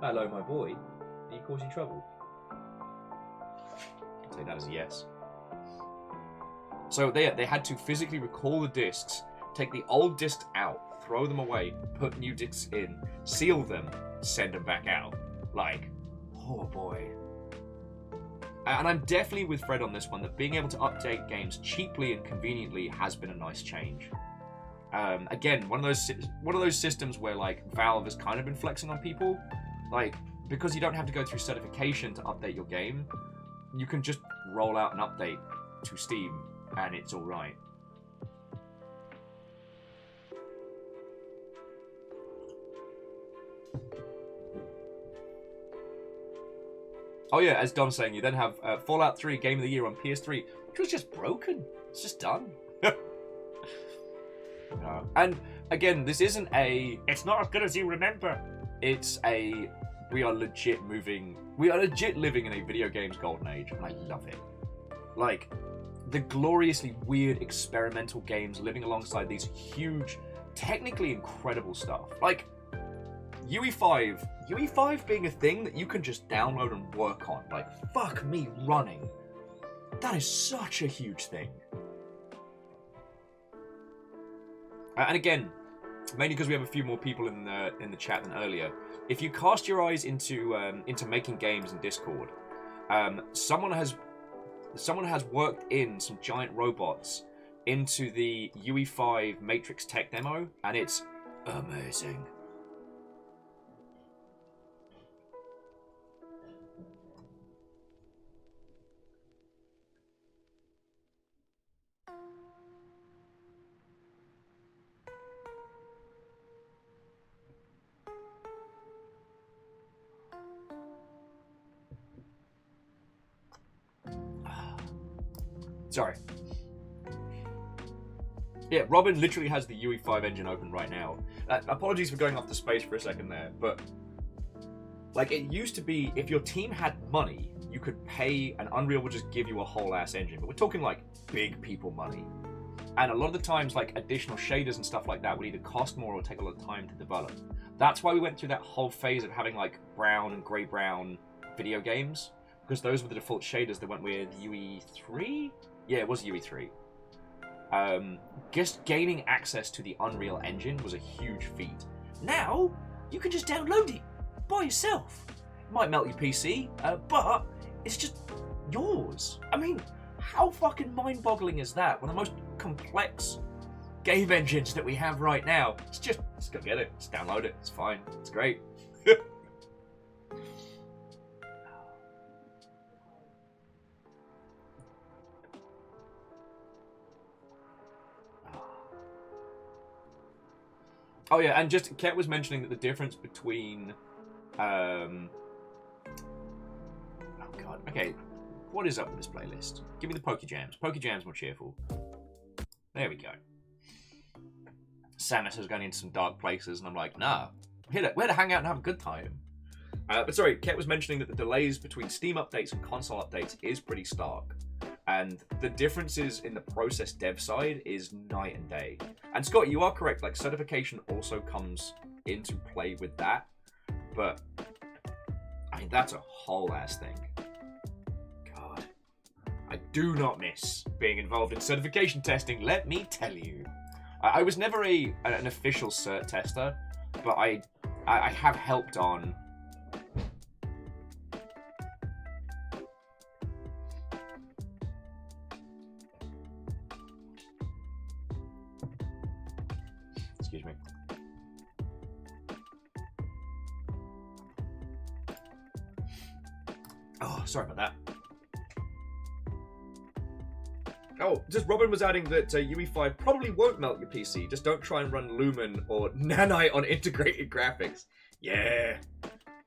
Hello, my boy. Are you causing trouble? I'll take that as a yes. So they had to physically recall the disks, take the old disks out, throw them away, put new disks in, seal them, send them back out. Like, oh boy. And I'm definitely with Fred on this one, that being able to update games cheaply and conveniently has been a nice change. Again, one of those systems where like Valve has kind of been flexing on people, like, because you don't have to go through certification to update your game, you can just roll out an update to Steam and it's all right. Oh yeah, as Dom's saying, you then have Fallout 3 Game of the Year on PS3, which was just broken. It's just done. And again, this isn't a... It's not as good as you remember. It's a... We are legit living in a video games golden age, and I love it. Like, the gloriously weird experimental games living alongside these huge, technically incredible stuff. Like, UE5 being a thing that you can just download and work on. Like, fuck me running. That is such a huge thing. And again, mainly because we have a few more people in the chat than earlier, if you cast your eyes into making games in Discord, someone has worked in some giant robots into the UE5 Matrix tech demo, and it's amazing. Sorry. Yeah, Robin literally has the UE5 engine open right now. Apologies for going off the space for a second there, but like, it used to be, if your team had money, you could pay, and Unreal would just give you a whole ass engine. But we're talking like big people money. And a lot of the times, like, additional shaders and stuff like that would either cost more or take a lot of time to develop. That's why we went through that whole phase of having like brown and grey-brown video games, because those were the default shaders that went with UE3? Yeah, it was UE3. Just gaining access to the Unreal Engine was a huge feat. Now, you can just download it by yourself. It might melt your PC, but it's just yours. I mean, how fucking mind-boggling is that? One of the most complex game engines that we have right now. It's just go get it, just download it, it's fine, it's great. Oh yeah, and just Ket was mentioning that the difference between, oh god, okay, what is up with this playlist? Give me the Pokejams. Pokejams more cheerful. There we go. Samus is going into some dark places, and I'm like, nah, we're to hang out and have a good time. But sorry, Ket was mentioning that the delays between Steam updates and console updates is pretty stark. And the differences in the process dev side is night and day. And Scott, you are correct, like, certification also comes into play with that. But, I mean, that's a whole ass thing. God. I do not miss being involved in certification testing, let me tell you. I was never an official cert tester, but I have helped on... Excuse me. Oh, sorry about that. Oh, just Robin was adding that UE5 probably won't melt your PC. Just don't try and run Lumen or Nanite on integrated graphics. Yeah.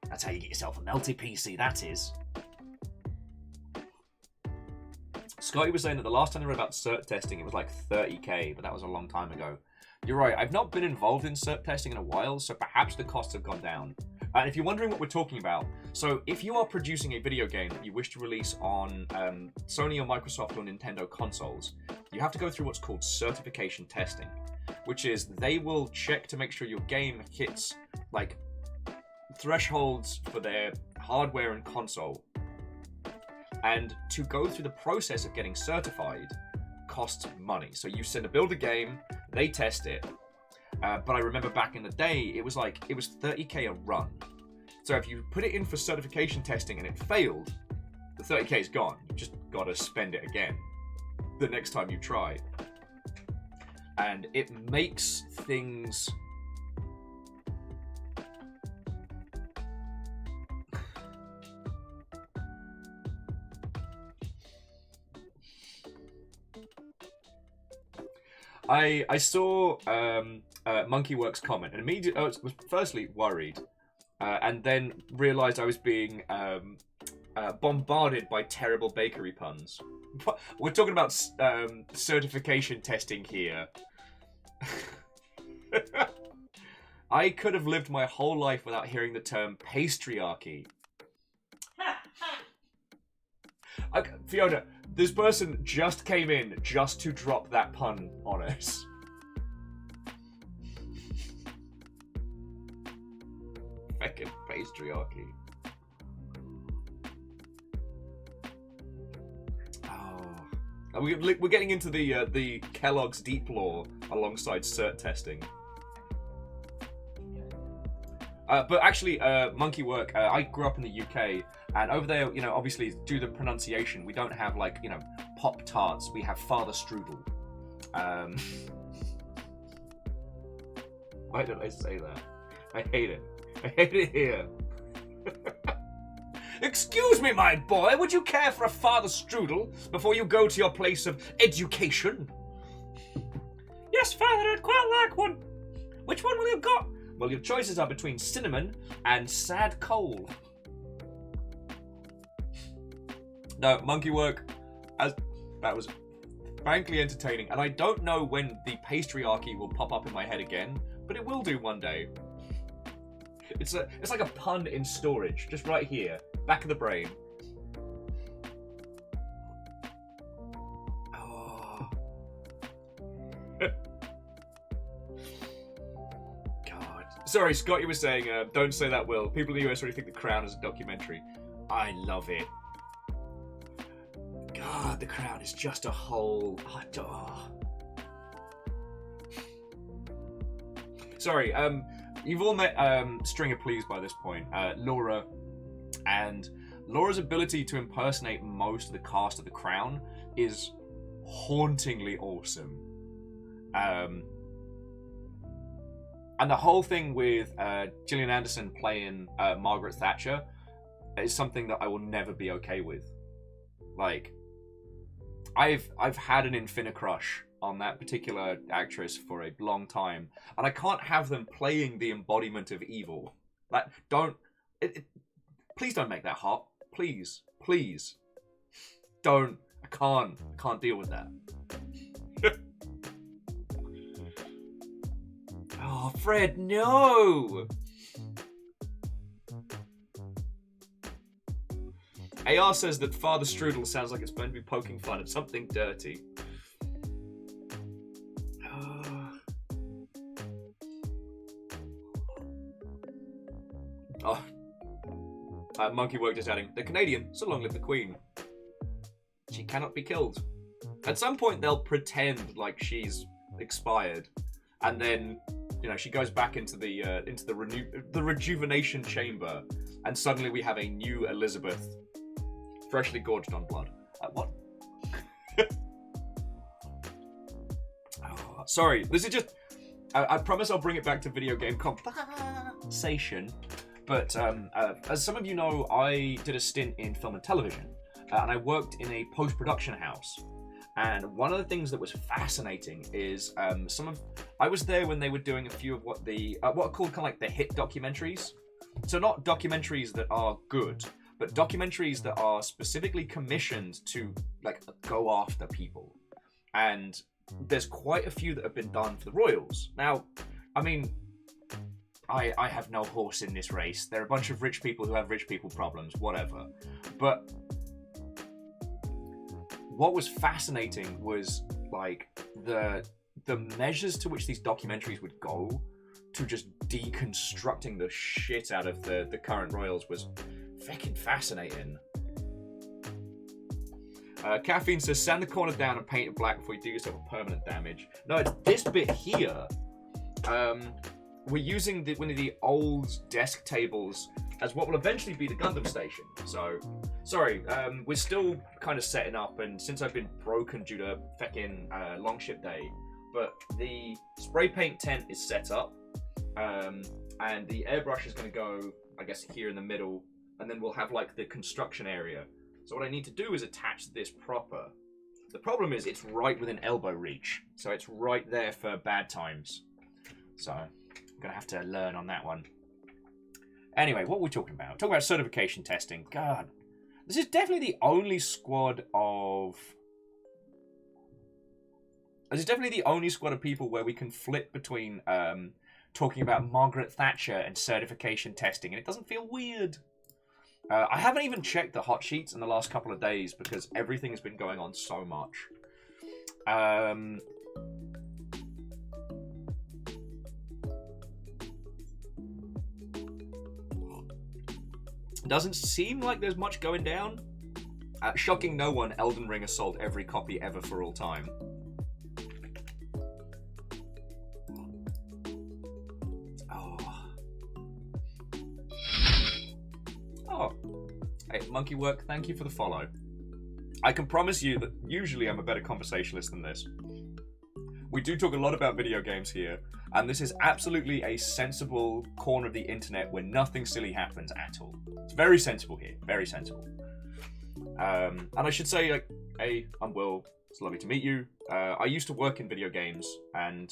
That's how you get yourself a melty PC, that is. Scotty was saying that the last time I read about cert testing, it was like 30k, but that was a long time ago. You're right, I've not been involved in cert testing in a while, so perhaps the costs have gone down. And if you're wondering what we're talking about, so if you are producing a video game that you wish to release on Sony or Microsoft or Nintendo consoles, you have to go through what's called certification testing, which is they will check to make sure your game hits like thresholds for their hardware and console. And to go through the process of getting certified costs money. So you send a builder game, they test it. But I remember back in the day, it was 30k a run. So if you put it in for certification testing and it failed, the 30k is gone. You just gotta spend it again the next time you try. And it makes things... I saw Monkeyworks comment and immediately was firstly worried and then realised I was being bombarded by terrible bakery puns. We're talking about certification testing here. I could have lived my whole life without hearing the term pastryarchy. Okay, Fiona, this person just came in just to drop that pun on us. Fucking pastryarchy. Oh, we're getting into the Kellogg's deep lore alongside cert testing. But actually, monkey work. I grew up in the UK, and over there, you know, obviously, due to the pronunciation, we don't have like, you know, Pop Tarts. We have Father Strudel. Why did I say that? I hate it. I hate it here. Excuse me, my boy. Would you care for a Father Strudel before you go to your place of education? Yes, Father, I'd quite like one. Which one will you got? Well, your choices are between cinnamon and sad coal. No, monkey work, that was frankly entertaining, and I don't know when the pastryarchy will pop up in my head again, but it will do one day. It's like a pun in storage, just right here, back of the brain. Oh. Sorry, Scotty was saying, don't say that, Will. People in the US already think The Crown is a documentary. I love it. God, The Crown is just a whole... Oh. Sorry, you've all met Stringer Please by this point. Laura. And Laura's ability to impersonate most of the cast of The Crown is hauntingly awesome. And the whole thing with Gillian Anderson playing Margaret Thatcher is something that I will never be okay with. Like, I've had an infinite crush on that particular actress for a long time, and I can't have them playing the embodiment of evil. Like, please don't make that hot. Please, please, don't. I can't deal with that. Oh, Fred, no! AR says that Father Strudel sounds like it's going to be poking fun at something dirty. Oh. Monkey Work just adding, the Canadian, so long live the Queen. She cannot be killed. At some point, they'll pretend like she's expired, and then, you know, she goes back into the rejuvenation chamber, and suddenly we have a new Elizabeth, freshly gorged on blood. What? Oh, sorry, this is just. I promise I'll bring it back to video game conversation. But as some of you know, I did a stint in film and television, and I worked in a post-production house. And one of the things that was fascinating is I was there when they were doing a few of what are called kind of like the hit documentaries. So not documentaries that are good, but documentaries that are specifically commissioned to like go after people. And there's quite a few that have been done for the Royals. Now, I mean, I have no horse in this race. There are a bunch of rich people who have rich people problems, whatever. But what was fascinating was like the measures to which these documentaries would go to just deconstructing the shit out of the current royals was fucking fascinating. Caffeine says, sand the corner down and paint it black before you do yourself a permanent damage. No, it's this bit here. We're using one of the old desk tables as what will eventually be the Gundam station. So, sorry, we're still kind of setting up, and since I've been broken due to feckin' Longship Day, but the spray paint tent is set up, and the airbrush is going to go, I guess, here in the middle, and then we'll have like the construction area. So what I need to do is attach this proper. The problem is it's right within elbow reach, so it's right there for bad times. So I'm going to have to learn on that one. Anyway, what were we talking about? Talking about certification testing. God, this is definitely the only squad of... This is definitely the only squad of people where we can flip between talking about Margaret Thatcher and certification testing, and it doesn't feel weird. I haven't even checked the hot sheets in the last couple of days because everything has been going on so much. Doesn't seem like there's much going down. Shocking no one, Elden Ring has sold every copy ever for all time. Oh. Hey, Monkey Work, thank you for the follow. I can promise you that usually I'm a better conversationalist than this. We do talk a lot about video games here, and this is absolutely a sensible corner of the internet where nothing silly happens at all. It's very sensible here, very sensible. And I should say, like, hey, I'm Will. It's lovely to meet you. I used to work in video games, and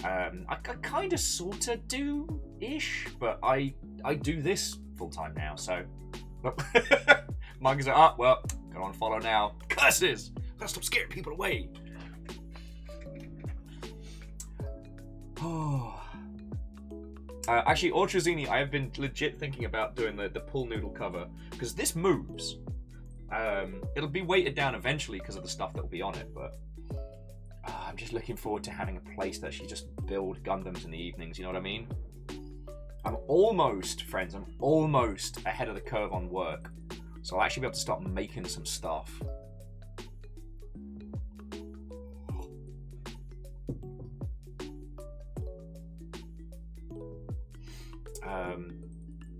I kind of, sort of do-ish, but I do this full-time now, so... Mike's like, well, go on follow now. Curses! Gotta stop scaring people away. Actually, Orchazini, I have been legit thinking about doing the pool noodle cover, because this moves. It'll be weighted down eventually because of the stuff that'll be on it, but I'm just looking forward to having a place that she just build Gundams in the evenings, you know what I mean? I'm almost, friends, I'm almost ahead of the curve on work. So I'll actually be able to start making some stuff.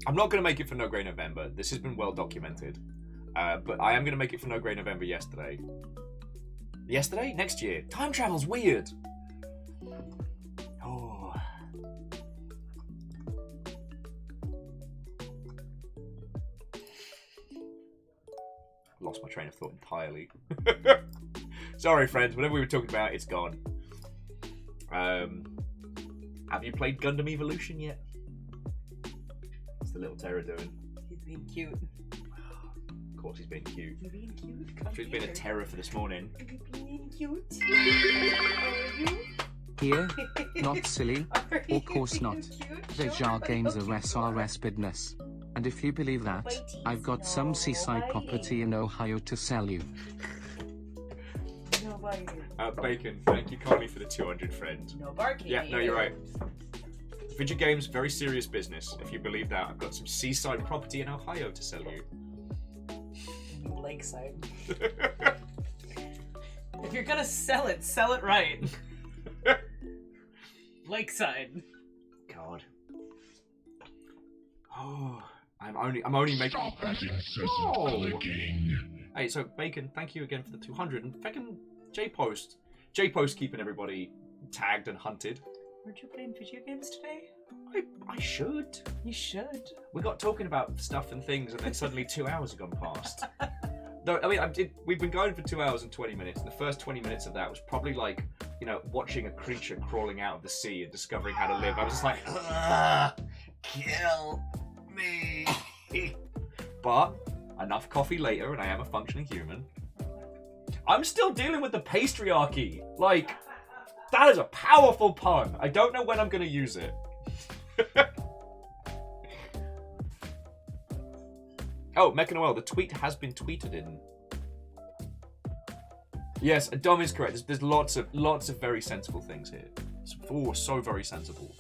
I'm not going to make it for No Grey November. This has been well documented. But I am going to make it for No Grey November yesterday. Yesterday? Next year. Time travel's weird. Oh. Lost my train of thought entirely. Sorry, friends. Whatever we were talking about, it's gone. Have you played Gundam Evolution yet? What's the little terror doing? He's being cute. Of course he's being cute. He's being cute. Come He's been a terror for this morning. He's being cute. Here, not silly, Are you of course not. cute? The Show jar everybody games how are cute you are. SRS business. And if you believe that, Whitey, I've got some no, seaside property in Ohio to sell you. No biting. Bacon, thank you kindly for the 200, friend. No barking. Yeah, no, you're right. Video games, very serious business. If you believe that, I've got some seaside property in Ohio to sell you. Lakeside. If you're gonna sell it right. Lakeside. God. Oh, I'm only making. Oh. Hey, so Bacon, thank you again for the 200, and fucking J-Post keeping everybody tagged and hunted. Aren't you playing video games today? I should. You should. We got talking about stuff and things, and then suddenly 2 hours have gone past. No, I mean, we've been going for 2 hours and 20 minutes, and the first 20 minutes of that was probably like, you know, watching a creature crawling out of the sea and discovering how to live. I was just like, kill me. But enough coffee later, and I am a functioning human. I'm still dealing with the patriarchy. Like, that is a powerful pun. I don't know when I'm going to use it. Oh, Mecha Noel, the tweet has been tweeted in. Yes, Dom is correct. There's lots of very sensible things here. Oh, so very sensible.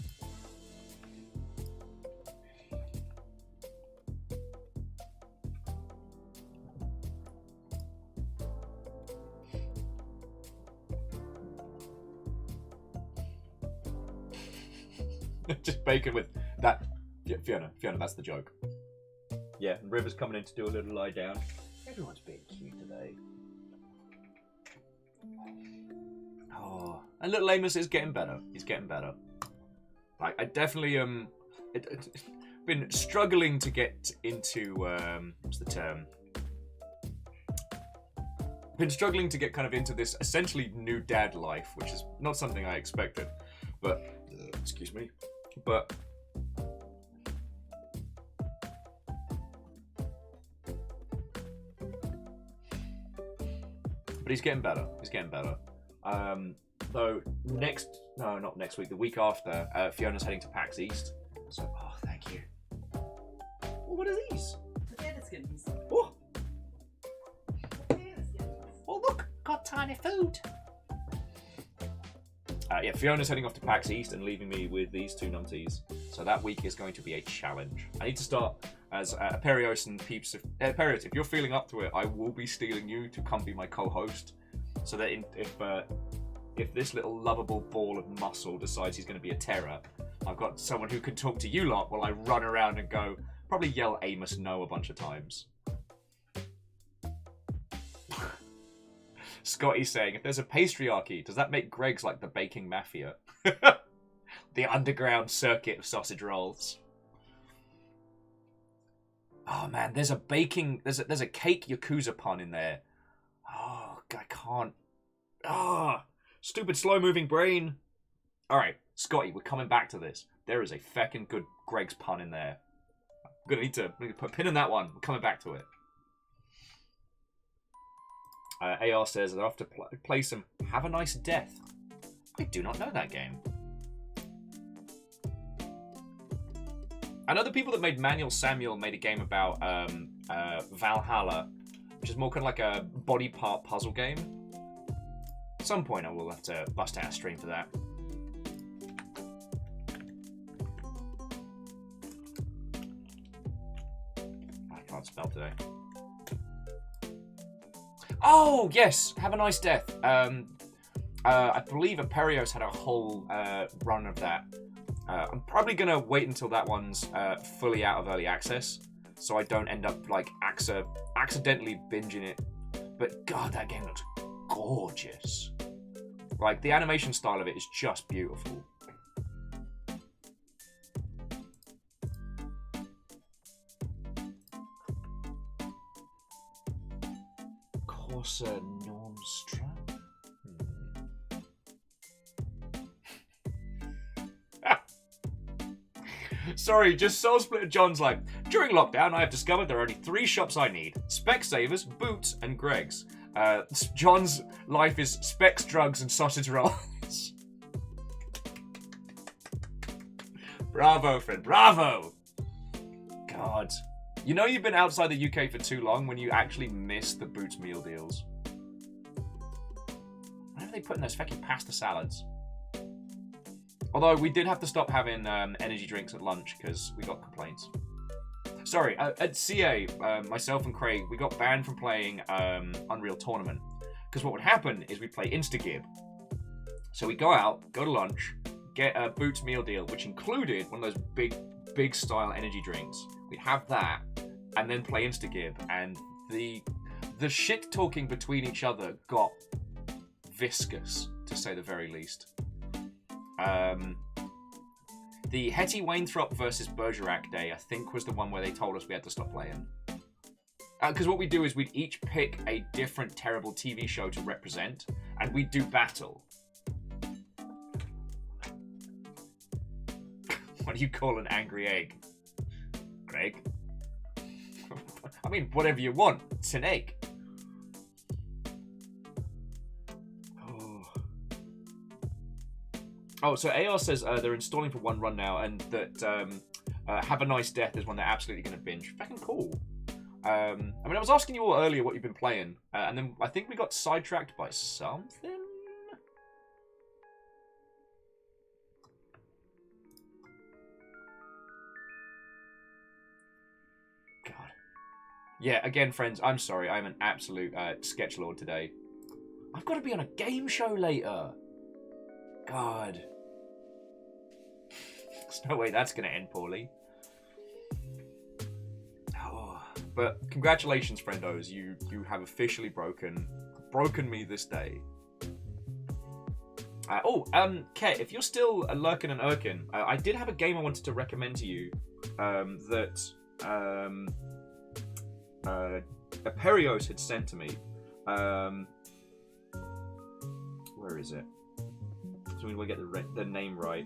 Just Bacon with that. Yeah, Fiona, that's the joke. Yeah, and River's coming in to do a little lie down. Everyone's being cute today. Oh, and little Amos is getting better. He's getting better. Like, I definitely been struggling to get into what's the term? Been struggling to get kind of into this essentially new dad life, which is not something I expected. But excuse me, but. But he's getting better. He's getting better. Though not next week. The week after, Fiona's heading to PAX East. So, oh, thank you. Well, what are these? Potato skins. Oh, Potato skins. oh, look, got tiny food. Yeah, Fiona's heading off to PAX East and leaving me with these two numpties. So that week is going to be a challenge. I need to start as Perios and Peeps. Perios, if you're feeling up to it, I will be stealing you to come be my co-host. So that if this little lovable ball of muscle decides he's going to be a terror, I've got someone who can talk to you lot while I run around and go, probably yell Amos no a bunch of times. Scotty's saying, if there's a patriarchy, does that make Greg's like the baking mafia? The underground circuit of sausage rolls. Oh man, there's a cake Yakuza pun in there. Oh, I can't. Ah, stupid slow moving brain. Alright, Scotty, we're coming back to this. There is a feckin' good Greg's pun in there. I'm gonna need to put a pin in that one. We're coming back to it. AR says, I have to play some Have a Nice Death. I do not know that game. I know the people that made Manuel Samuel made a game about Valhalla, which is more kind of like a body part puzzle game. At some point I will have to bust out a stream for that. I can't spell today. Oh, yes! Have a Nice Death. I believe Aperios had a whole run of that. I'm probably going to wait until that one's fully out of early access, so I don't end up, like, accidentally binging it. But, God, that game looks gorgeous. Like, the animation style of it is just beautiful. Corsa Normstrand? Sorry, just Soul Splitter John's like, during lockdown, I have discovered there are only 3 shops I need. Specsavers, Boots, and Greg's. John's life is Specs, drugs, and sausage rolls. Bravo, friend, bravo! God. You know you've been outside the UK for too long when you actually miss the Boots meal deals. Whatever they put in those fucking pasta salads. Although we did have to stop having energy drinks at lunch because we got complaints. Sorry, at CA, myself and Craig, we got banned from playing Unreal Tournament. Because what would happen is we'd play Instagib. So we'd go out, go to lunch, get a Boots meal deal, which included one of those big style energy drinks. We'd have that, and then play Instagib. And the shit talking between each other got viscous, to say the very least. The Hetty Wainthrop versus Bergerac day, I think, was the one where they told us we had to stop playing. Because what we do is we'd each pick a different terrible TV show to represent, and we'd do battle. What do you call an angry egg? Greg? I mean, whatever you want. It's an egg. Oh, so AR says they're installing for one run now, and that Have a Nice Death is one they're absolutely going to binge. Fucking cool. I mean, I was asking you all earlier what you've been playing, and then I think we got sidetracked by something? God. Yeah, again, friends, I'm sorry. I'm an absolute sketchlord today. I've got to be on a game show later. God. There's no way that's going to end poorly. Oh, but congratulations, friendos. You have officially broken me this day. Ket, if you're still lurking and irking, I did have a game I wanted to recommend to you that Aperios had sent to me. Where is it? So we'll get the name right.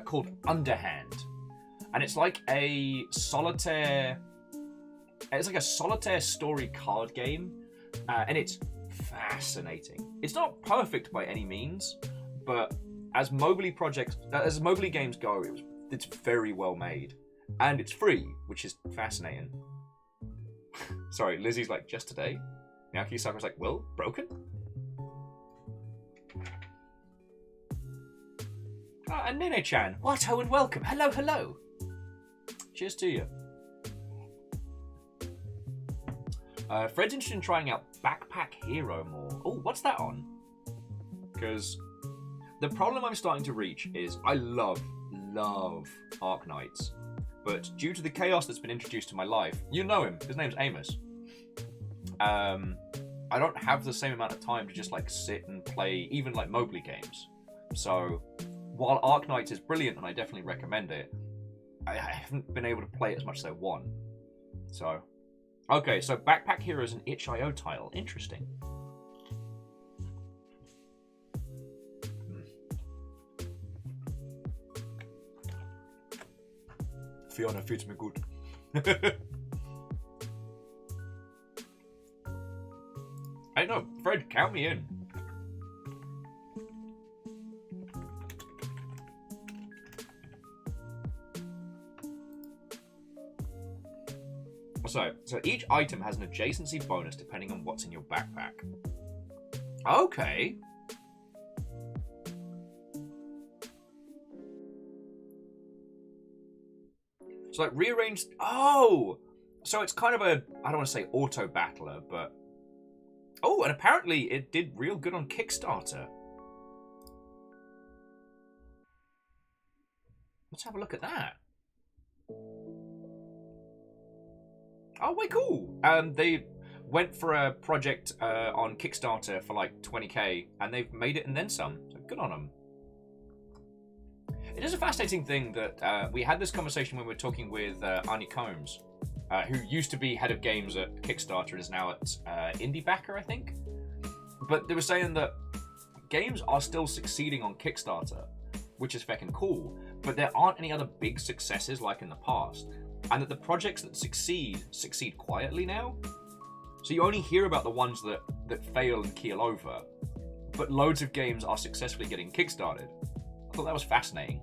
Called Underhand, and it's like a solitaire. It's like a solitaire story card game, and it's fascinating. It's not perfect by any means, but as Mobley games go, it's very well made, and it's free, which is fascinating. Sorry, Lizzie's like, just today. Naoki Sakura's like, well, broken. And Nene-chan, what ho and welcome. Hello, hello. Cheers to you. Fred's interested in trying out Backpack Hero more. Oh, what's that on? Because the problem I'm starting to reach is I love Arknights. But due to the chaos that's been introduced to my life, you know him, his name's Amos. I don't have the same amount of time to just like sit and play even like Mobley games. So while Arknights is brilliant and I definitely recommend it, I haven't been able to play it as much as I want. So, okay, so Backpack Hero is an itch.io tile. Interesting. Fiona fits me good. I know, Fred, count me in. So each item has an adjacency bonus depending on what's in your backpack. Okay. So like rearranged. Oh, so it's kind of a, I don't want to say auto battler, but oh, and apparently it did real good on Kickstarter. Let's have a look at that. Oh, way cool. They went for a project on Kickstarter for like 20k, and they've made it and then some. So good on them. It is a fascinating thing that we had this conversation when we were talking with Arnie Combs, who used to be head of games at Kickstarter and is now at IndieBacker, I think. But they were saying that games are still succeeding on Kickstarter, which is fucking cool, but there aren't any other big successes like in the past, and that the projects that succeed quietly now. So you only hear about the ones that fail and keel over, but loads of games are successfully getting kickstarted. I thought that was fascinating.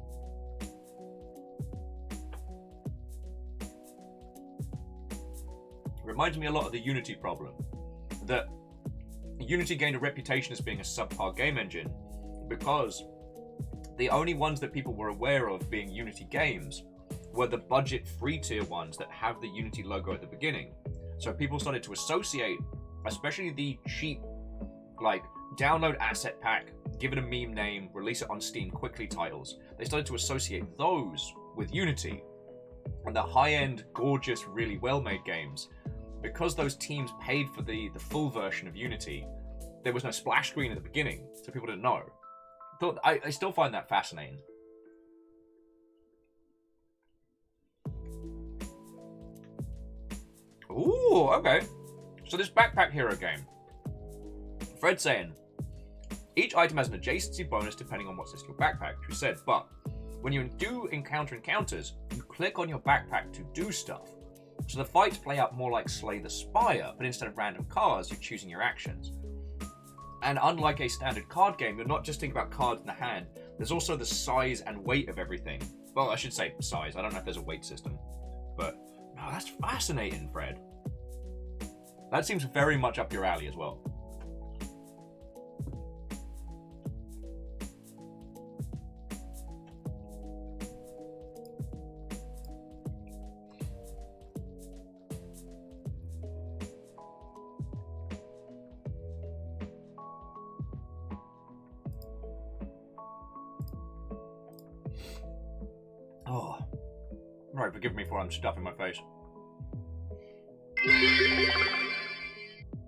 Reminds me a lot of the Unity problem, that Unity gained a reputation as being a subpar game engine because the only ones that people were aware of being Unity games were the budget free tier ones that have the Unity logo at the beginning. So people started to associate, especially the cheap, like, download asset pack, give it a meme name, release it on Steam quickly titles. They started to associate those with Unity. And the high-end, gorgeous, really well-made games, because those teams paid for the full version of Unity, there was no splash screen at the beginning, so people didn't know. I still find that fascinating. Ooh, okay. So this Backpack Hero game. Fred's saying, each item has an adjacency bonus depending on what's in your backpack, which we said, but when you do encounter encounters, you click on your backpack to do stuff. So the fights play out more like Slay the Spire, but instead of random cards, you're choosing your actions. And unlike a standard card game, you're not just thinking about cards in the hand, there's also the size and weight of everything. Well, I should say size, I don't know if there's a weight system. But, no, that's fascinating, Fred. That seems very much up your alley as well. Oh. Right, forgive me for I'm stuffing my face.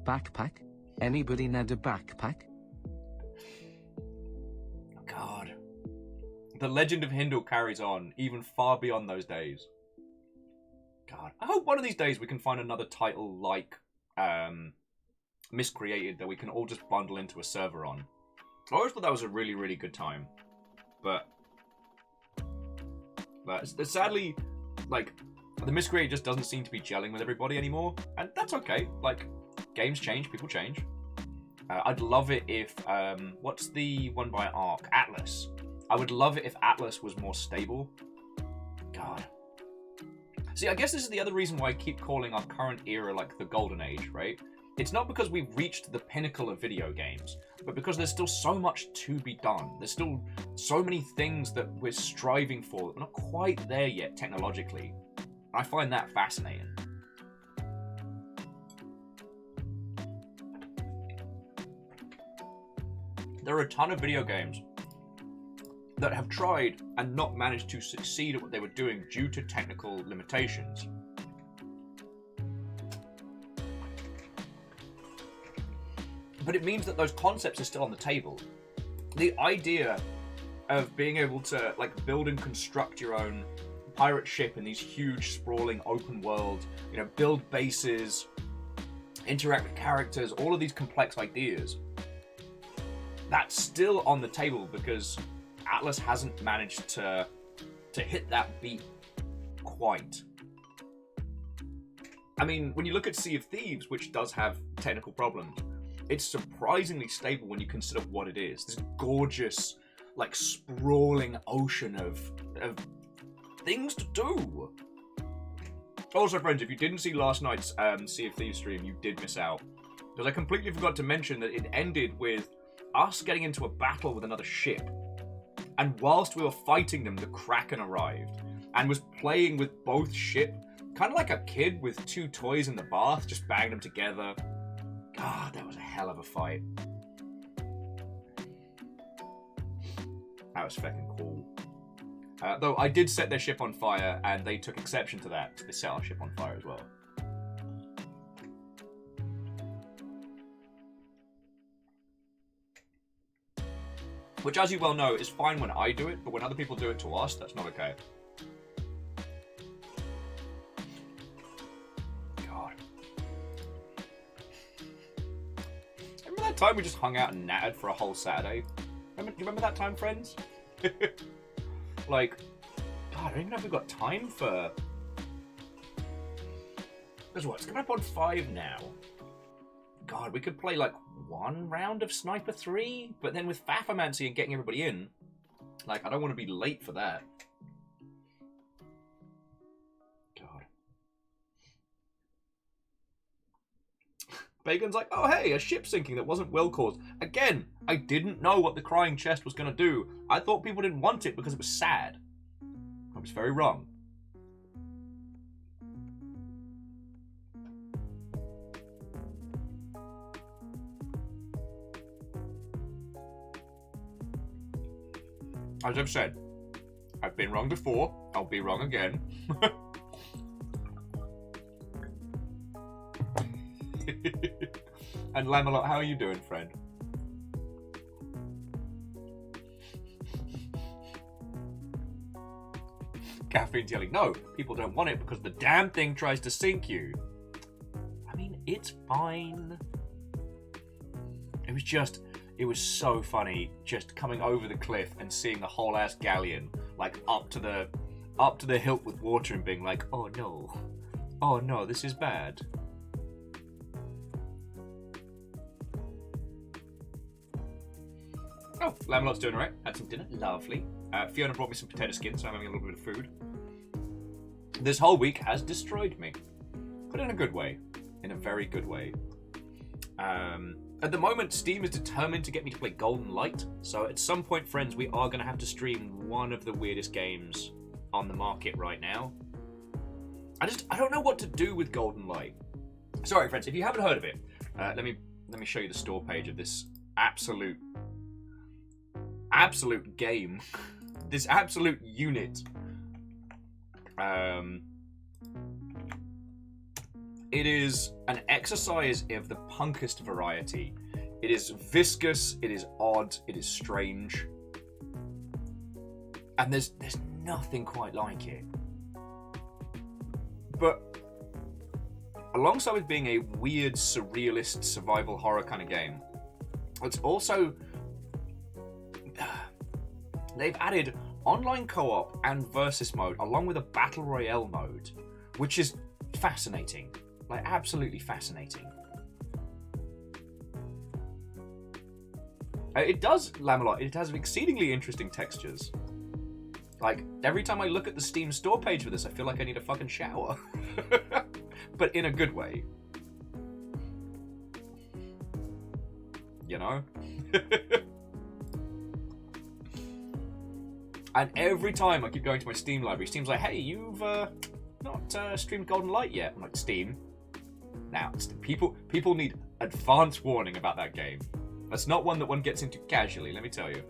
Backpack? Anybody need a backpack? God. The legend of Hindle carries on, even far beyond those days. God. I hope one of these days we can find another title like Miscreated that we can all just bundle into a server on. I always thought that was a really, really good time. But sadly, like, the Miscreated just doesn't seem to be gelling with everybody anymore. And that's okay. Like, games change, people change. I'd love it if, what's the one by Ark? Atlas. I would love it if Atlas was more stable. God. See, I guess this is the other reason why I keep calling our current era, like, the golden age, right? It's not because we've reached the pinnacle of video games, but because there's still so much to be done. There's still so many things that we're striving for. We're not quite there yet, technologically. I find that fascinating. There are a ton of video games that have tried and not managed to succeed at what they were doing due to technical limitations. But it means that those concepts are still on the table. The idea of being able to, like, build and construct your own pirate ship in these huge, sprawling, open world, you know, build bases, interact with characters, all of these complex ideas, that's still on the table because Atlas hasn't managed to hit that beat quite. I mean, when you look at Sea of Thieves, which does have technical problems, it's surprisingly stable when you consider what it is. This gorgeous, like, sprawling ocean of things to do. Also, friends, if you didn't see last night's Sea of Thieves stream, you did miss out. Because I completely forgot to mention that it ended with us getting into a battle with another ship. And whilst we were fighting them, the Kraken arrived and was playing with both ship, kind of like a kid with two toys in the bath, just banging them together. God, that was a hell of a fight. That was fucking cool. Though I did set their ship on fire, and they took exception to that. They set our ship on fire as well. Which, as you well know, is fine when I do it, but when other people do it to us, that's not okay. God. Remember that time we just hung out and nattered for a whole Saturday? Do you remember that time, friends? Like, God, I don't even know if we've got time for... Because what, it's coming up on 5 now. God, we could play like 1 round of Sniper 3, but then with Faffermancy and getting everybody in, like, I don't want to be late for that. God. Bacon's like, oh hey, a ship sinking that wasn't well caused. Again, I didn't know what the crying chest was going to do. I thought people didn't want it because it was sad. I was very wrong. As I've said, I've been wrong before, I'll be wrong again. And Lamelot, how are you doing, friend? Caffeine's yelling, no, people don't want it because the damn thing tries to sink you. I mean, it's fine. It was so funny just coming over the cliff and seeing the whole ass galleon like up to the hilt with water and being like, oh no, this is bad. Oh, Lamelot's doing alright. Had some dinner, lovely. Fiona brought me some potato skins, so I'm having a little bit of food. This whole week has destroyed me, but in a good way, in a very good way. At the moment, Steam is determined to get me to play Golden Light, so at some point, friends, we are going to have to stream one of the weirdest games on the market right now. I don't know what to do with Golden Light. Sorry, friends, if you haven't heard of it, let me show you the store page of this absolute game, this absolute unit. It is an exercise of the punkest variety. It is viscous, it is odd, it is strange. And there's nothing quite like it. But alongside with being a weird, surrealist, survival horror kind of game, it's also... They've added online co-op and versus mode along with a battle royale mode, which is fascinating. Like, absolutely fascinating. It does, Lamelot, it has exceedingly interesting textures. Like, every time I look at the Steam store page for this, I feel like I need a fucking shower. But in a good way. You know? And every time I keep going to my Steam library, Steam's like, hey, you've not streamed Golden Light yet. I'm like, Steam? Now, people need advance warning about that game. That's not one that one gets into casually, let me tell you.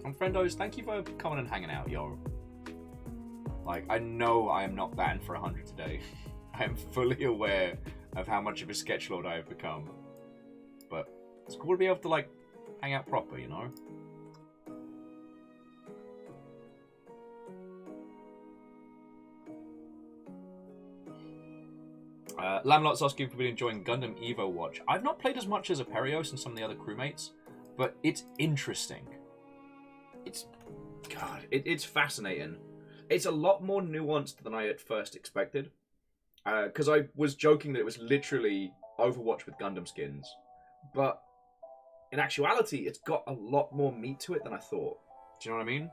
And friendos, thank you for coming and hanging out, yo. Like, I know I am not batting for 100 today. I am fully aware of how much of a sketchlord I have become. But it's cool to be able to, like, hang out proper, you know? Lamlot's asking if we've been enjoying Gundam Evo Watch. I've not played as much as Aperios and some of the other crewmates, but it's interesting. It's fascinating. It's a lot more nuanced than I at first expected. Because I was joking that it was literally Overwatch with Gundam skins. But in actuality, it's got a lot more meat to it than I thought. Do you know what I mean?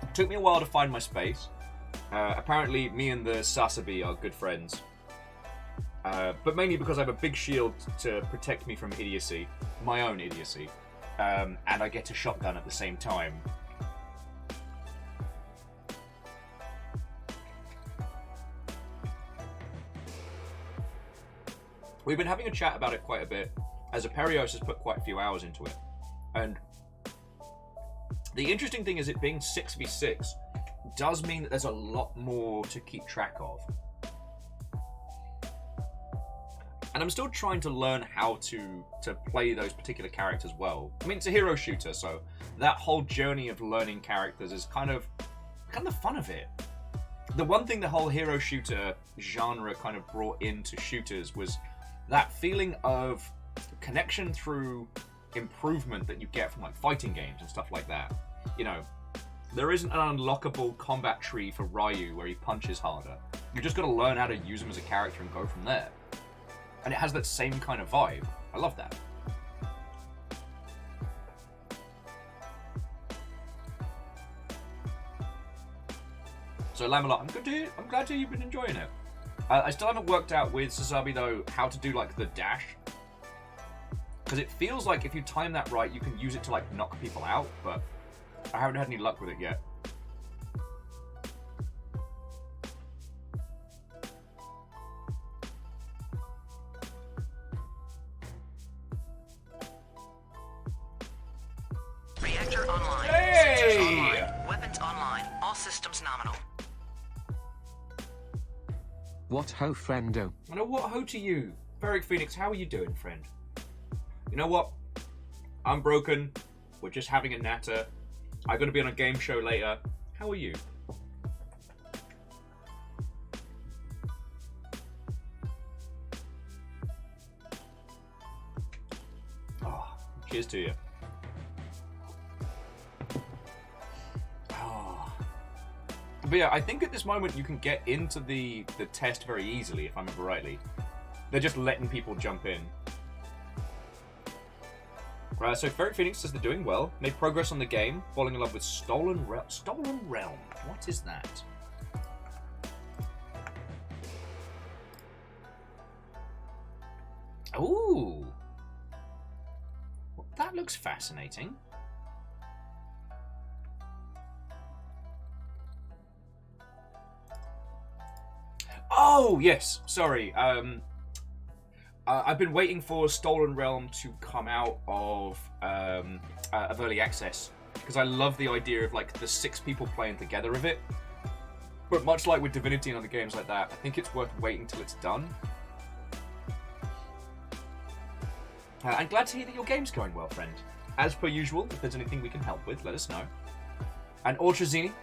It took me a while to find my space. Apparently, me and the Sasabi are good friends. But mainly because I have a big shield to protect me from idiocy. My own idiocy. And I get a shotgun at the same time. We've been having a chat about it quite a bit, as Aperios has put quite a few hours into it. And the interesting thing is it being 6v6 does mean that there's a lot more to keep track of. And I'm still trying to learn how to play those particular characters well. I mean, it's a hero shooter, so that whole journey of learning characters is kind of the fun of it. The one thing the whole hero shooter genre kind of brought into shooters was that feeling of connection through improvement that you get from like fighting games and stuff like that. You know, there isn't an unlockable combat tree for Ryu where he punches harder. You just got to learn how to use him as a character and go from there. And it has that same kind of vibe. I love that. So Lamelot, I'm glad to hear you've been enjoying it. I still haven't worked out with Sazabi though how to do like the dash. Because it feels like if you time that right, you can use it to like knock people out, but I haven't had any luck with it yet. Reactor online. Hey! Sensors online. Weapons online. All systems nominal. What ho, friendo? I know, what ho to you. Ferric Phoenix, how are you doing, friend? You know what? I'm broken. We're just having a natter. I gotta be on a game show later. How are you? Oh, cheers to you. Oh. But yeah, I think at this moment you can get into the test very easily, if I remember rightly. They're just letting people jump in. So Ferric Phoenix says they're doing well. Made progress on the game. Falling in love with Stolen Realm. What is that? Ooh. Well, that looks fascinating. Oh, yes. Sorry. I've been waiting for Stolen Realm to come out of early access because I love the idea of like the 6 people playing together of it. But much like with Divinity and other games like that, I think it's worth waiting till it's done. I'm glad to hear that your game's going well, friend. As per usual, if there's anything we can help with, let us know. And Orchazini,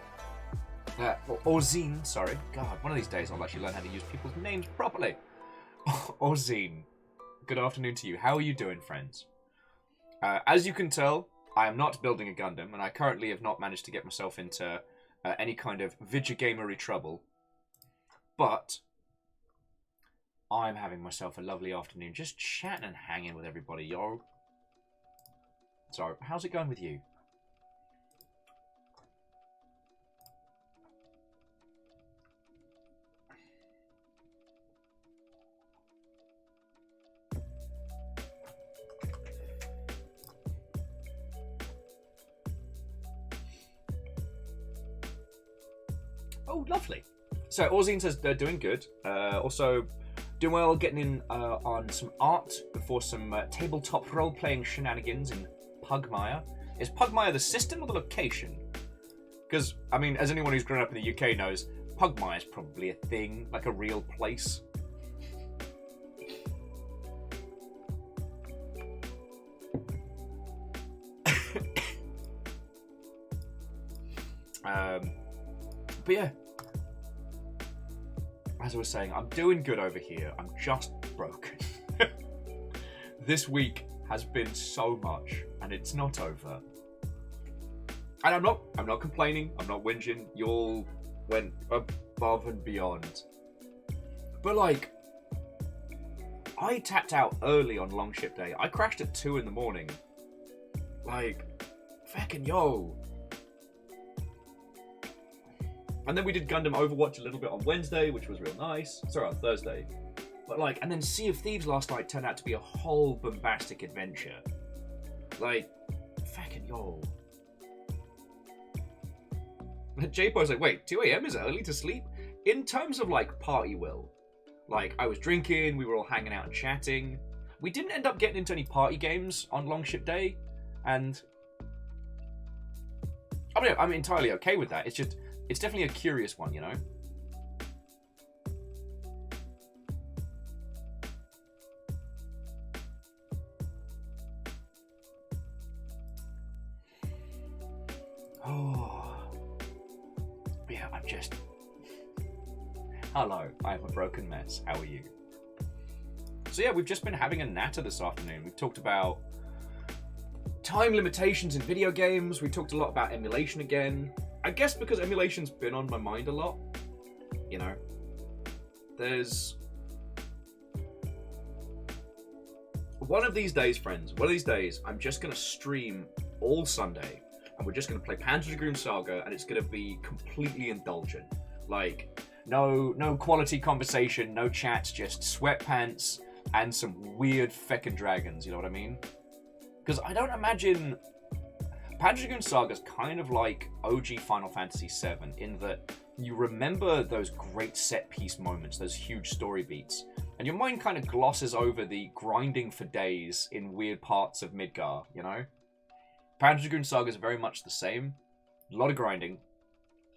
Orzine, sorry. God, one of these days I'll actually learn how to use people's names properly. Orzine. Good afternoon to you. How are you doing, friends? As you can tell, I am not building a Gundam, and I currently have not managed to get myself into any kind of vidya-gamery trouble. But I'm having myself a lovely afternoon, just chatting and hanging with everybody, yo. So, how's it going with you? Oh, lovely. So, Orzine says they're doing good. Also, doing well, getting in on some art before some tabletop role-playing shenanigans in Pugmire. Is Pugmire the system or the location? Because, I mean, as anyone who's grown up in the UK knows, Pugmire is probably a thing, like a real place. But yeah, as I was saying, I'm doing good over here. I'm just broken. This week has been so much, and it's not over. And I'm not complaining. I'm not whinging. You all went above and beyond. But like, I tapped out early on long ship day. I crashed at 2 in the morning. Like, fucking yo. And then we did Gundam Overwatch a little bit on Wednesday, which was real nice. Sorry, on Thursday. But like, and then Sea of Thieves last night turned out to be a whole bombastic adventure. Like, fucking yo. J-Bo's like, wait, 2 AM is early to sleep? In terms of like party will. Like, I was drinking, we were all hanging out and chatting. We didn't end up getting into any party games on Longship Day, and I mean, I'm entirely okay with that. It's just, it's definitely a curious one, you know? I'm just... Hello, I'm a broken mess. How are you? So yeah, we've just been having a natter this afternoon. We've talked about time limitations in video games. We talked a lot about emulation again. I guess because emulation's been on my mind a lot. You know, there's... One of these days, friends, one of these days, I'm just going to stream all Sunday, and we're just going to play Panzer Dragoon Saga, and it's going to be completely indulgent. Like, no quality conversation, no chats, just sweatpants and some weird feckin' dragons, you know what I mean? Because I don't imagine... Panzer Dragoon Saga's kind of like OG Final Fantasy VII, in that you remember those great set-piece moments, those huge story beats, and your mind kind of glosses over the grinding for days in weird parts of Midgar, you know? Panzer Dragoon Saga is very much the same. A lot of grinding.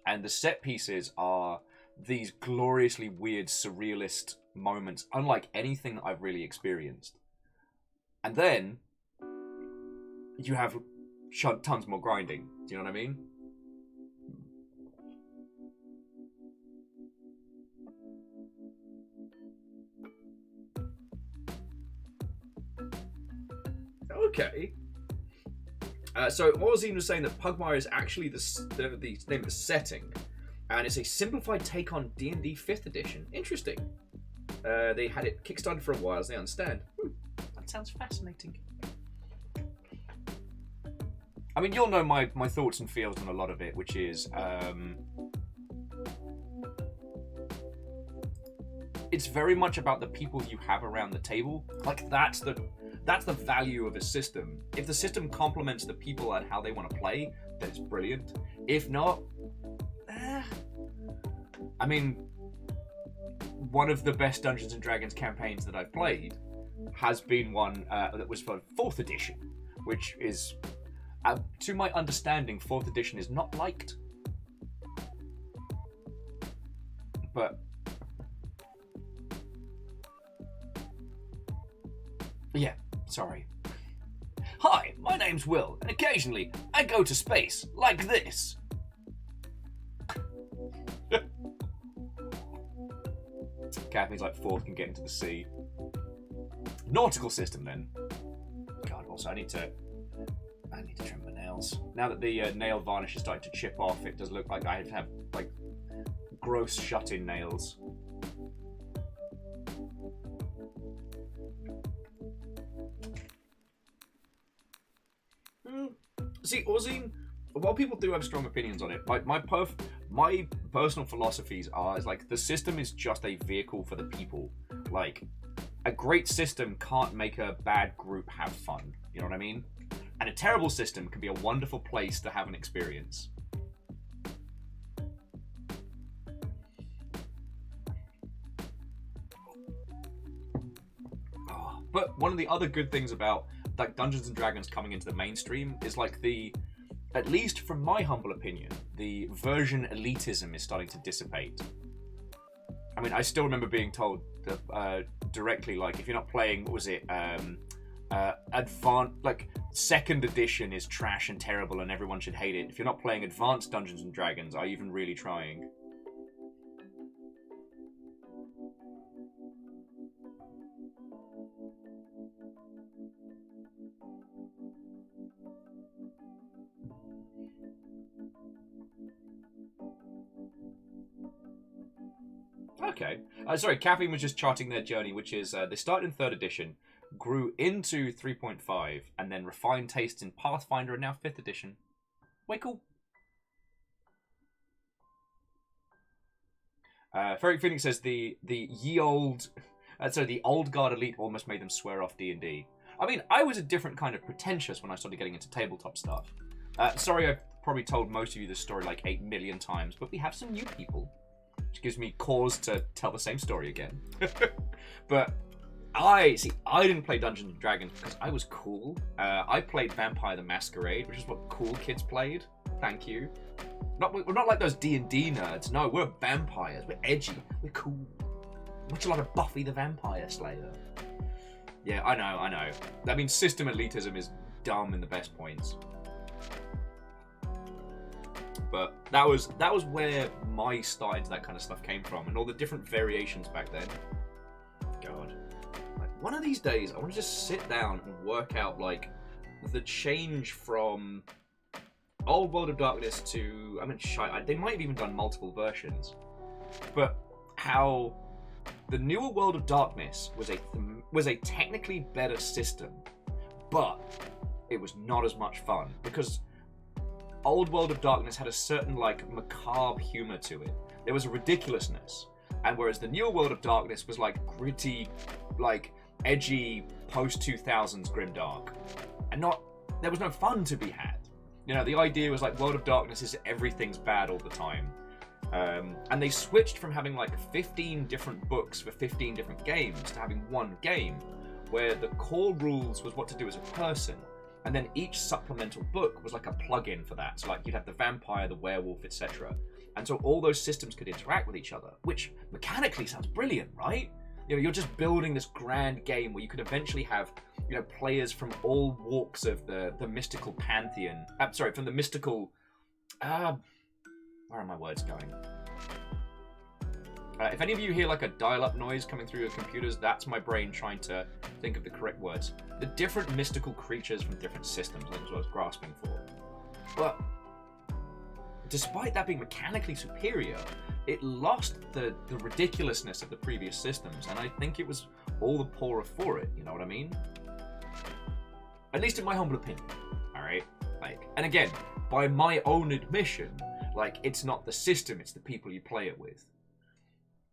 And the set pieces are these gloriously weird, surrealist moments, unlike anything that I've really experienced. And then, you have tons more grinding. Do you know what I mean? Okay. So Orzine was saying that Pugmire is actually the name of the setting, and it's a simplified take on D&D 5th edition. Interesting. They had it kickstarted for a while, as they understand. That sounds fascinating. I mean, you'll know my thoughts and feels on a lot of it, which is... it's very much about the people you have around the table. Like, that's the value of a system. If the system complements the people and how they want to play, then it's brilliant. If not, I mean, one of the best Dungeons and Dragons campaigns that I've played has been one that was for 4th edition, which is, to my understanding, 4th edition is not liked. But yeah, sorry. Hi, my name's Will, and occasionally I go to space, like this. Kathy's like 4th can get into the sea. Nautical system, then. God, also I need to trim my nails. Now that the nail varnish is starting to chip off, it does look like I have like gross shut-in nails. See, Orzine, while people do have strong opinions on it, my personal philosophies is like, the system is just a vehicle for the people. Like, a great system can't make a bad group have fun. You know what I mean? And a terrible system can be a wonderful place to have an experience. But one of the other good things about like Dungeons and Dragons coming into the mainstream is like at least from my humble opinion, the version elitism is starting to dissipate. I mean, I still remember being told that, directly, like, if you're not playing, what was it, advanced, like, 2nd edition is trash and terrible and everyone should hate it. If you're not playing advanced Dungeons and Dragons, are you even really trying? Okay. Sorry, Caffeine was just charting their journey, which is they started in 3rd edition, grew into 3.5, and then refined tastes in Pathfinder and now 5th edition. Way cool. Ferric Phoenix says the old guard elite almost made them swear off D&D. I mean, I was a different kind of pretentious when I started getting into tabletop stuff. Sorry, I've probably told most of you this story like 8 million times, but we have some new people, which gives me cause to tell the same story again. But I didn't play Dungeons and Dragons because I was cool. I played Vampire the Masquerade, which is what cool kids played. Thank you. We're not like those D&D nerds. No, we're vampires. We're edgy. We're cool. Much like a Buffy the Vampire Slayer. Yeah, I know. I mean, system elitism is dumb in the best points. But that was where my start into that kind of stuff came from, and all the different variations back then. God, like, one of these days, I want to just sit down and work out like the change from old World of Darkness to, I mean, they might have even done multiple versions, but how the newer World of Darkness was a technically better system, but it was not as much fun because old World of Darkness had a certain like macabre humor to it. There was a ridiculousness, and whereas the newer World of Darkness was like gritty, like edgy post 2000s grimdark, and there was no fun to be had. You know, the idea was like World of Darkness is everything's bad all the time. And they switched from having like 15 different books for 15 different games to having one game where the core rules was what to do as a person, and then each supplemental book was like a plug-in for that. So like you'd have the vampire, the werewolf, etc. And so all those systems could interact with each other, which mechanically sounds brilliant, right? You know, you're just building this grand game where you could eventually have, you know, players from all walks of the mystical pantheon. From the mystical... where are my words going? If any of you hear like a dial-up noise coming through your computers, that's my brain trying to think of the correct words. The different mystical creatures from different systems, I think is what I was grasping for. But despite that being mechanically superior, it lost the ridiculousness of the previous systems, and I think it was all the poorer for it, you know what I mean? At least in my humble opinion, alright? Like, and again, by my own admission, like, it's not the system, it's the people you play it with.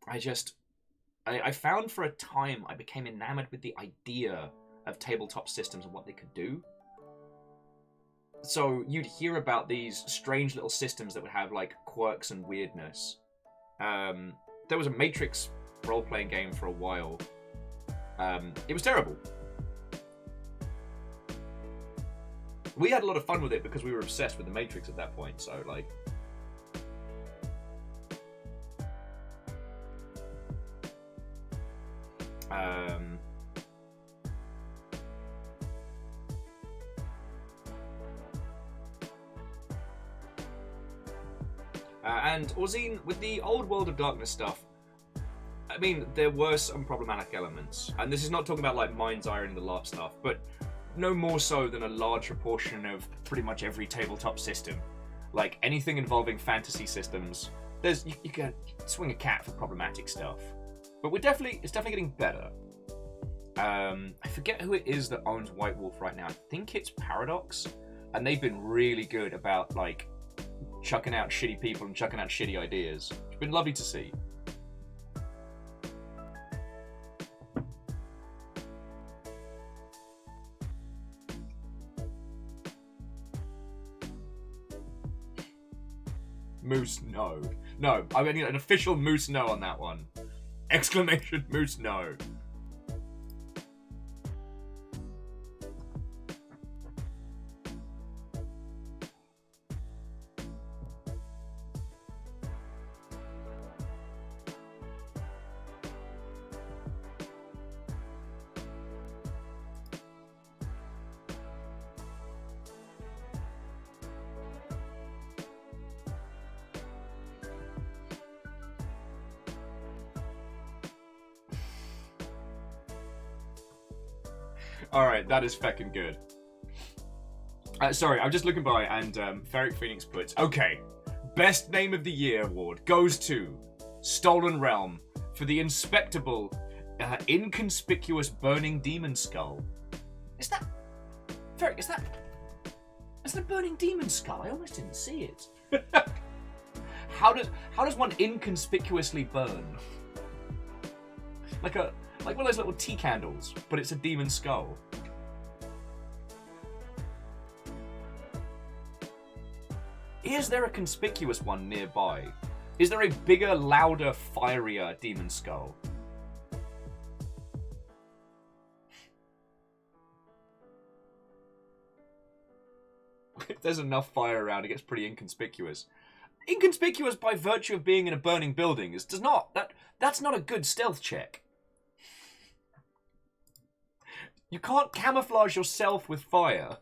I found for a time I became enamored with the idea of tabletop systems and what they could do. So you'd hear about these strange little systems that would have like quirks and weirdness. There was a Matrix role-playing game for a while. It was terrible. We had a lot of fun with it because we were obsessed with the Matrix at that point, so like... and Orzine, with the old World of Darkness stuff, I mean, there were some problematic elements, and this is not talking about like Mind's Eye and the LARP stuff, but no more so than a large proportion of pretty much every tabletop system. Like anything involving fantasy systems, you can swing a cat for problematic stuff. But it's definitely getting better. I forget who it is that owns White Wolf right now. I think it's Paradox, and they've been really good about like chucking out shitty people and chucking out shitty ideas. It's been lovely to see. Moose no. No, I mean an official moose no on that one. Exclamation moose no. Alright, that is feckin' good. Sorry, I'm just looking by and Ferric Phoenix puts, okay, Best Name of the Year award goes to Stolen Realm for the inspectable, inconspicuous burning demon skull. Is that... Ferric, is that a burning demon skull? I almost didn't see it. How does one inconspicuously burn? Like one of those little tea candles, but it's a demon skull. Is there a conspicuous one nearby? Is there a bigger, louder, fierier demon skull? If there's enough fire around, it gets pretty inconspicuous. Inconspicuous by virtue of being in a burning building that's not a good stealth check. You can't camouflage yourself with fire.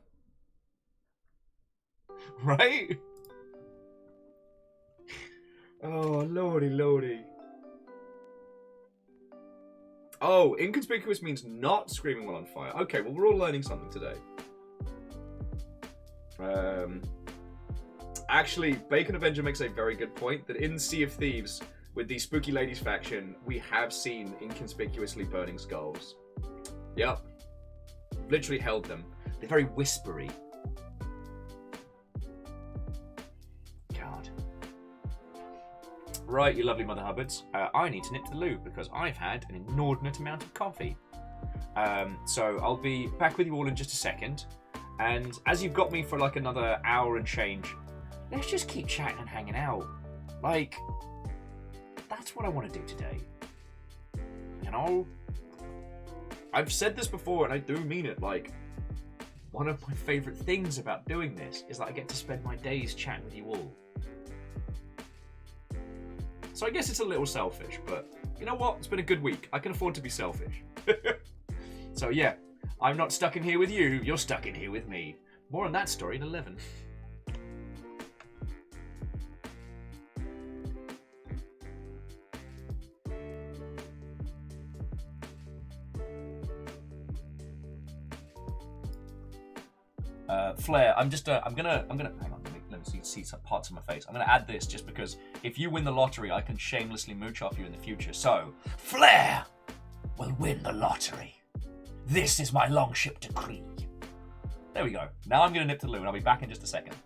Right? Oh, lordy, lordy. Oh, inconspicuous means not screaming while on fire. Okay, well, we're all learning something today. Actually, Bacon Avenger makes a very good point that in Sea of Thieves, with the Spooky Ladies faction, we have seen inconspicuously burning skulls. Yep. Literally held them. They're very whispery. God. Right, you lovely Mother Hubbards. I need to nip to the loo because I've had an inordinate amount of coffee. So I'll be back with you all in just a second. And as you've got me for like another hour and change, let's just keep chatting and hanging out. Like, that's what I want to do today. You know? I've said this before and I do mean it. Like, one of my favourite things about doing this is that I get to spend my days chatting with you all. So I guess it's a little selfish, but you know what? It's been a good week. I can afford to be selfish. So yeah, I'm not stuck in here with you. You're stuck in here with me. More on that story in 11. Flair, I'm gonna hang on, let me see some parts of my face. I'm gonna add this just because if you win the lottery, I can shamelessly mooch off you in the future. So, Flair will win the lottery. This is my longship decree. There we go. Now I'm gonna nip to the loo and I'll be back in just a second.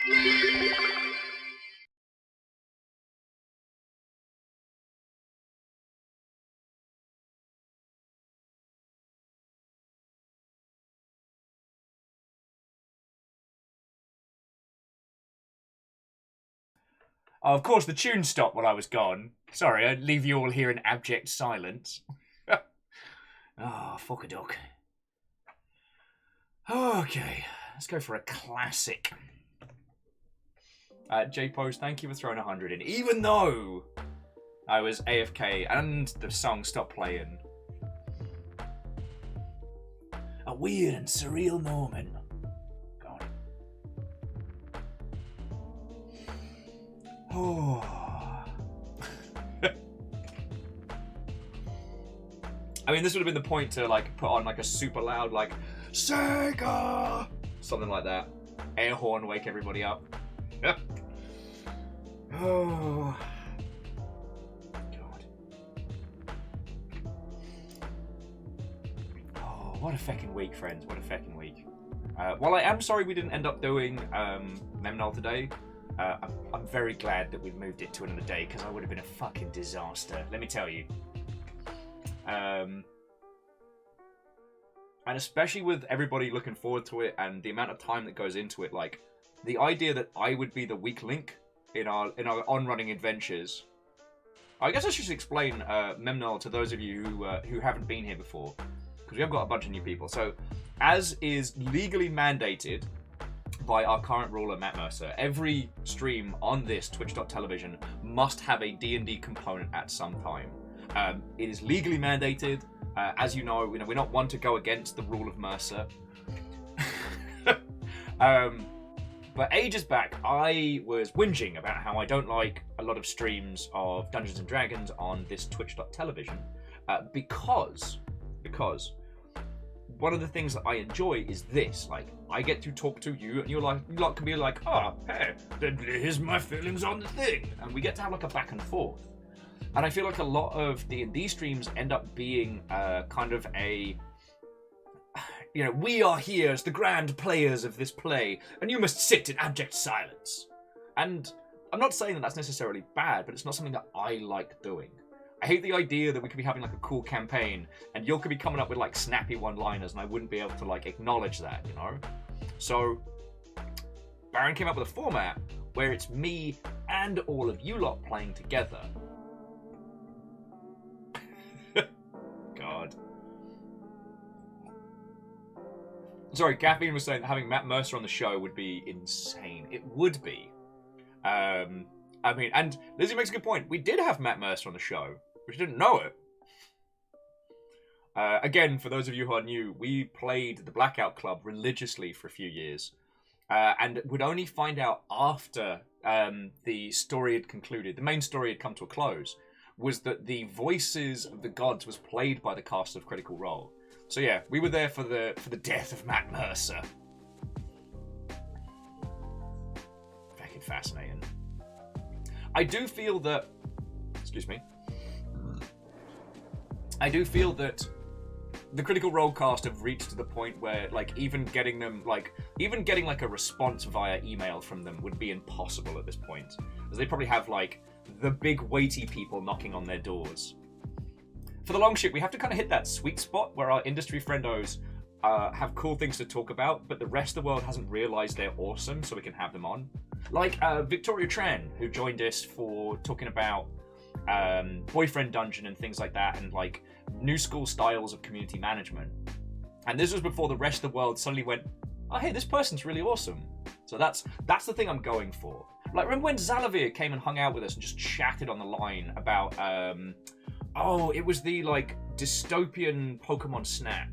Oh, of course, the tune stopped while I was gone. Sorry, I'd leave you all here in abject silence. Fuck a duck. Okay, let's go for a classic. J-Pose, thank you for throwing 100 in. Even though I was AFK and the song stopped playing. A weird and surreal moment. God. Oh. I mean, this would have been the point to like put on like a super loud like Sega, something like that. Air horn, wake everybody up. Oh. God. Oh, what a feckin' week, friends. What a feckin' week. While I am sorry we didn't end up doing Memnol today, I'm very glad that we've moved it to another day because I would have been a fucking disaster. Let me tell you. And especially with everybody looking forward to it and the amount of time that goes into it, like the idea that I would be the weak link in our on-running adventures. I guess I should explain Memnol to those of you who haven't been here before, because we have got a bunch of new people. So, as is legally mandated by our current ruler, Matt Mercer, every stream on this Twitch.television must have a D&D component at some time. It is legally mandated. As you know, we're not one to go against the rule of Mercer. But ages back, I was whinging about how I don't like a lot of streams of Dungeons & Dragons on this Twitch.television because one of the things that I enjoy is this. Like, I get to talk to you, and you lot can be like, oh, hey, here's my feelings on the thing. And we get to have like a back and forth. And I feel like a lot of D&D streams end up being kind of a, we are here as the grand players of this play, and you must sit in abject silence. And I'm not saying that that's necessarily bad, but it's not something that I like doing. I hate the idea that we could be having like a cool campaign, and you could be coming up with like snappy one-liners, and I wouldn't be able to like acknowledge that, So Baron came up with a format where it's me and all of you lot playing together. God. Sorry, Caffeine was saying that having Matt Mercer on the show would be insane. It would be. I mean, and Lizzie makes a good point. We did have Matt Mercer on the show, but you didn't know it. Again, for those of you who are new, we played the Blackout Club religiously for a few years, and would only find out after the story had concluded, the main story had come to a close, was that the Voices of the Gods was played by the cast of Critical Role. So yeah, we were there for the death of Matt Mercer. Fucking fascinating. I do feel that... Excuse me. I do feel that the Critical Role cast have reached to the point where, like, even getting like a response via email from them would be impossible at this point. As they probably have, like, the big weighty people knocking on their doors. For the long ship, we have to kind of hit that sweet spot where our industry friendos have cool things to talk about, but the rest of the world hasn't realized they're awesome, so we can have them on. Like Victoria Tran, who joined us for talking about Boyfriend Dungeon and things like that, and like new school styles of community management. And this was before the rest of the world suddenly went, oh hey, this person's really awesome. So that's the thing I'm going for. Like, remember when Zalavir came and hung out with us and just chatted on the line about, it was the, like, dystopian Pokemon Snap.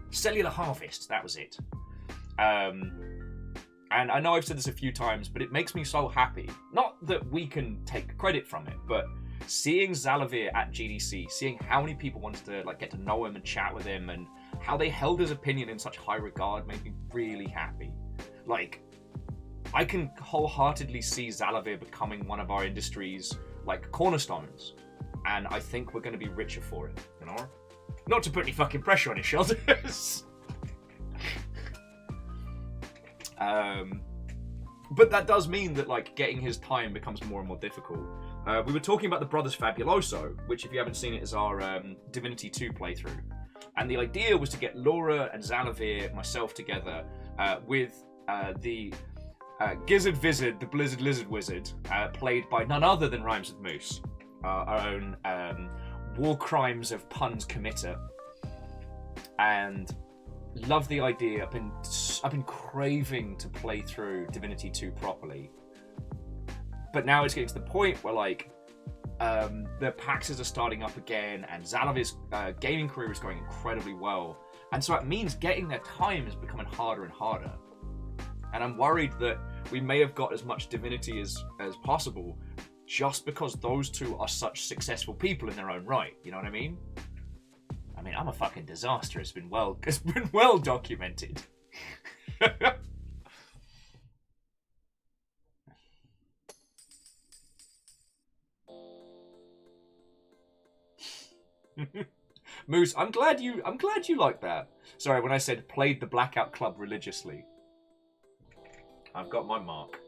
Cellular Harvest, that was it. And I know I've said this a few times, but it makes me so happy. Not that we can take credit from it, but seeing Zalavir at GDC, seeing how many people wanted to, like, get to know him and chat with him, and how they held his opinion in such high regard made me really happy. Like, I can wholeheartedly see Zalavir becoming one of our industry's, like, cornerstones. And I think we're going to be richer for it, Not to put any fucking pressure on his shoulders. But that does mean that, like, getting his time becomes more and more difficult. We were talking about the Brothers Fabuloso, which, if you haven't seen it, is our Divinity 2 playthrough. And the idea was to get Laura and Xanavir, myself, together with the Gizzard Vizard, the Blizzard Lizard Wizard, played by none other than Rhymes with Moose, our own war crimes of puns committer. And love the idea. I've been craving to play through Divinity 2 properly. But now it's getting to the point where, like, the PAXs are starting up again, and Xanavir's gaming career is going incredibly well. And so it means getting their time is becoming harder and harder. And I'm worried that we may have got as much Divinity as possible just because those two are such successful people in their own right. You know what I mean? I mean, I'm a fucking disaster. It's been well documented. Moose, I'm glad you like that. Sorry, when I said played the Blackout Club religiously. I've got my mark.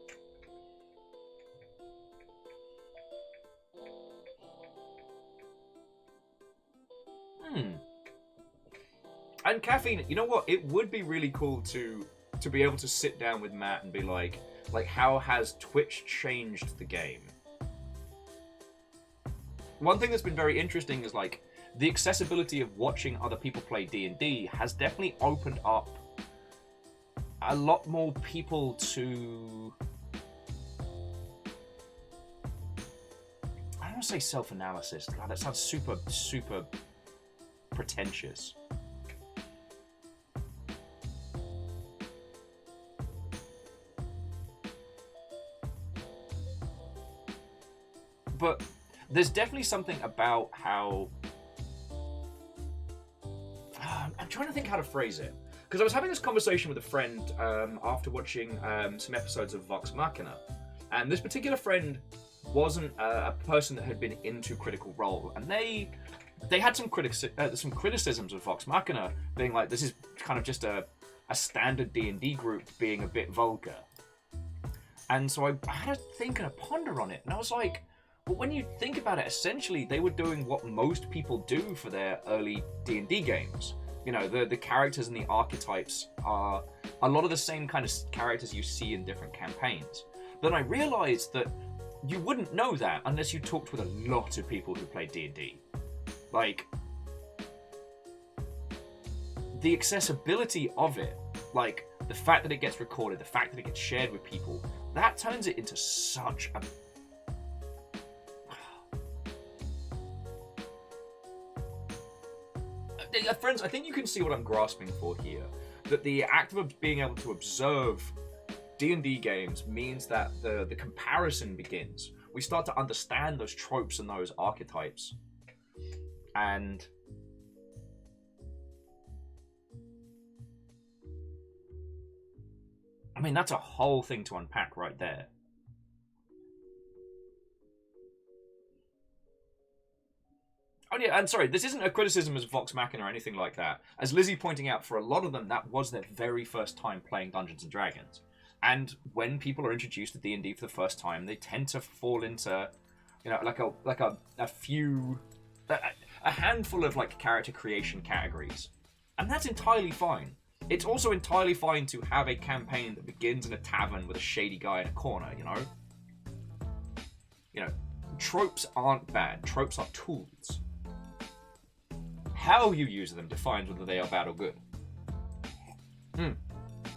And Caffeine, you know what? It would be really cool to be able to sit down with Matt and be like, how has Twitch changed the game? One thing that's been very interesting is, like, the accessibility of watching other people play D&D has definitely opened up a lot more people to... I don't want to say self-analysis. God, that sounds super, super pretentious. But there's definitely something about how... I'm trying to think how to phrase it. Because I was having this conversation with a friend after watching some episodes of Vox Machina. And this particular friend wasn't a person that had been into Critical Role. And they had some criticisms of Vox Machina, being like, this is kind of just a standard D&D group being a bit vulgar. And so I had to think and a ponder on it. And I was like, but when you think about it, essentially they were doing what most people do for their early D&D games. You know, the characters and the archetypes are a lot of the same kind of characters you see in different campaigns. But I realized that you wouldn't know that unless you talked with a lot of people who play D&D. Like, the accessibility of it, like the fact that it gets recorded, the fact that it gets shared with people, that turns it into such a... Friends, I think you can see what I'm grasping for here. That the act of being able to observe D&D games means that the comparison begins. We start to understand those tropes and those archetypes. And... I mean, that's a whole thing to unpack right there. Oh yeah, and sorry, this isn't a criticism of Vox Machina or anything like that. As Lizzie pointing out, for a lot of them, that was their very first time playing Dungeons and Dragons. And when people are introduced to D&D for the first time, they tend to fall into, you know, a handful of like character creation categories. And that's entirely fine. It's also entirely fine to have a campaign that begins in a tavern with a shady guy in a corner, you know? You know, tropes aren't bad. Tropes are tools. How you use them defines whether they are bad or good.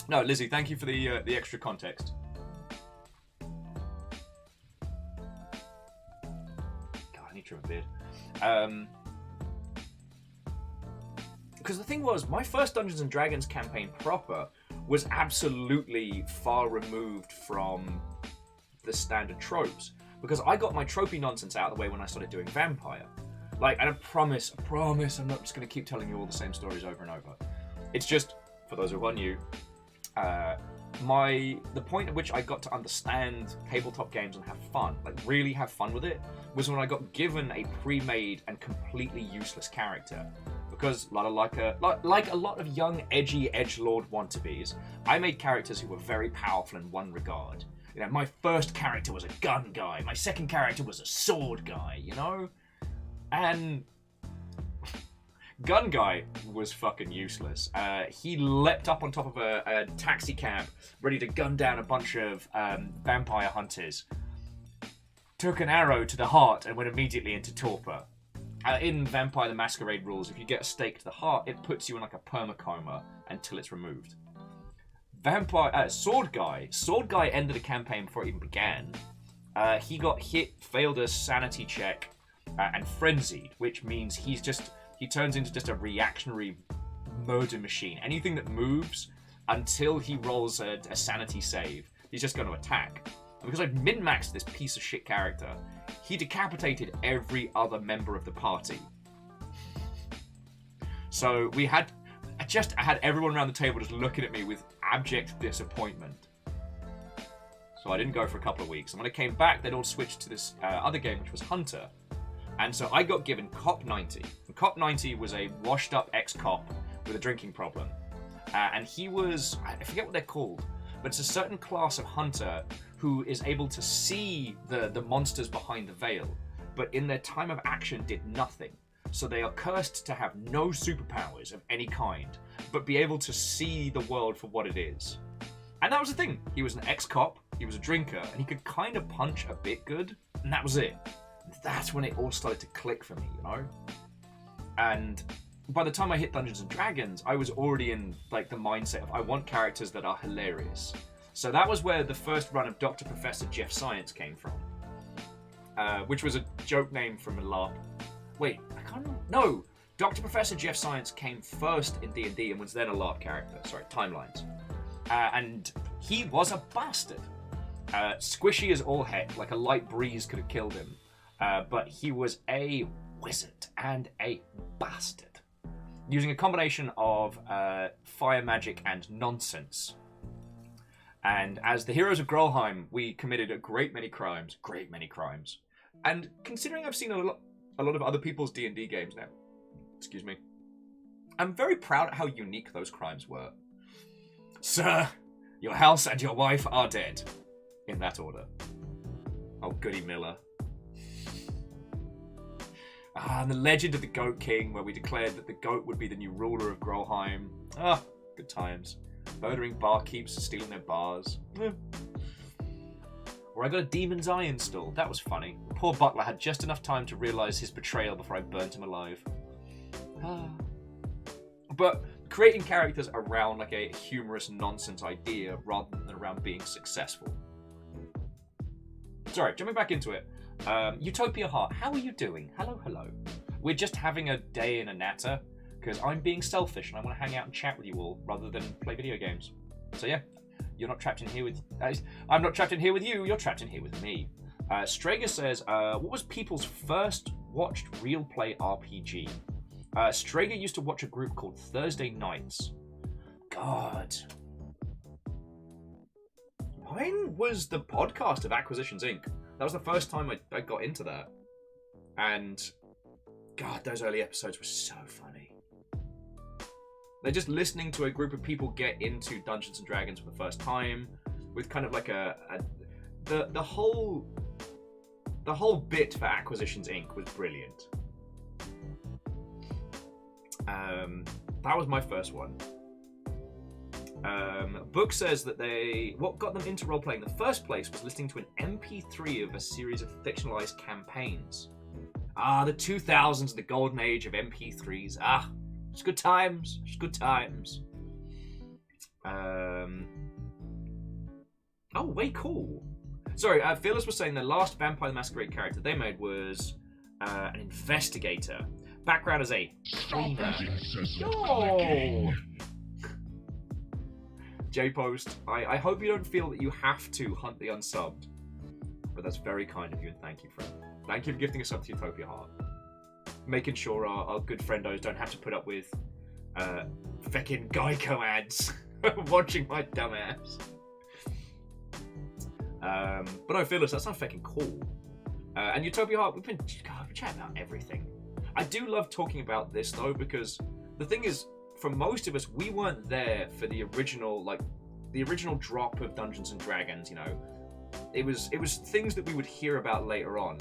No, Lizzie, thank you for the extra context. God, I need to trim a beard. Because the thing was, my first Dungeons and Dragons campaign proper was absolutely far removed from the standard tropes. Because I got my tropey nonsense out of the way when I started doing Vampire. Like, and I promise, I'm not just going to keep telling you all the same stories over and over. It's just, for those who are new, the point at which I got to understand tabletop games and have fun, like really have fun with it, was when I got given a pre-made and completely useless character. Because like a lot of young, edgy edgelord wannabes, I made characters who were very powerful in one regard. You know, my first character was a gun guy. My second character was a sword guy, you know? And gun guy was fucking useless. He leapt up on top of a taxi cab, ready to gun down a bunch of vampire hunters. Took an arrow to the heart and went immediately into torpor. In Vampire the Masquerade rules, if you get a stake to the heart, it puts you in like a permacoma until it's removed. Sword guy ended the campaign before it even began. He got hit, failed a sanity check, and frenzied, which means he turns into just a reactionary murder machine. Anything that moves until he rolls a sanity save, he's just going to attack. And because I've min-maxed this piece of shit character, he decapitated every other member of the party. So I had everyone around the table just looking at me with abject disappointment. So I didn't go for a couple of weeks. And when I came back, they'd all switched to this other game, which was Hunter. And so I got given Cop 90. And Cop 90 was a washed-up ex-cop with a drinking problem. And he was, I forget what they're called, but it's a certain class of hunter who is able to see the monsters behind the veil, but in their time of action did nothing. So they are cursed to have no superpowers of any kind, but be able to see the world for what it is. And that was the thing. He was an ex-cop, he was a drinker, and he could kind of punch a bit good, and that was it. That's when it all started to click for me, you know? And by the time I hit Dungeons & Dragons, I was already in like the mindset of I want characters that are hilarious. So that was where the first run of Dr. Professor Jeff Science came from. Which was a joke name from a LARP. Wait, I can't remember. No! Dr. Professor Jeff Science came first in D&D and was then a LARP character. Sorry, Timelines. And he was a bastard. Squishy as all heck, like a light breeze could have killed him. But he was a wizard and a bastard. Using a combination of fire magic and nonsense. And as the heroes of Grolheim, we committed a great many crimes. And considering I've seen a lot of other people's D&D games now, excuse me, I'm very proud at how unique those crimes were. Sir, your house and your wife are dead. In that order. Oh, goody Miller. And the legend of the Goat King, where we declared that the goat would be the new ruler of Grolheim. Ah, good times. Murdering barkeeps, stealing their bars. Or I got a Demon's Eye installed. That was funny. The poor butler had just enough time to realise his betrayal before I burnt him alive. But creating characters around like a humorous nonsense idea rather than around being successful. Sorry, jumping back into it. Utopia Heart, how are you doing? Hello. We're just having a day in a natter, because I'm being selfish and I want to hang out and chat with you all rather than play video games. So yeah, you're not trapped in here with... I'm not trapped in here with you, you're trapped in here with me. Strager says, what was people's first watched real play RPG? Strager used to watch a group called Thursday Nights. God. Mine was the podcast of Acquisitions Inc. That was the first time I got into that. And God, those early episodes were so funny. They're just listening to a group of people get into Dungeons and Dragons for the first time, with kind of like the whole bit for Acquisitions Inc. was brilliant. That was my first one. Book says that what got them into role-playing in the first place was listening to an MP3 of a series of fictionalized campaigns. The 2000s, the golden age of MP3s. It's good times. Oh, way cool. Sorry, Phyllis was saying the last Vampire the Masquerade character they made was an investigator. Background as a cleaner. Oh! J-Post, I hope you don't feel that you have to hunt the unsubmed. But that's very kind of you, and thank you, friend. Thank you for gifting a sub to Utopia Heart. Making sure our good friendos don't have to put up with feckin' Geico ads watching my dumbass. But no, Phyllis, that sounds feckin' cool. And Utopia Heart, we've been chatting about everything. I do love talking about this though, because the thing is, for most of us, we weren't there for the original drop of Dungeons and Dragons, you know, It was things that we would hear about later on.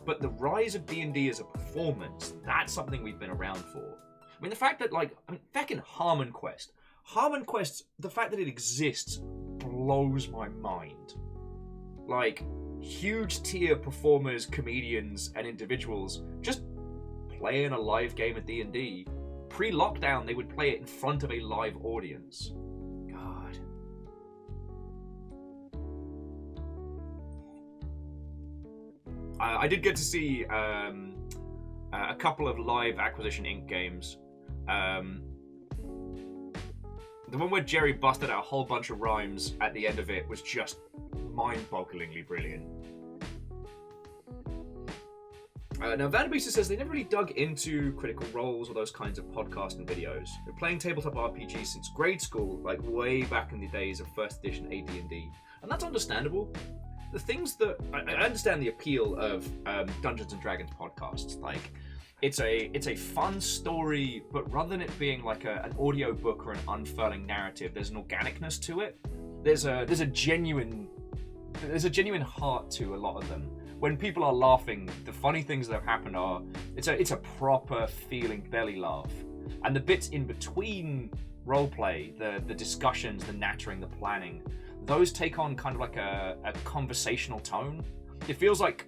But the rise of D&D as a performance, that's something we've been around for. I mean, the fact that, fucking Harmon Quest, the fact that it exists blows my mind. Like, huge tier performers, comedians, and individuals just playing a live game of D&D. Pre-lockdown, they would play it in front of a live audience. God. I did get to see a couple of live Acquisition Inc. games. The one where Jerry busted out a whole bunch of rhymes at the end of it was just mind-bogglingly brilliant. Now, Vanderbeester says they never really dug into Critical Roles or those kinds of podcasts and videos. They're playing tabletop RPGs since grade school, like way back in the days of 1st edition AD&D. And that's understandable. The things that... I understand the appeal of Dungeons & Dragons podcasts. Like, it's a fun story, but rather than it being like an audio book or an unfurling narrative, there's an organicness to it. There's a genuine heart to a lot of them. When people are laughing, the funny things that have happened are it's a proper feeling belly laugh, and the bits in between roleplay, the discussions, the nattering, the planning, those take on kind of like a conversational tone. It feels like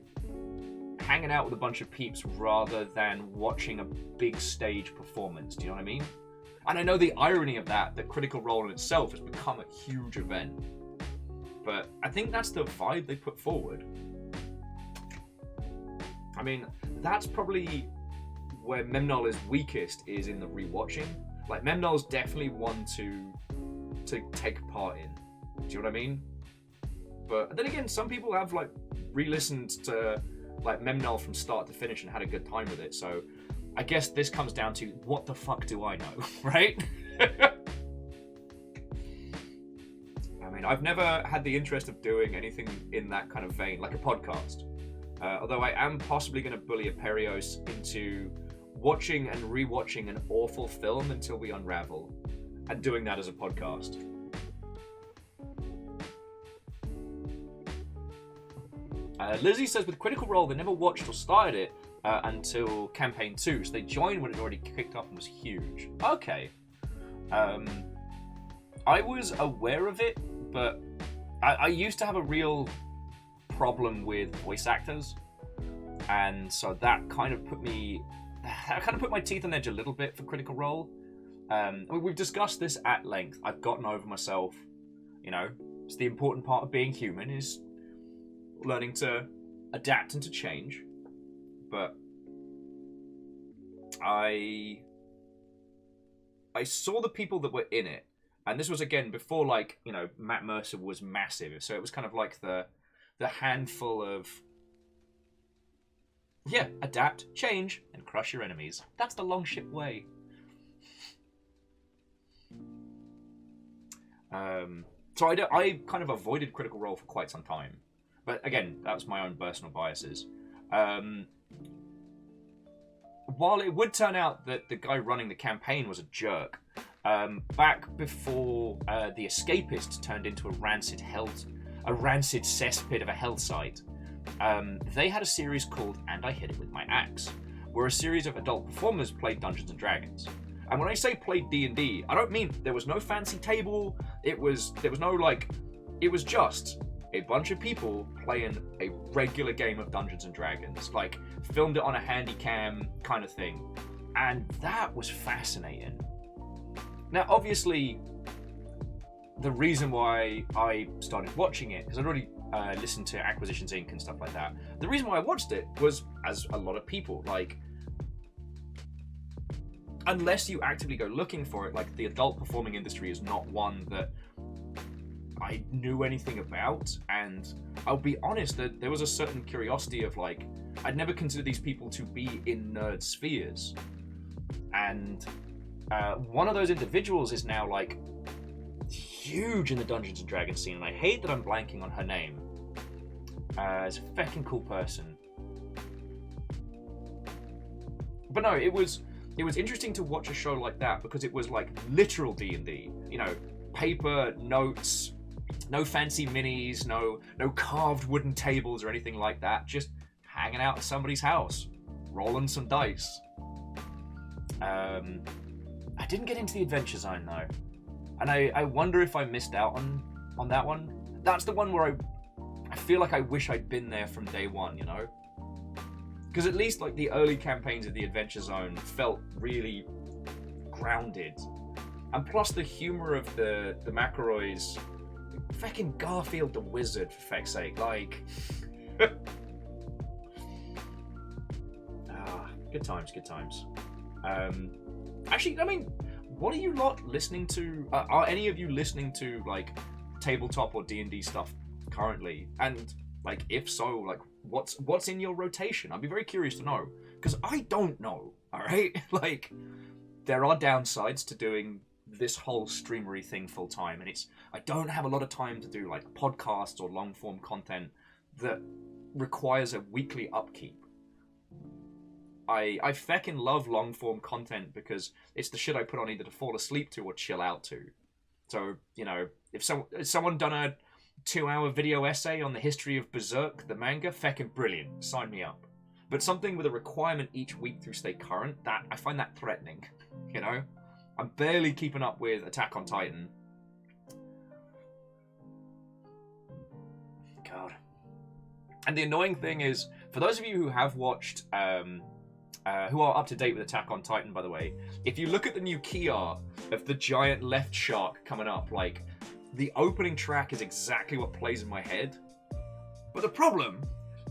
hanging out with a bunch of peeps rather than watching a big stage performance. Do you know what I mean? And I know the irony of that Critical Role in itself has become a huge event, but I think that's the vibe they put forward. I mean, that's probably where Memnol is weakest, is in the rewatching. Like, Memnol's definitely one to take part in. Do you know what I mean? But then again, some people have, like, re-listened to, like, Memnol from start to finish and had a good time with it. So I guess this comes down to, what the fuck do I know, right? I mean, I've never had the interest of doing anything in that kind of vein, like a podcast. Although I am possibly going to bully a Perios into watching and rewatching an awful film until we unravel, and doing that as a podcast. Lizzie says with Critical Role, they never watched or started it until Campaign 2, so they joined when it already kicked off and was huge. Okay. I was aware of it, but I used to have a real problem with voice actors, and so that kind of put my teeth on edge a little bit for Critical Role. We've discussed this at length. I've gotten over myself. You know, it's the important part of being human, is learning to adapt and to change. But I saw the people that were in it, and this was again before, like, you know, Matt Mercer was massive, so it was kind of like the handful of, yeah, adapt, change, and crush your enemies. That's the Longship way. So I kind of avoided Critical Role for quite some time. But again, that was my own personal biases. While it would turn out that the guy running the campaign was a jerk, back before The Escapist turned into a rancid cesspit of a hell site, they had a series called And I Hit It With My Axe, where a series of adult performers played Dungeons & Dragons. And when I say played D&D, I don't mean there was no fancy table, there was no, like, it was just a bunch of people playing a regular game of Dungeons & Dragons, like, filmed it on a handy cam kind of thing. And that was fascinating. Now, obviously, the reason why I started watching it, because I'd already listened to Acquisitions Inc. and stuff like that, the reason why I watched it was, as a lot of people, like, unless you actively go looking for it, like, the adult performing industry is not one that I knew anything about, and I'll be honest that there was a certain curiosity of, like, I'd never considered these people to be in nerd spheres, and one of those individuals is now, like, huge in the Dungeons & Dragons scene, and I hate that I'm blanking on her name. It's a fucking cool person. But no, it was interesting to watch a show like that, because it was like literal D&D. You know, paper, notes, No fancy minis, no carved wooden tables or anything like that. Just hanging out at somebody's house, rolling some dice. I didn't get into the Adventure Zone though, and I wonder if I missed out on that one. That's the one where I feel like I wish I'd been there from day one, you know? Because at least like the early campaigns of the Adventure Zone felt really grounded, and plus the humor of the McElroys. Fucking Garfield the Wizard, for feck's sake, like... good times, good times. Actually, I mean, what are you lot listening to? Are any of you listening to, like, tabletop or D&D stuff currently? And, like, if so, like, what's in your rotation? I'd be very curious to know, because I don't know, alright? Like, there are downsides to doing this whole streamery thing full time, and I don't have a lot of time to do like podcasts or long form content that requires a weekly upkeep. I feckin' love long form content because it's the shit I put on either to fall asleep to or chill out to. So, you know, if someone done a 2-hour video essay on the history of Berserk, the manga, feckin' brilliant, sign me up. But something with a requirement each week through stay current, that I find that threatening, you know? I'm barely keeping up with Attack on Titan. God. And the annoying thing is, for those of you who have watched, who are up to date with Attack on Titan, by the way, if you look at the new key art of the giant left shark coming up, like, the opening track is exactly what plays in my head. But the problem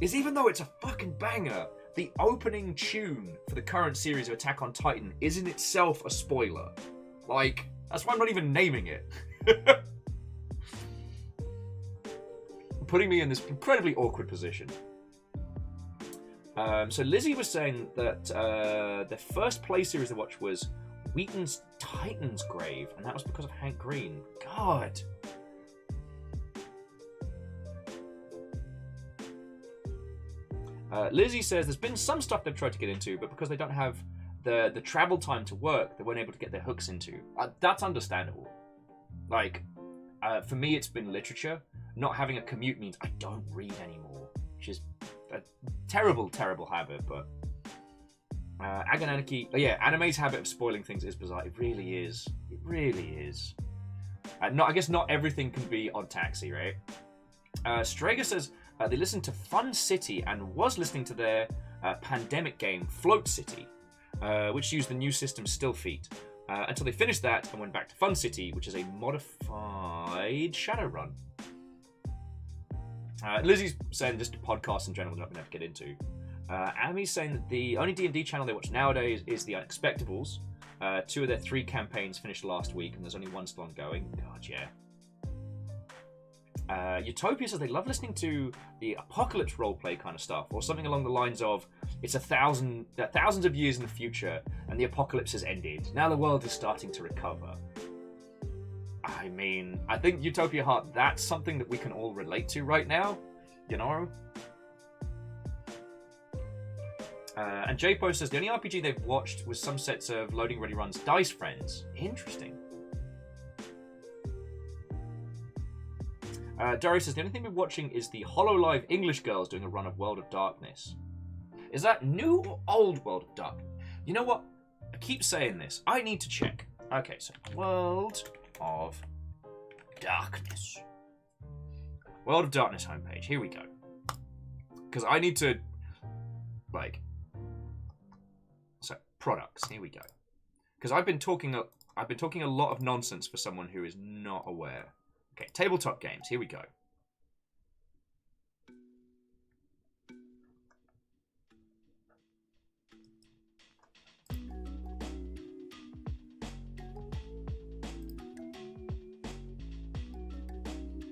is, even though it's a fucking banger, the opening tune for the current series of Attack on Titan is in itself a spoiler. Like, that's why I'm not even naming it. Putting me in this incredibly awkward position. So Lizzie was saying that the first play series they watched was Wheaton's Titan's Grave, and that was because of Hank Green. God. Lizzie says there's been some stuff they've tried to get into, but because they don't have the travel time to work, they weren't able to get their hooks into. That's understandable. Like, for me, it's been literature. Not having a commute means I don't read anymore, which is a terrible, terrible habit. But Agananiki, anime's habit of spoiling things is bizarre. It really is. It really is. I guess not everything can be on Taxi, right? Strager says they listened to Fun City and was listening to their pandemic game Float City, which used the new system Still Feet, until they finished that and went back to Fun City, which is a modified Shadowrun. Lizzie's saying just podcasts in general they're not going to get into. Ami's saying that the only D&D channel they watch nowadays is The Unexpectables. 2 of their 3 campaigns finished last week, and there's only 1 still ongoing. God, yeah. Utopia says they love listening to the apocalypse roleplay kind of stuff, or something along the lines of, it's thousands of years in the future, and the apocalypse has ended. Now the world is starting to recover. I mean, I think Utopia Heart, that's something that we can all relate to right now, you know? And J-Po says the only RPG they've watched was some sets of Loading Ready Run's Dice Friends. Interesting. Dory says the only thing we're watching is the HoloLive English girls doing a run of World of Darkness. Is that new or old World of Darkness? You know what? I keep saying this. I need to check. Okay, so World of Darkness. World of Darkness homepage. Here we go. Because I need to, like, so products. Here we go. Because I've been talking a lot of nonsense for someone who is not aware. Okay, tabletop games. Here we go.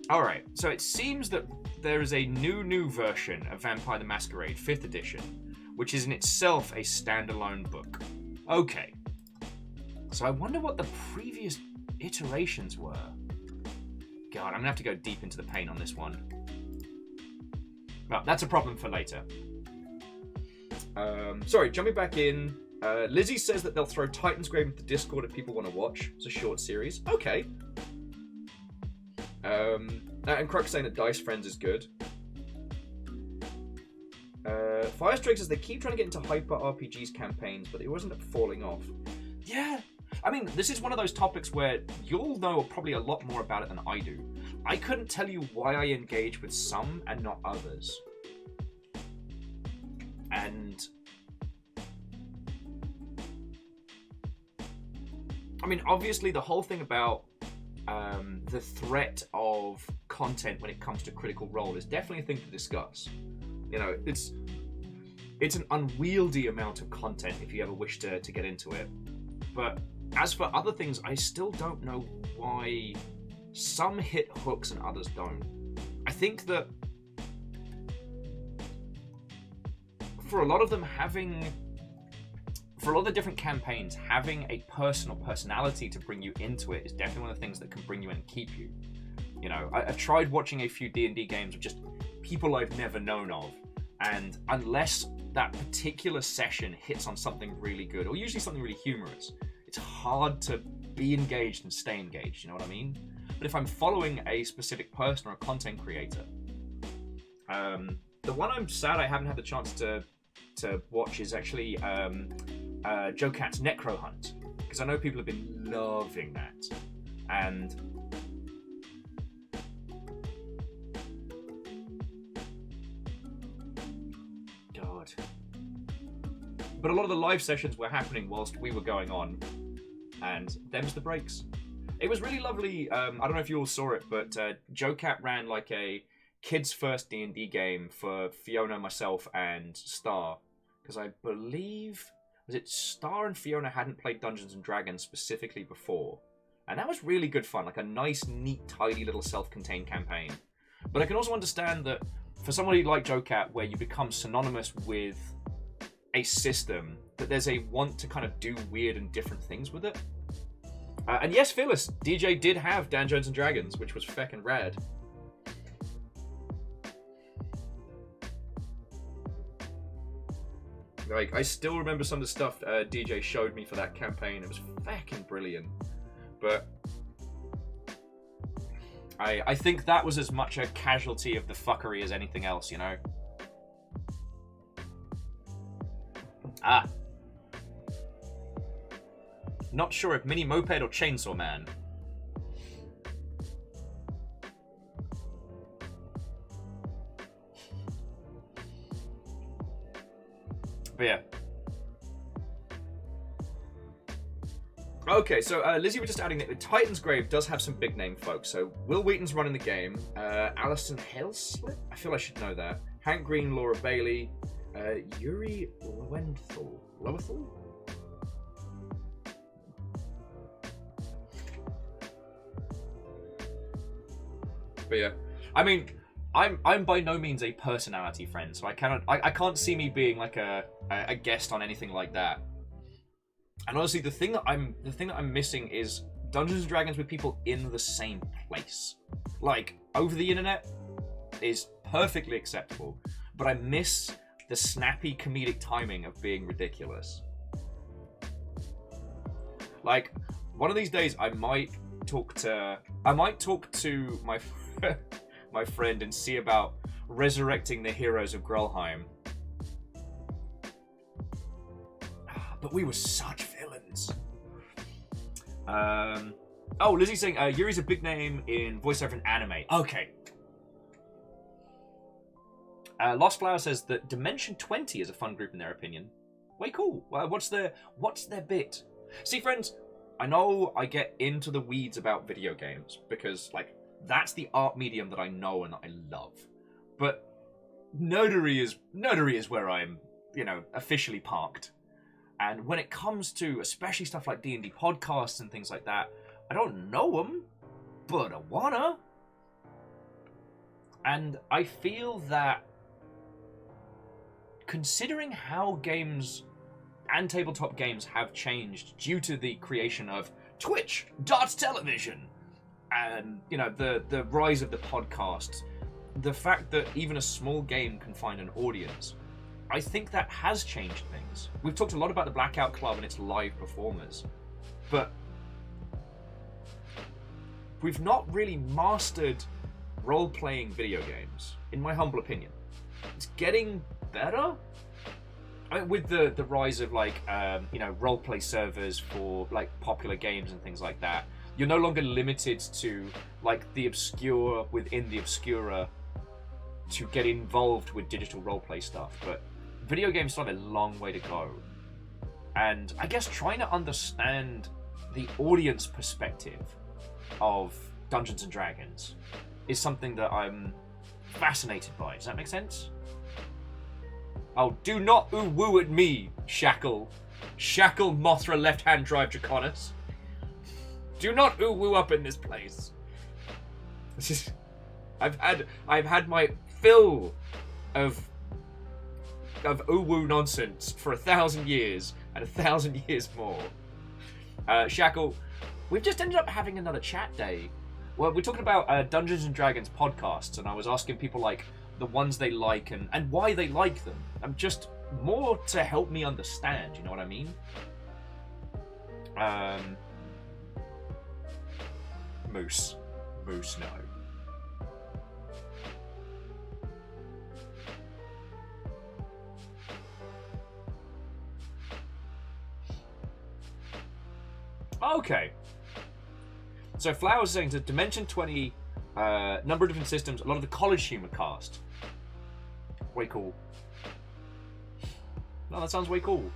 Alright, so it seems that there is a new version of Vampire the Masquerade 5th edition, which is in itself a standalone book. Okay. So I wonder what the previous iterations were. God, I'm gonna have to go deep into the paint on this one. Well, that's a problem for later. Sorry, jumping back in. Lizzie says that they'll throw Titan's Grave into Discord if people want to watch. It's a short series. Okay. And Crux saying that Dice Friends is good. Firestrike says they keep trying to get into hyper RPGs campaigns, but they always end up falling off. Yeah, I mean, this is one of those topics where you'll know probably a lot more about it than I do. I couldn't tell you why I engage with some and not others. And I mean, obviously the whole thing about the threat of content when it comes to Critical Role is definitely a thing to discuss. You know, it's an unwieldy amount of content if you ever wish to get into it. But as for other things, I still don't know why some hit hooks and others don't. I think that for a lot of them for a lot of the different campaigns, having a personality to bring you into it is definitely one of the things that can bring you in and keep you. You know, I've tried watching a few D&D games of just people I've never known of, and unless that particular session hits on something really good, or usually something really humorous, it's hard to be engaged and stay engaged, you know what I mean? But if I'm following a specific person or a content creator, the one I'm sad I haven't had the chance to watch is actually Joe Cat's Necro Hunt, because I know people have been loving that, and God. But a lot of the live sessions were happening whilst we were going on, and them's the breaks. It was really lovely. I don't know if you all saw it, but Joe Cat ran like a kids' first D&D game for Fiona, myself, and Star, because I believe was it Star and Fiona hadn't played Dungeons and Dragons specifically before, and that was really good fun, like a nice, neat, tidy little self-contained campaign. But I can also understand that for somebody like Joe Cat, where you become synonymous with a system, that there's a want to kind of do weird and different things with it. And yes, Phyllis, DJ did have Dungeons and Dragons, which was feckin' rad. Like, I still remember some of the stuff DJ showed me for that campaign. It was fucking brilliant. But I think that was as much a casualty of the fuckery as anything else, you know? Ah. Not sure if Mini Moped or Chainsaw Man. But yeah. Okay, so Lizzie was just adding that Titan's Grave does have some big name folks. So Will Wheaton's running the game. Alison Haleslip? I feel I should know that. Hank Green, Laura Bailey, Yuri Lowenthal. Lowenthal? But yeah, I mean, I'm by no means a personality friend, so I can't see me being like a guest on anything like that. And honestly, the thing that I'm missing is Dungeons and Dragons with people in the same place. Like over the internet is perfectly acceptable, but I miss the snappy comedic timing of being ridiculous. Like one of these days, I might talk to my my friend and see about resurrecting the heroes of Grelheim. But we were such villains. Oh, Lizzie's saying Yuri's a big name in voiceover and anime. Okay. Lost Flower says that Dimension 20 is a fun group in their opinion. Way cool. What's their bit? See, friends, I know I get into the weeds about video games because, like, that's the art medium that I know and that I love. But nerdery is where I'm, you know, officially parked. And when it comes to especially stuff like D&D podcasts and things like that, I don't know them, but I wanna. And I feel that considering how games and tabletop games have changed due to the creation of Twitch, Darts Television, and, you know, the rise of the podcast, the fact that even a small game can find an audience, I think that has changed things. We've talked a lot about the Blackout Club and its live performers, but we've not really mastered role-playing video games, in my humble opinion. It's getting better. I mean, with the rise of like role-play servers for like popular games and things like that, you're no longer limited to like the obscure within the obscura to get involved with digital role-play stuff. But video games still have a long way to go, and I guess trying to understand the audience perspective of Dungeons and Dragons is something that I'm fascinated by. Does that make sense? Oh, do not ooh-woo at me, Shackle. Shackle Mothra left-hand drive Draconis. Do not ooh-woo up in this place. I've had my fill of ooh-woo nonsense for 1,000 years and 1,000 years more. Shackle, we've just ended up having another chat day. Well, we're talking about Dungeons and Dragons podcasts, and I was asking people like the ones they like and why they like them. I'm just more to help me understand, you know what I mean? Moose, no. Okay. So Flowers saying to Dimension 20, number of different systems, a lot of the college humor cast. Way cool. No, that sounds way cool.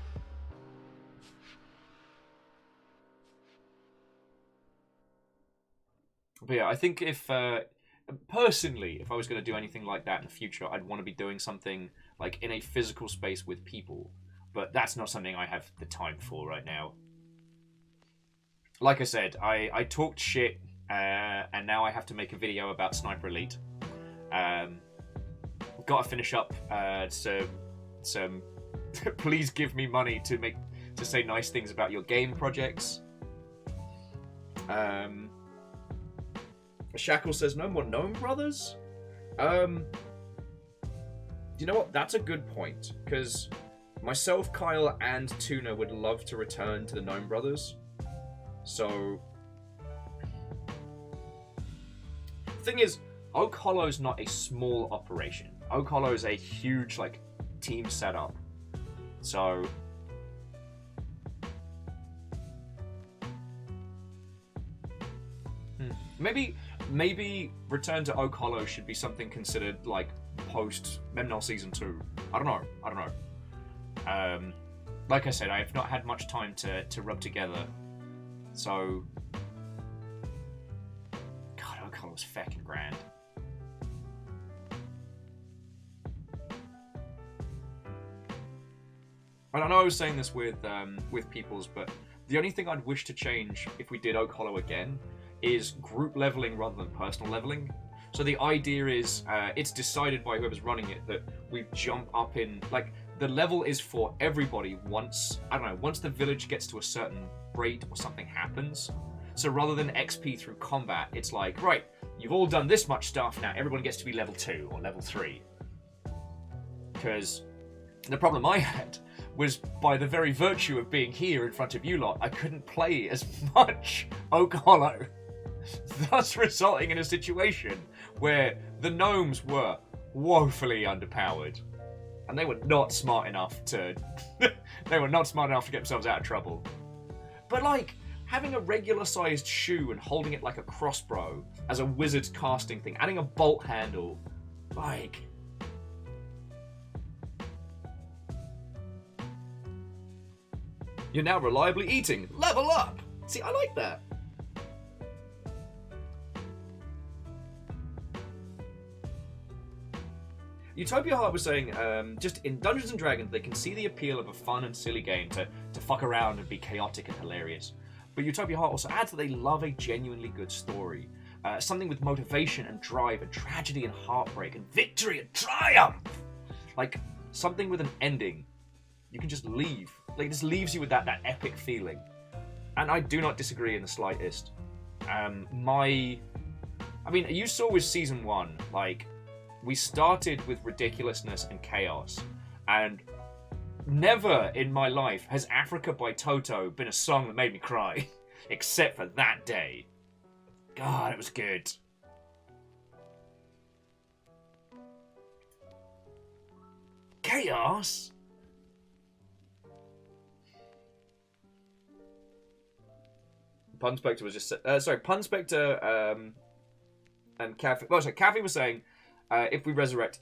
But yeah, I think if, personally, if I was going to do anything like that in the future, I'd want to be doing something like in a physical space with people. But that's not something I have the time for right now. Like I said, I talked shit, and now I have to make a video about Sniper Elite. Got to finish up some please give me money to say nice things about your game projects. Shackle says no more Gnome Brothers. You know what? That's a good point, because myself, Kyle, and Tuna would love to return to the Gnome Brothers. So, thing is, Oak Hollow's not a small operation. Oak Hollow is a huge, like, team setup. So, maybe Return to Oak Hollow should be something considered like post Memnol Season 2. I don't know. Like I said, I have not had much time to rub together. So, God, Oak Hollow's fucking grand. And I know I was saying this with Peoples, but the only thing I'd wish to change if we did Oak Hollow again is group leveling rather than personal leveling. So the idea is, it's decided by whoever's running it that we jump up in, like, the level is for everybody once the village gets to a certain rate or something happens. So rather than XP through combat, it's like, right, you've all done this much stuff, now everyone gets to be level 2 or level 3. Because the problem I had was, by the very virtue of being here in front of you lot, I couldn't play as much Oak Hollow, thus resulting in a situation where the gnomes were woefully underpowered, and they were not smart enough to get themselves out of trouble. But like, having a regular sized shoe and holding it like a crossbow as a wizard's casting thing, adding a bolt handle, like, you're now reliably eating. Level up! See, I like that. Utopia Heart was saying, just in Dungeons & Dragons, they can see the appeal of a fun and silly game to fuck around and be chaotic and hilarious. But Utopia Heart also adds that they love a genuinely good story. Something with motivation and drive and tragedy and heartbreak and victory and triumph! Like, something with an ending. You can just leave. Like, it just leaves you with that epic feeling. And I do not disagree in the slightest. You saw with Season 1, like, we started with ridiculousness and chaos, and never in my life has Africa by Toto been a song that made me cry, except for that day. God, it was good. Chaos? Pun Spectre was just... sorry, Pun Spectre and Kathy... Well, sorry, Kathy was saying if we resurrect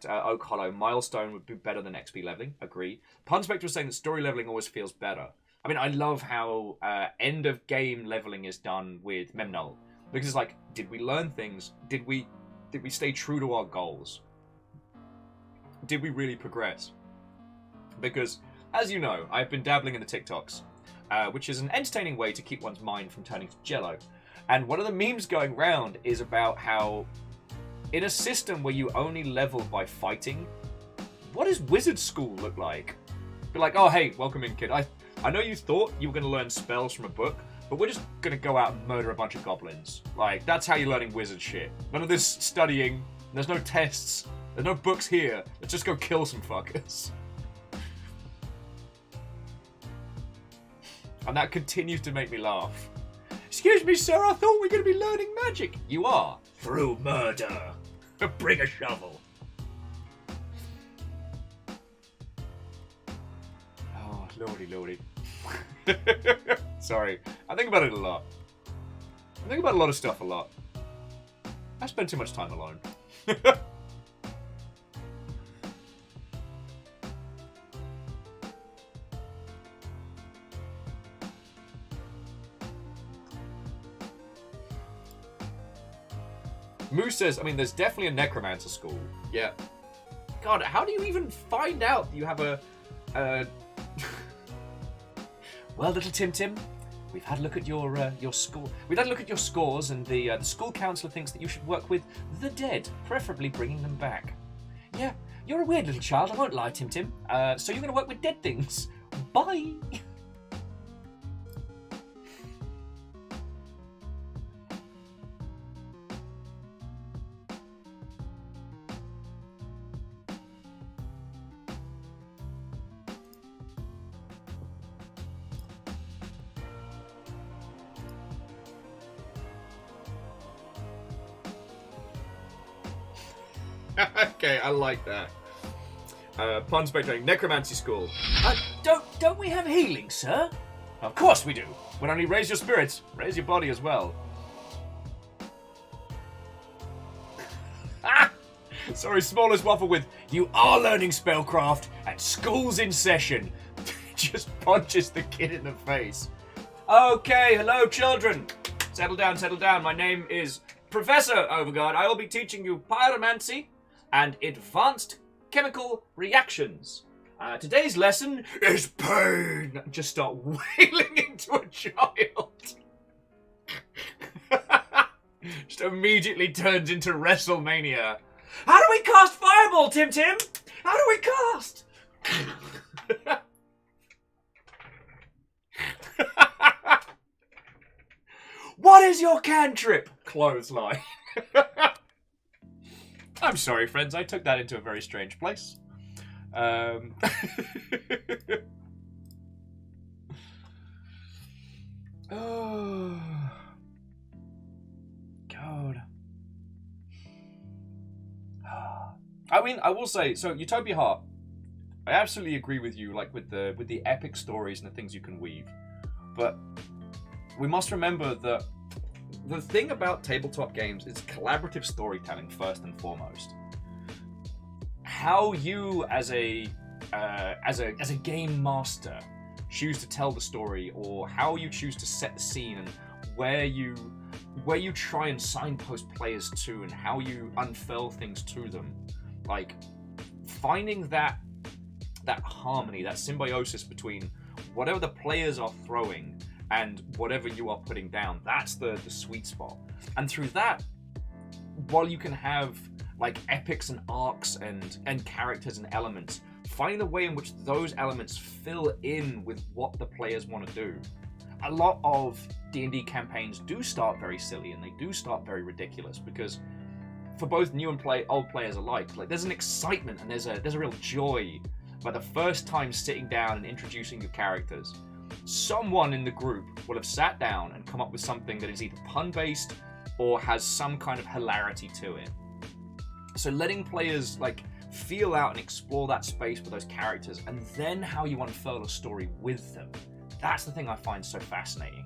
Oak Hollow, Milestone would be better than XP leveling. Agree. Pun Spectre was saying that story leveling always feels better. I mean, I love how end of game leveling is done with Memnull. Because it's like, did we learn things? Did we stay true to our goals? Did we really progress? Because, as you know, I've been dabbling in the TikToks, which is an entertaining way to keep one's mind from turning to jello. And one of the memes going round is about how, in a system where you only level by fighting, what does wizard school look like? Be like, oh hey, welcome in, kid. I know you thought you were going to learn spells from a book, but we're just going to go out and murder a bunch of goblins. Like, that's how you're learning wizard shit. None of this studying, there's no tests, there's no books here. Let's just go kill some fuckers. And that continues to make me laugh. Excuse me, sir, I thought we were going to be learning magic. You are. Through murder. Bring a shovel. Oh, lordy, lordy. Sorry. I think about it a lot. I think about a lot of stuff a lot. I spend too much time alone. Moose says, I mean, there's definitely a necromancer school. Yeah. God, how do you even find out that you have a... Well, little Tim, we've had a look at your school. We've had a look at your scores, and the school counselor thinks that you should work with the dead, preferably bringing them back. Yeah, you're a weird little child, I won't lie, Tim. So you're going to work with dead things. Bye! Okay, I like that. Pun Spectre, necromancy school. Don't we have healing, sir? Of course we do. When only raise your spirits, raise your body as well. Sorry, smallest waffle with, you are learning spellcraft and school's in session. Just punches the kid in the face. Okay, hello children. Settle down. My name is Professor Overguard. I will be teaching you pyromancy and advanced chemical reactions. Today's lesson is pain. Just start wailing into a child. Just immediately turns into WrestleMania. How do we cast Fireball, Tim? How do we cast? What is your cantrip? Clothesline. I'm sorry, friends. I took that into a very strange place. Oh, God. I mean, I will say, so Utopia Heart, I absolutely agree with you, like with the epic stories and the things you can weave. But we must remember that the thing about tabletop games is collaborative storytelling first and foremost. How you, as a game master, choose to tell the story, or how you choose to set the scene, and where you try and signpost players to, and how you unfurl things to them, like finding that harmony, that symbiosis between whatever the players are throwing and whatever you are putting down, that's the sweet spot. And through that, while you can have like epics and arcs and characters and elements, finding the way in which those elements fill in with what the players want to do. A lot of D&D campaigns do start very silly, and they do start very ridiculous, because for both new and old players alike, like there's an excitement and there's a real joy by the first time sitting down and introducing your characters. someone in the group will have sat down and come up with something that is either pun-based or has some kind of hilarity to it. So letting players like feel out and explore that space with those characters, and then how you unfurl a story with them. That's the thing I find so fascinating.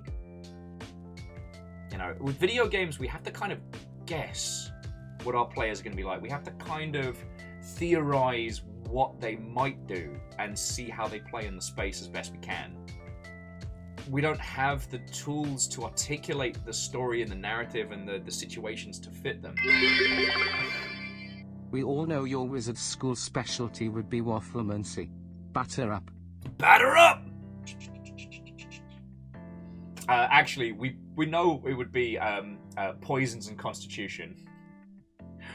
You know, with video games, we have to kind of guess what our players are going to be like. We have to kind of theorize what they might do and see how they play in the space as best we can. We don't have the tools to articulate the story and the narrative and the situations to fit them. We all know your wizard school specialty would be wafflemancy. Batter up. Batter up! Actually, we know it would be poisons and constitution.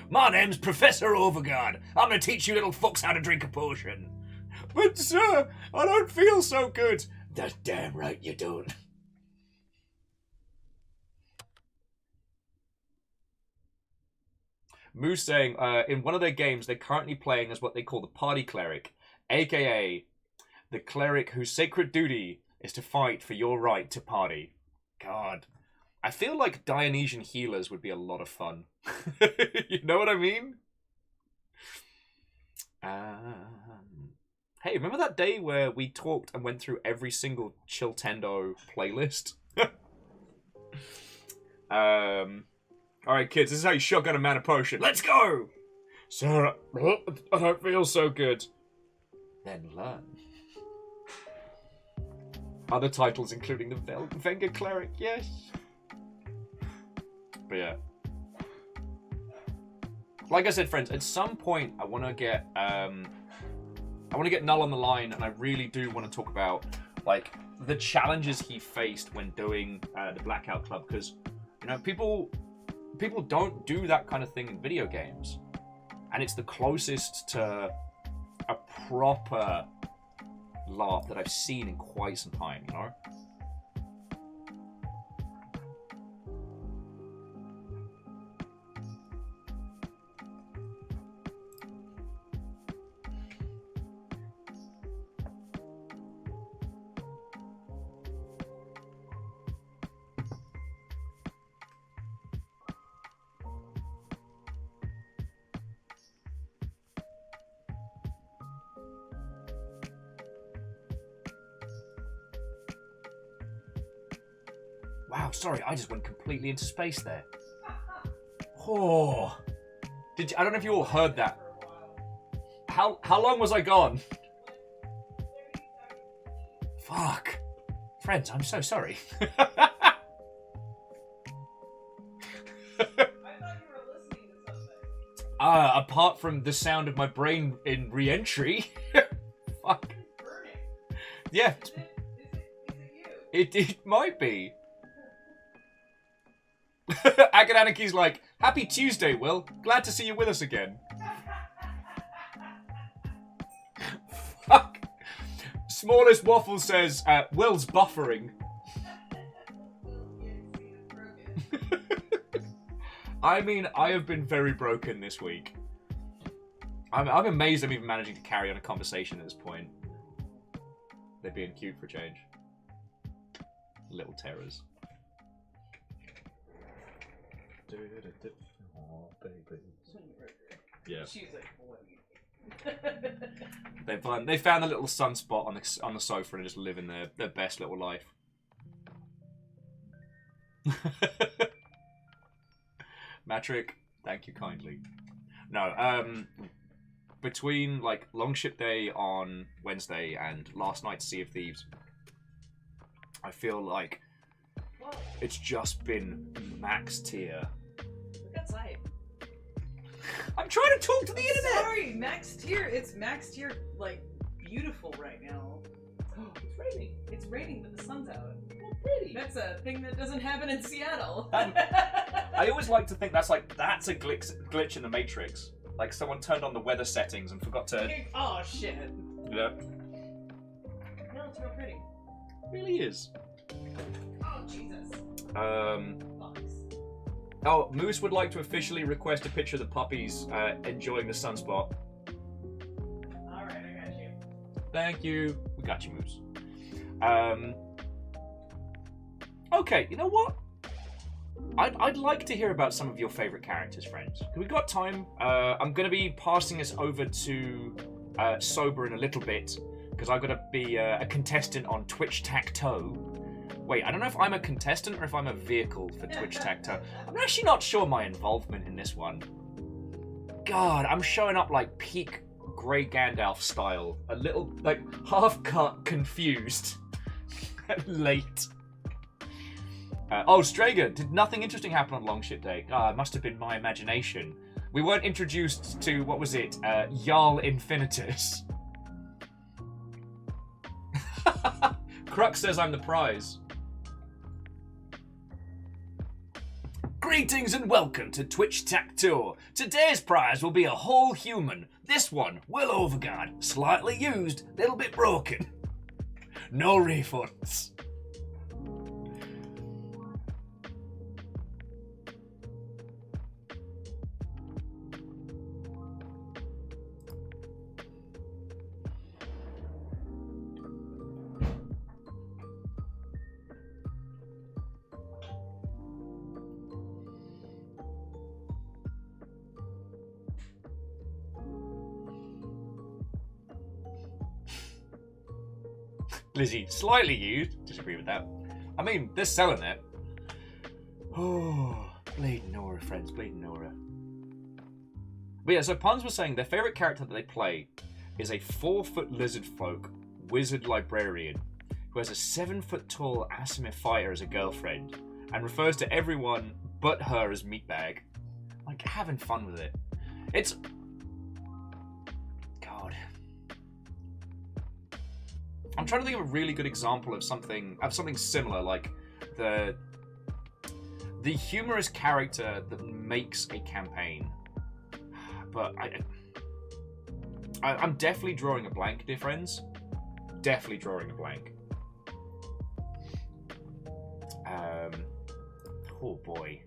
My name's Professor Overguard. I'm gonna teach you little fucks how to drink a potion. But sir, I don't feel so good. That's damn right you don't. Moose saying, in one of their games, they're currently playing as what they call the Party Cleric, aka the cleric whose sacred duty is to fight for your right to party. God. I feel like Dionysian healers would be a lot of fun. You know what I mean? Hey, remember that day where we talked and went through every single Chiltendo playlist? Alright, kids, this is how you shotgun a mana potion. Let's go! Sir, I don't feel so good. Then learn. Other titles, including the Venga Cleric, yes. But yeah. Like I said, friends, at some point I want to get Null on the line, and I really do want to talk about like the challenges he faced when doing the Blackout Club, because you know people don't do that kind of thing in video games, and it's the closest to a proper LARP that I've seen in quite some time, you know? Wow, sorry, I just went completely into space there. Oh, I don't know if you all heard that. How long was I gone? Fuck, friends, I'm so sorry. I thought you were listening to something. Apart from the sound of my brain in re-entry. Fuck. It's burning. Yeah. Is it you? It might be. Akadaniki's like, happy Tuesday, Will. Glad to see you with us again. Fuck. Smallest Waffle says, Will's buffering. I mean, I have been very broken this week. I'm amazed I'm even managing to carry on a conversation at this point. They're being cute for a change. Little terrors. Oh, baby. Yeah. She's like, what? They found a little sunspot on the sofa and just living their best little life. Matrick, thank you kindly. No, between like Longship Day on Wednesday and last night's Sea of Thieves, I feel like it's just been max tier. Look outside. I'm trying to talk to the internet! Sorry, max tier. It's max tier, like, beautiful right now. It's raining. It's raining, but the sun's out. Oh, pretty. That's a thing that doesn't happen in Seattle. I always like to think that's a glitch in the Matrix. Like someone turned on the weather settings and forgot to... Oh, shit. Yeah. No, it's real pretty. It really is. Oh, Jesus. Fox. Oh, Moose would like to officially request a picture of the puppies enjoying the sunspot. Alright, I got you. Thank you. We got you, Moose. Okay, you know what? I'd like to hear about some of your favourite characters, friends. We've got time. I'm going to be passing us over to Sober in a little bit, because I've got to be a contestant on Twitch Tacto. Wait, I don't know if I'm a contestant or if I'm a vehicle for Twitch Tacto. I'm actually not sure my involvement in this one. God, I'm showing up like peak Grey Gandalf style. A little, like, half-cut, confused, late. Oh, Strager, did nothing interesting happen on Longship Day? Ah, it must have been my imagination. We weren't introduced to, what was it, Jarl Infinitus. Crux says I'm the prize. Greetings and welcome to Twitch Tactour. Today's prize will be a whole human. This one, well overguard, slightly used, little bit broken. No refunds. Lizzie, slightly used. Disagree with that. I mean, they're selling it. Oh, Bleeding Nora, friends, Bleeding Nora. But yeah, so Puns was saying their favourite character that they play is a 4-foot lizard folk wizard librarian who has a 7-foot-tall Asimov fighter as a girlfriend and refers to everyone but her as meatbag. Like, having fun with it. It's... God... I'm trying to think of a really good example of something similar, like the humorous character that makes a campaign. But I'm definitely drawing a blank, dear friends. Definitely drawing a blank. Oh boy.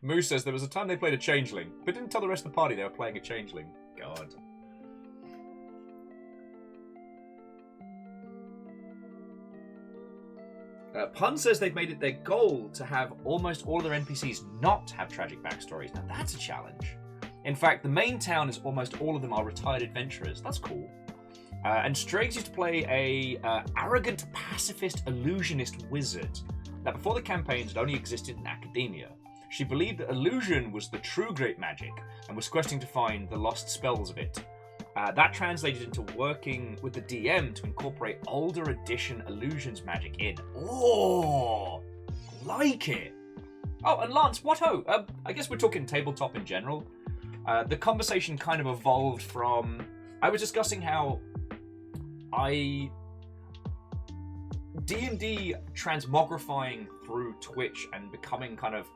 Moose says there was a time they played a changeling, but didn't tell the rest of the party they were playing a changeling. God. Pun says they've made it their goal to have almost all of their NPCs not have tragic backstories. Now that's a challenge. In fact, the main town is almost all of them are retired adventurers. That's cool. And Striggs used to play a arrogant pacifist illusionist wizard that before the campaigns had only existed in academia. She believed that illusion was the true great magic and was questing to find the lost spells of it. That translated into working with the DM to incorporate older edition illusions magic in. Oh, like it. Oh, and Lance, what ho? I guess we're talking tabletop in general. The conversation kind of evolved from... I was discussing how D&D transmogrifying through Twitch and becoming kind of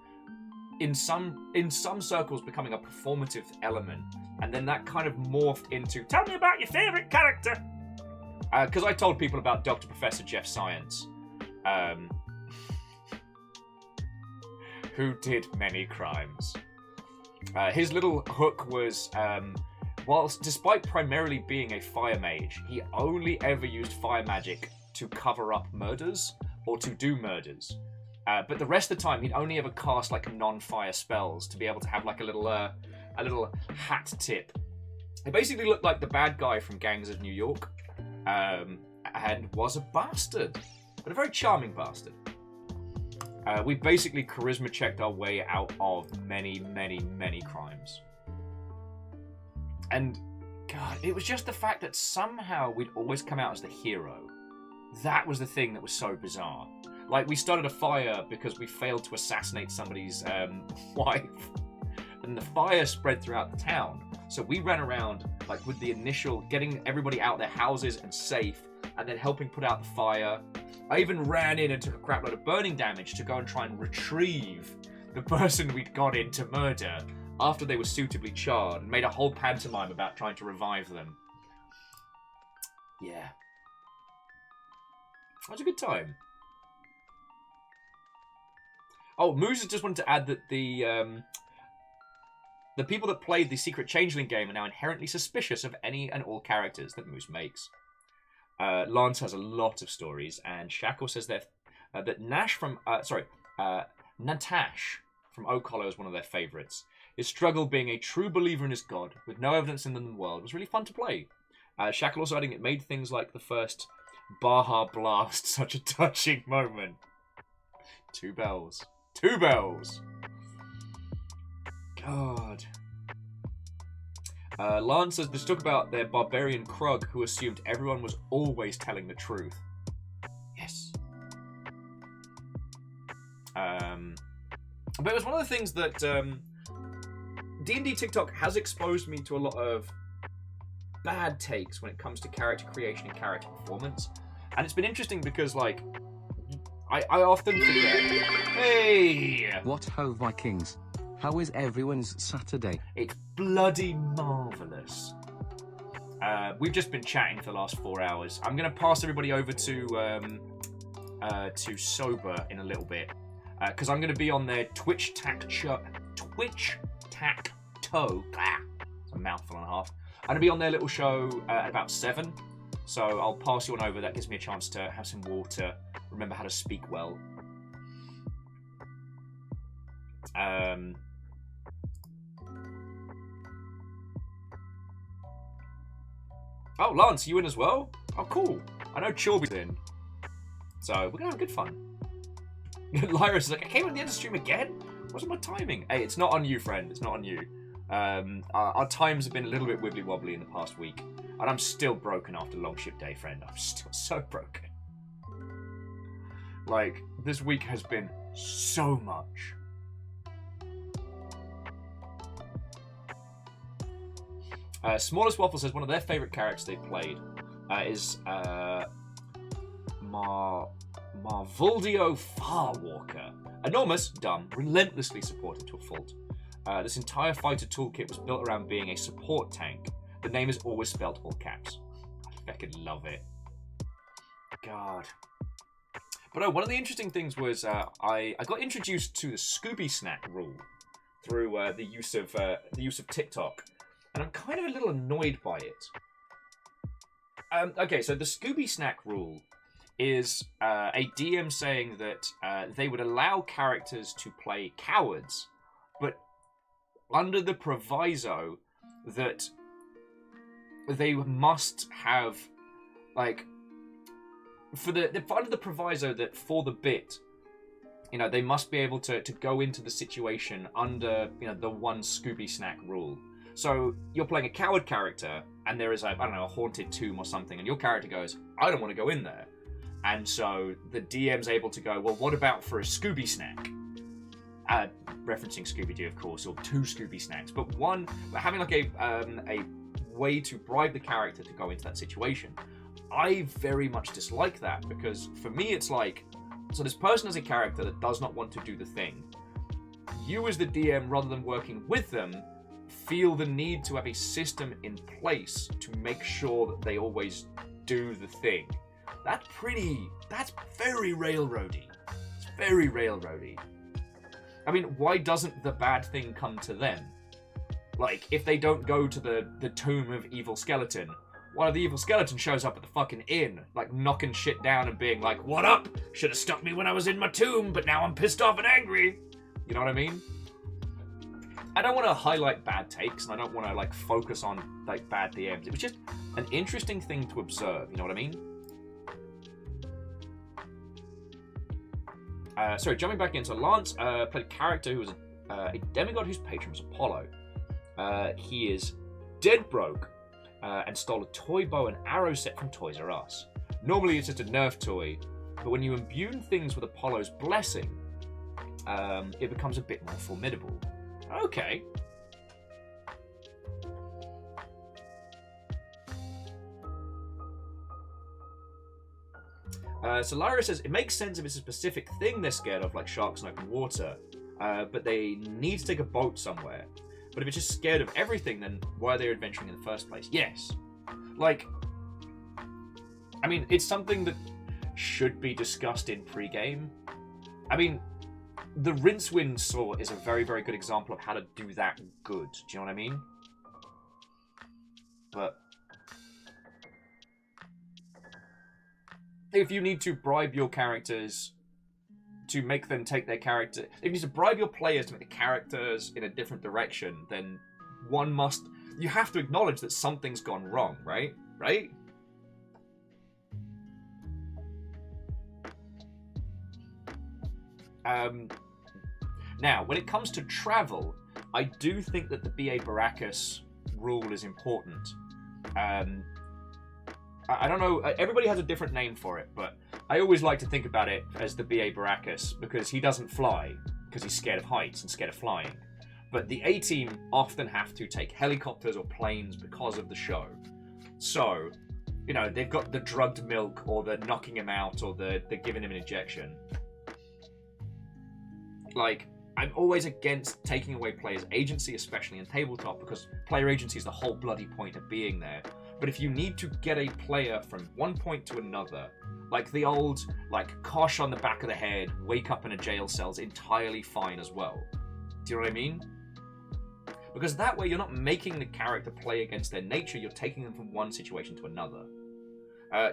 in some circles becoming a performative element, and then that kind of morphed into tell me about your favorite character, because I told people about Dr. Professor Jeff Science, who did many crimes. His little hook was whilst despite primarily being a fire mage, he only ever used fire magic to cover up murders or to do murders. But the rest of the time, he'd only ever cast like non-fire spells to be able to have like a little hat tip. He basically looked like the bad guy from Gangs of New York, and was a bastard, but a very charming bastard. We basically charisma checked our way out of many, many, many crimes. And God, it was just the fact that somehow we'd always come out as the hero. That was the thing that was so bizarre. Like, we started a fire because we failed to assassinate somebody's wife. And the fire spread throughout the town. So we ran around, like, with the initial, getting everybody out of their houses and safe, and then helping put out the fire. I even ran in and took a crap load of burning damage to go and try and retrieve the person we'd got in to murder, after they were suitably charred and made a whole pantomime about trying to revive them. Yeah. That was a good time. Oh, Moose just wanted to add that the people that played the Secret Changeling game are now inherently suspicious of any and all characters that Moose makes. Lance has a lot of stories, and Shackle says that Natash from Oak Hollow is one of their favourites. His struggle being a true believer in his god, with no evidence in the world, was really fun to play. Shackle also adding it made things like the first Baja Blast such a touching moment. 2 bells. 2 bells! God. Lance says, let's talk about their barbarian Krug who assumed everyone was always telling the truth. Yes. But it was one of the things that D&D TikTok has exposed me to a lot of bad takes when it comes to character creation and character performance. And it's been interesting because, like, I often forget. Hey! What ho, Vikings? How is everyone's Saturday? It's bloody marvellous. We've just been chatting for the last 4 hours. I'm going to pass everybody over to Sober in a little bit. Because I'm going to be on their Twitch Tac Toe. It's a mouthful and a half. I'm going to be on their little show at about 7. So I'll pass you on over. That gives me a chance to have some water, remember how to speak well. Oh, Lance, you in as well? Oh, cool. I know Chorby's in. So we're going to have good fun. Lyra's is like, I came on the end of stream again? What's my timing? Hey, it's not on you, friend. It's not on you. Our times have been a little bit wibbly wobbly in the past week. And I'm still broken after Longship Day, friend. I'm still so broken. Like, this week has been so much. Smallest Waffle says one of their favourite characters they played is Marvuldio Farwalker. Enormous, dumb, relentlessly supported to a fault. This entire fighter toolkit was built around being a support tank. The name is always spelled all caps. I fucking love it. God. But no, one of the interesting things was I got introduced to the Scooby Snack rule through the use of TikTok, and I'm kind of a little annoyed by it. Okay, so the Scooby Snack rule is a DM saying that they would allow characters to play cowards, but under the proviso that they must have, like, under the proviso that for the bit, you know, they must be able to go into the situation under, you know, the one Scooby Snack rule. So you're playing a coward character, and there is, I don't know, a haunted tomb or something, and your character goes, I don't want to go in there. And so the DM's able to go, well, what about for a Scooby Snack? Referencing Scooby-Doo, of course, or 2 Scooby Snacks, but having like a way to bribe the character to go into that situation. I very much dislike that, because for me it's like, so this person has a character that does not want to do the thing. You as the DM, rather than working with them, feel the need to have a system in place to make sure that they always do the thing. That's very railroady. It's very railroady. I mean, why doesn't the bad thing come to them? Like, if they don't go to the tomb of Evil Skeleton, one of the Evil Skeleton shows up at the fucking inn, like, knocking shit down and being like, what up? Should have stopped me when I was in my tomb, but now I'm pissed off and angry. You know what I mean? I don't want to highlight bad takes, and I don't want to, like, focus on, like, bad DMs. It was just an interesting thing to observe, you know what I mean? Sorry, jumping back in. So Lance played a character who was a demigod whose patron was Apollo. He is dead broke and stole a toy bow and arrow set from Toys R Us. Normally it's just a Nerf toy, but when you imbue things with Apollo's blessing, it becomes a bit more formidable. Okay. So Lyra says, it makes sense if it's a specific thing they're scared of, like sharks in open water, but they need to take a boat somewhere. But if it's just scared of everything, then why are they adventuring in the first place? Yes. Like, I mean, it's something that should be discussed in pre-game. I mean, the Rincewind Saw is a very, very good example of how to do that good. Do you know what I mean? But if you need to bribe your characters to make them take their character... If you need to bribe your players to make the characters in a different direction, then one must... You have to acknowledge that something's gone wrong, right? Right? Now, when it comes to travel, I do think that the B.A. Baracus rule is important. I don't know, everybody has a different name for it, but I always like to think about it as the B.A. Baracus because he doesn't fly, because he's scared of heights and scared of flying. But the A-Team often have to take helicopters or planes because of the show. So, you know, they've got the drugged milk, or they're knocking him out, or they're giving him an injection. Like, I'm always against taking away players' agency, especially in tabletop, because player agency is the whole bloody point of being there. But if you need to get a player from one point to another, like the old, like, kosh on the back of the head, wake up in a jail cell's entirely fine as well. Do you know what I mean? Because that way you're not making the character play against their nature, you're taking them from one situation to another.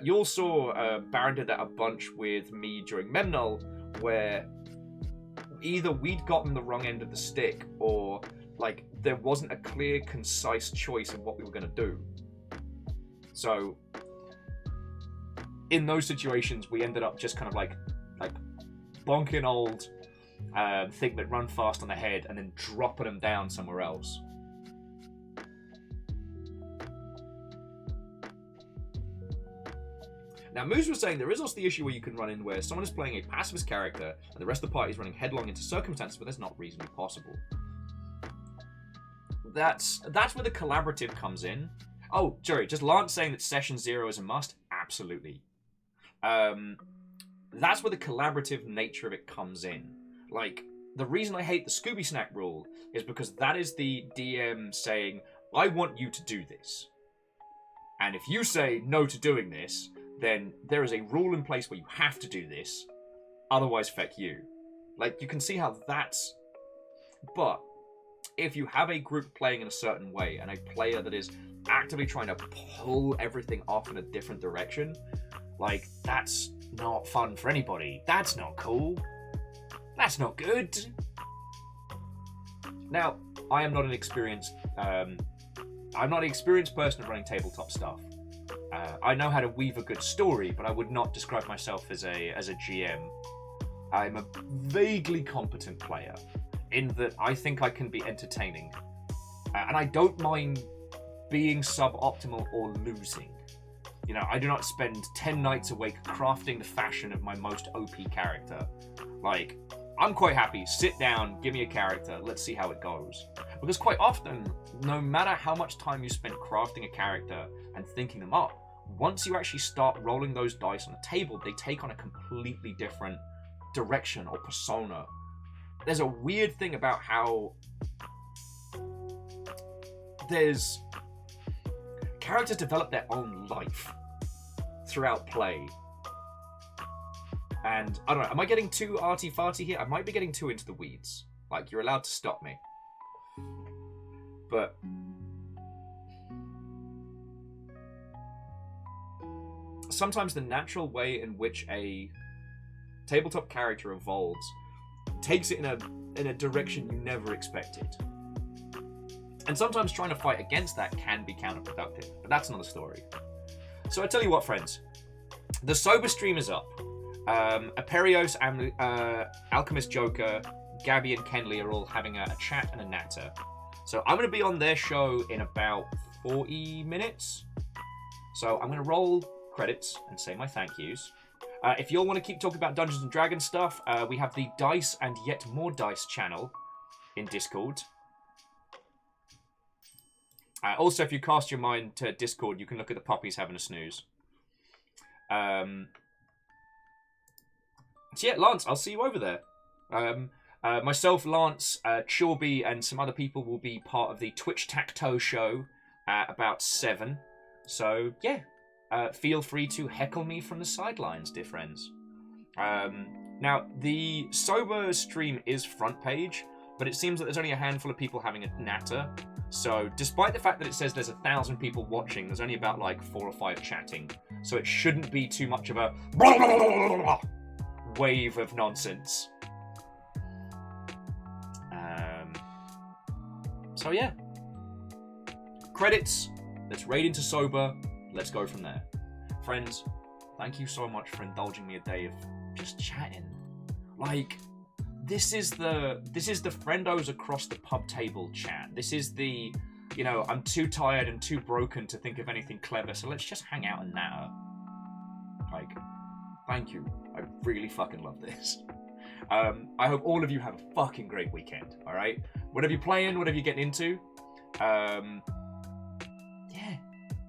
You all saw Baron did that a bunch with me during Memnol, where either we'd gotten the wrong end of the stick, or like there wasn't a clear, concise choice of what we were going to do. So in those situations, we ended up just kind of like bonking old thing that run fast on the head and then dropping them down somewhere else. Now, Moose was saying there is also the issue where you can run in where someone is playing a pacifist character and the rest of the party is running headlong into circumstances where that's not reasonably possible. That's where the collaborative comes in. Oh, sorry, just Lance saying that Session 0 is a must? Absolutely. That's where the collaborative nature of it comes in. Like, the reason I hate the Scooby Snack rule is because that is the DM saying, I want you to do this. And if you say no to doing this, then there is a rule in place where you have to do this, otherwise feck you. Like, you can see how that's... But if you have a group playing in a certain way and a player that is actively trying to pull everything off in a different direction, like, that's not fun for anybody. That's not cool. That's not good. Now, I am not an experienced... I'm not an experienced person running tabletop stuff. I know how to weave a good story, but I would not describe myself as a GM. I'm a vaguely competent player, in that I think I can be entertaining. And I don't mind being suboptimal or losing. You know, I do not spend 10 nights awake crafting the fashion of my most OP character. Like, I'm quite happy, sit down, give me a character, let's see how it goes. Because quite often, no matter how much time you spend crafting a character and thinking them up, once you actually start rolling those dice on the table, they take on a completely different direction or persona. There's a weird thing about how there's characters develop their own life throughout play. And I don't know, am I getting too arty-farty here? I might be getting too into the weeds. Like, you're allowed to stop me. But sometimes the natural way in which a tabletop character evolves takes it in a direction you never expected. And sometimes trying to fight against that can be counterproductive, but that's another story. So I tell you what, friends, the sober stream is up. Aperios, Alchemist Joker, Gabby and Kenley are all having a chat and a natter. So I'm going to be on their show in about 40 minutes. So I'm going to roll credits and say my thank yous. If you all want to keep talking about Dungeons & Dragons stuff, we have the Dice and Yet More Dice channel in Discord. Also, if you cast your mind to Discord, you can look at the puppies having a snooze. So yeah, Lance, I'll see you over there. Myself, Lance, Chorby, and some other people will be part of the Twitch Tacto show at about 7. So, yeah. Feel free to heckle me from the sidelines, dear friends. Now, the sober stream is front page, but it seems that there's only a handful of people having a natter. So, despite the fact that it says there's 1,000 people watching, there's only about like 4 or 5 chatting. So it shouldn't be too much of a wave of nonsense. So yeah. Credits. Let's raid into sober. Let's go from there. Friends, thank you so much for indulging me a day of just chatting. Like, this is the friendos across the pub table chat. This is the, you know, I'm too tired and too broken to think of anything clever, so let's just hang out and natter. Like, thank you. I really fucking love this. I hope all of you have a fucking great weekend, alright? Whatever you're playing, whatever you're getting into. Yeah,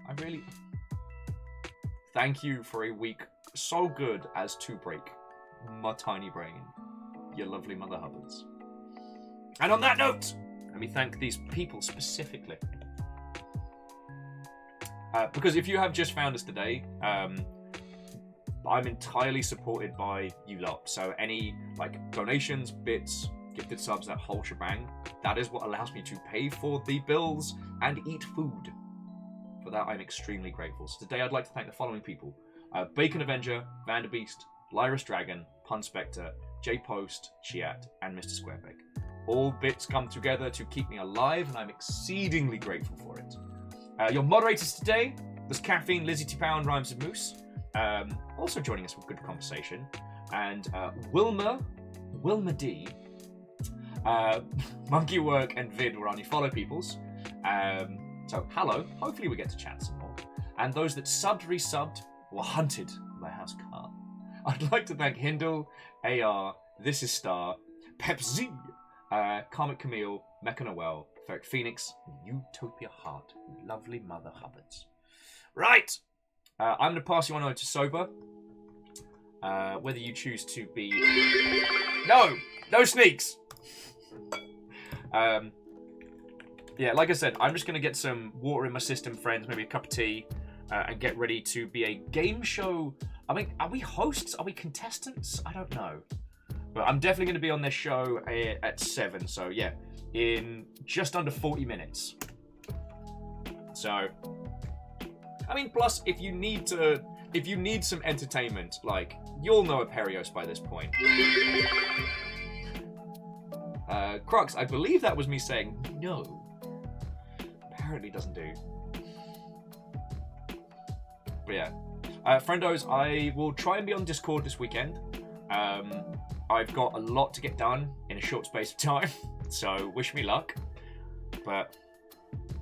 I really... Thank you for a week so good as to break my tiny brain. You lovely mother hubbards. And on that note, let me thank these people specifically. Because if you have just found us today, I'm entirely supported by you lot. So any like donations, bits, gifted subs, that whole shebang, that is what allows me to pay for the bills and eat food. For that, I'm extremely grateful. So today I'd like to thank the following people. Bacon Avenger, Vanderbeast, Lyris Dragon, Pun Spectre, J Post, Chiat, and Mr. Squarepeg. All bits come together to keep me alive, and I'm exceedingly grateful for it. Your moderators today was Caffeine, Lizzie T. Pound, Rhymes and Moose. Also joining us with good conversation. And Wilma D, Monkey Work, and Vid were on your follow peoples. So, hello. Hopefully we get to chat some more. And those that subbed, resubbed, were hunted by House Car. I'd like to thank Hindle, AR, This Is Star, Pepsi, Comet Camille, Mecha Noel, Ferric Phoenix, and Utopia Heart. Lovely mother hubbards. Right! I'm going to pass you on over to Sober. Whether you choose to be... No sneaks! Yeah, like I said, I'm just going to get some water in my system, friends, maybe a cup of tea, and get ready to be a game show. I mean, are we hosts? Are we contestants? I don't know. But I'm definitely going to be on this show at 7, so yeah, in just under 40 minutes. So, I mean, plus, if you need some entertainment, like, you'll know a Perios by this point. Crux, I believe that was me saying no. Apparently doesn't do. But yeah. Friendos, I will try and be on Discord this weekend. I've got a lot to get done in a short space of time, so wish me luck. But,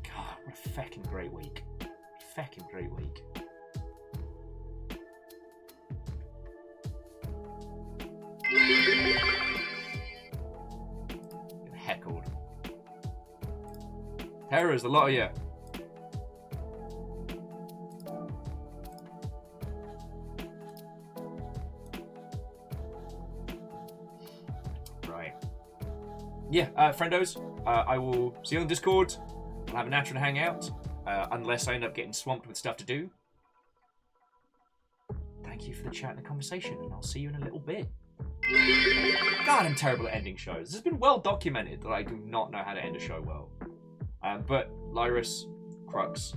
God, what a feckin' great week. Feckin' great week. Heckled. Terrors, a lot of you. Right. Yeah, friendos, I will see you on Discord. We'll have a natural hangout, unless I end up getting swamped with stuff to do. Thank you for the chat and the conversation, and I'll see you in a little bit. God, I'm terrible at ending shows. This has been well documented that I do not know how to end a show well. But Lyris, Crux,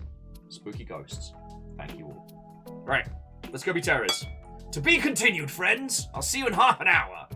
Spooky Ghosts, thank you all. Right, let's go be terrors. To be continued, friends. I'll see you in half an hour.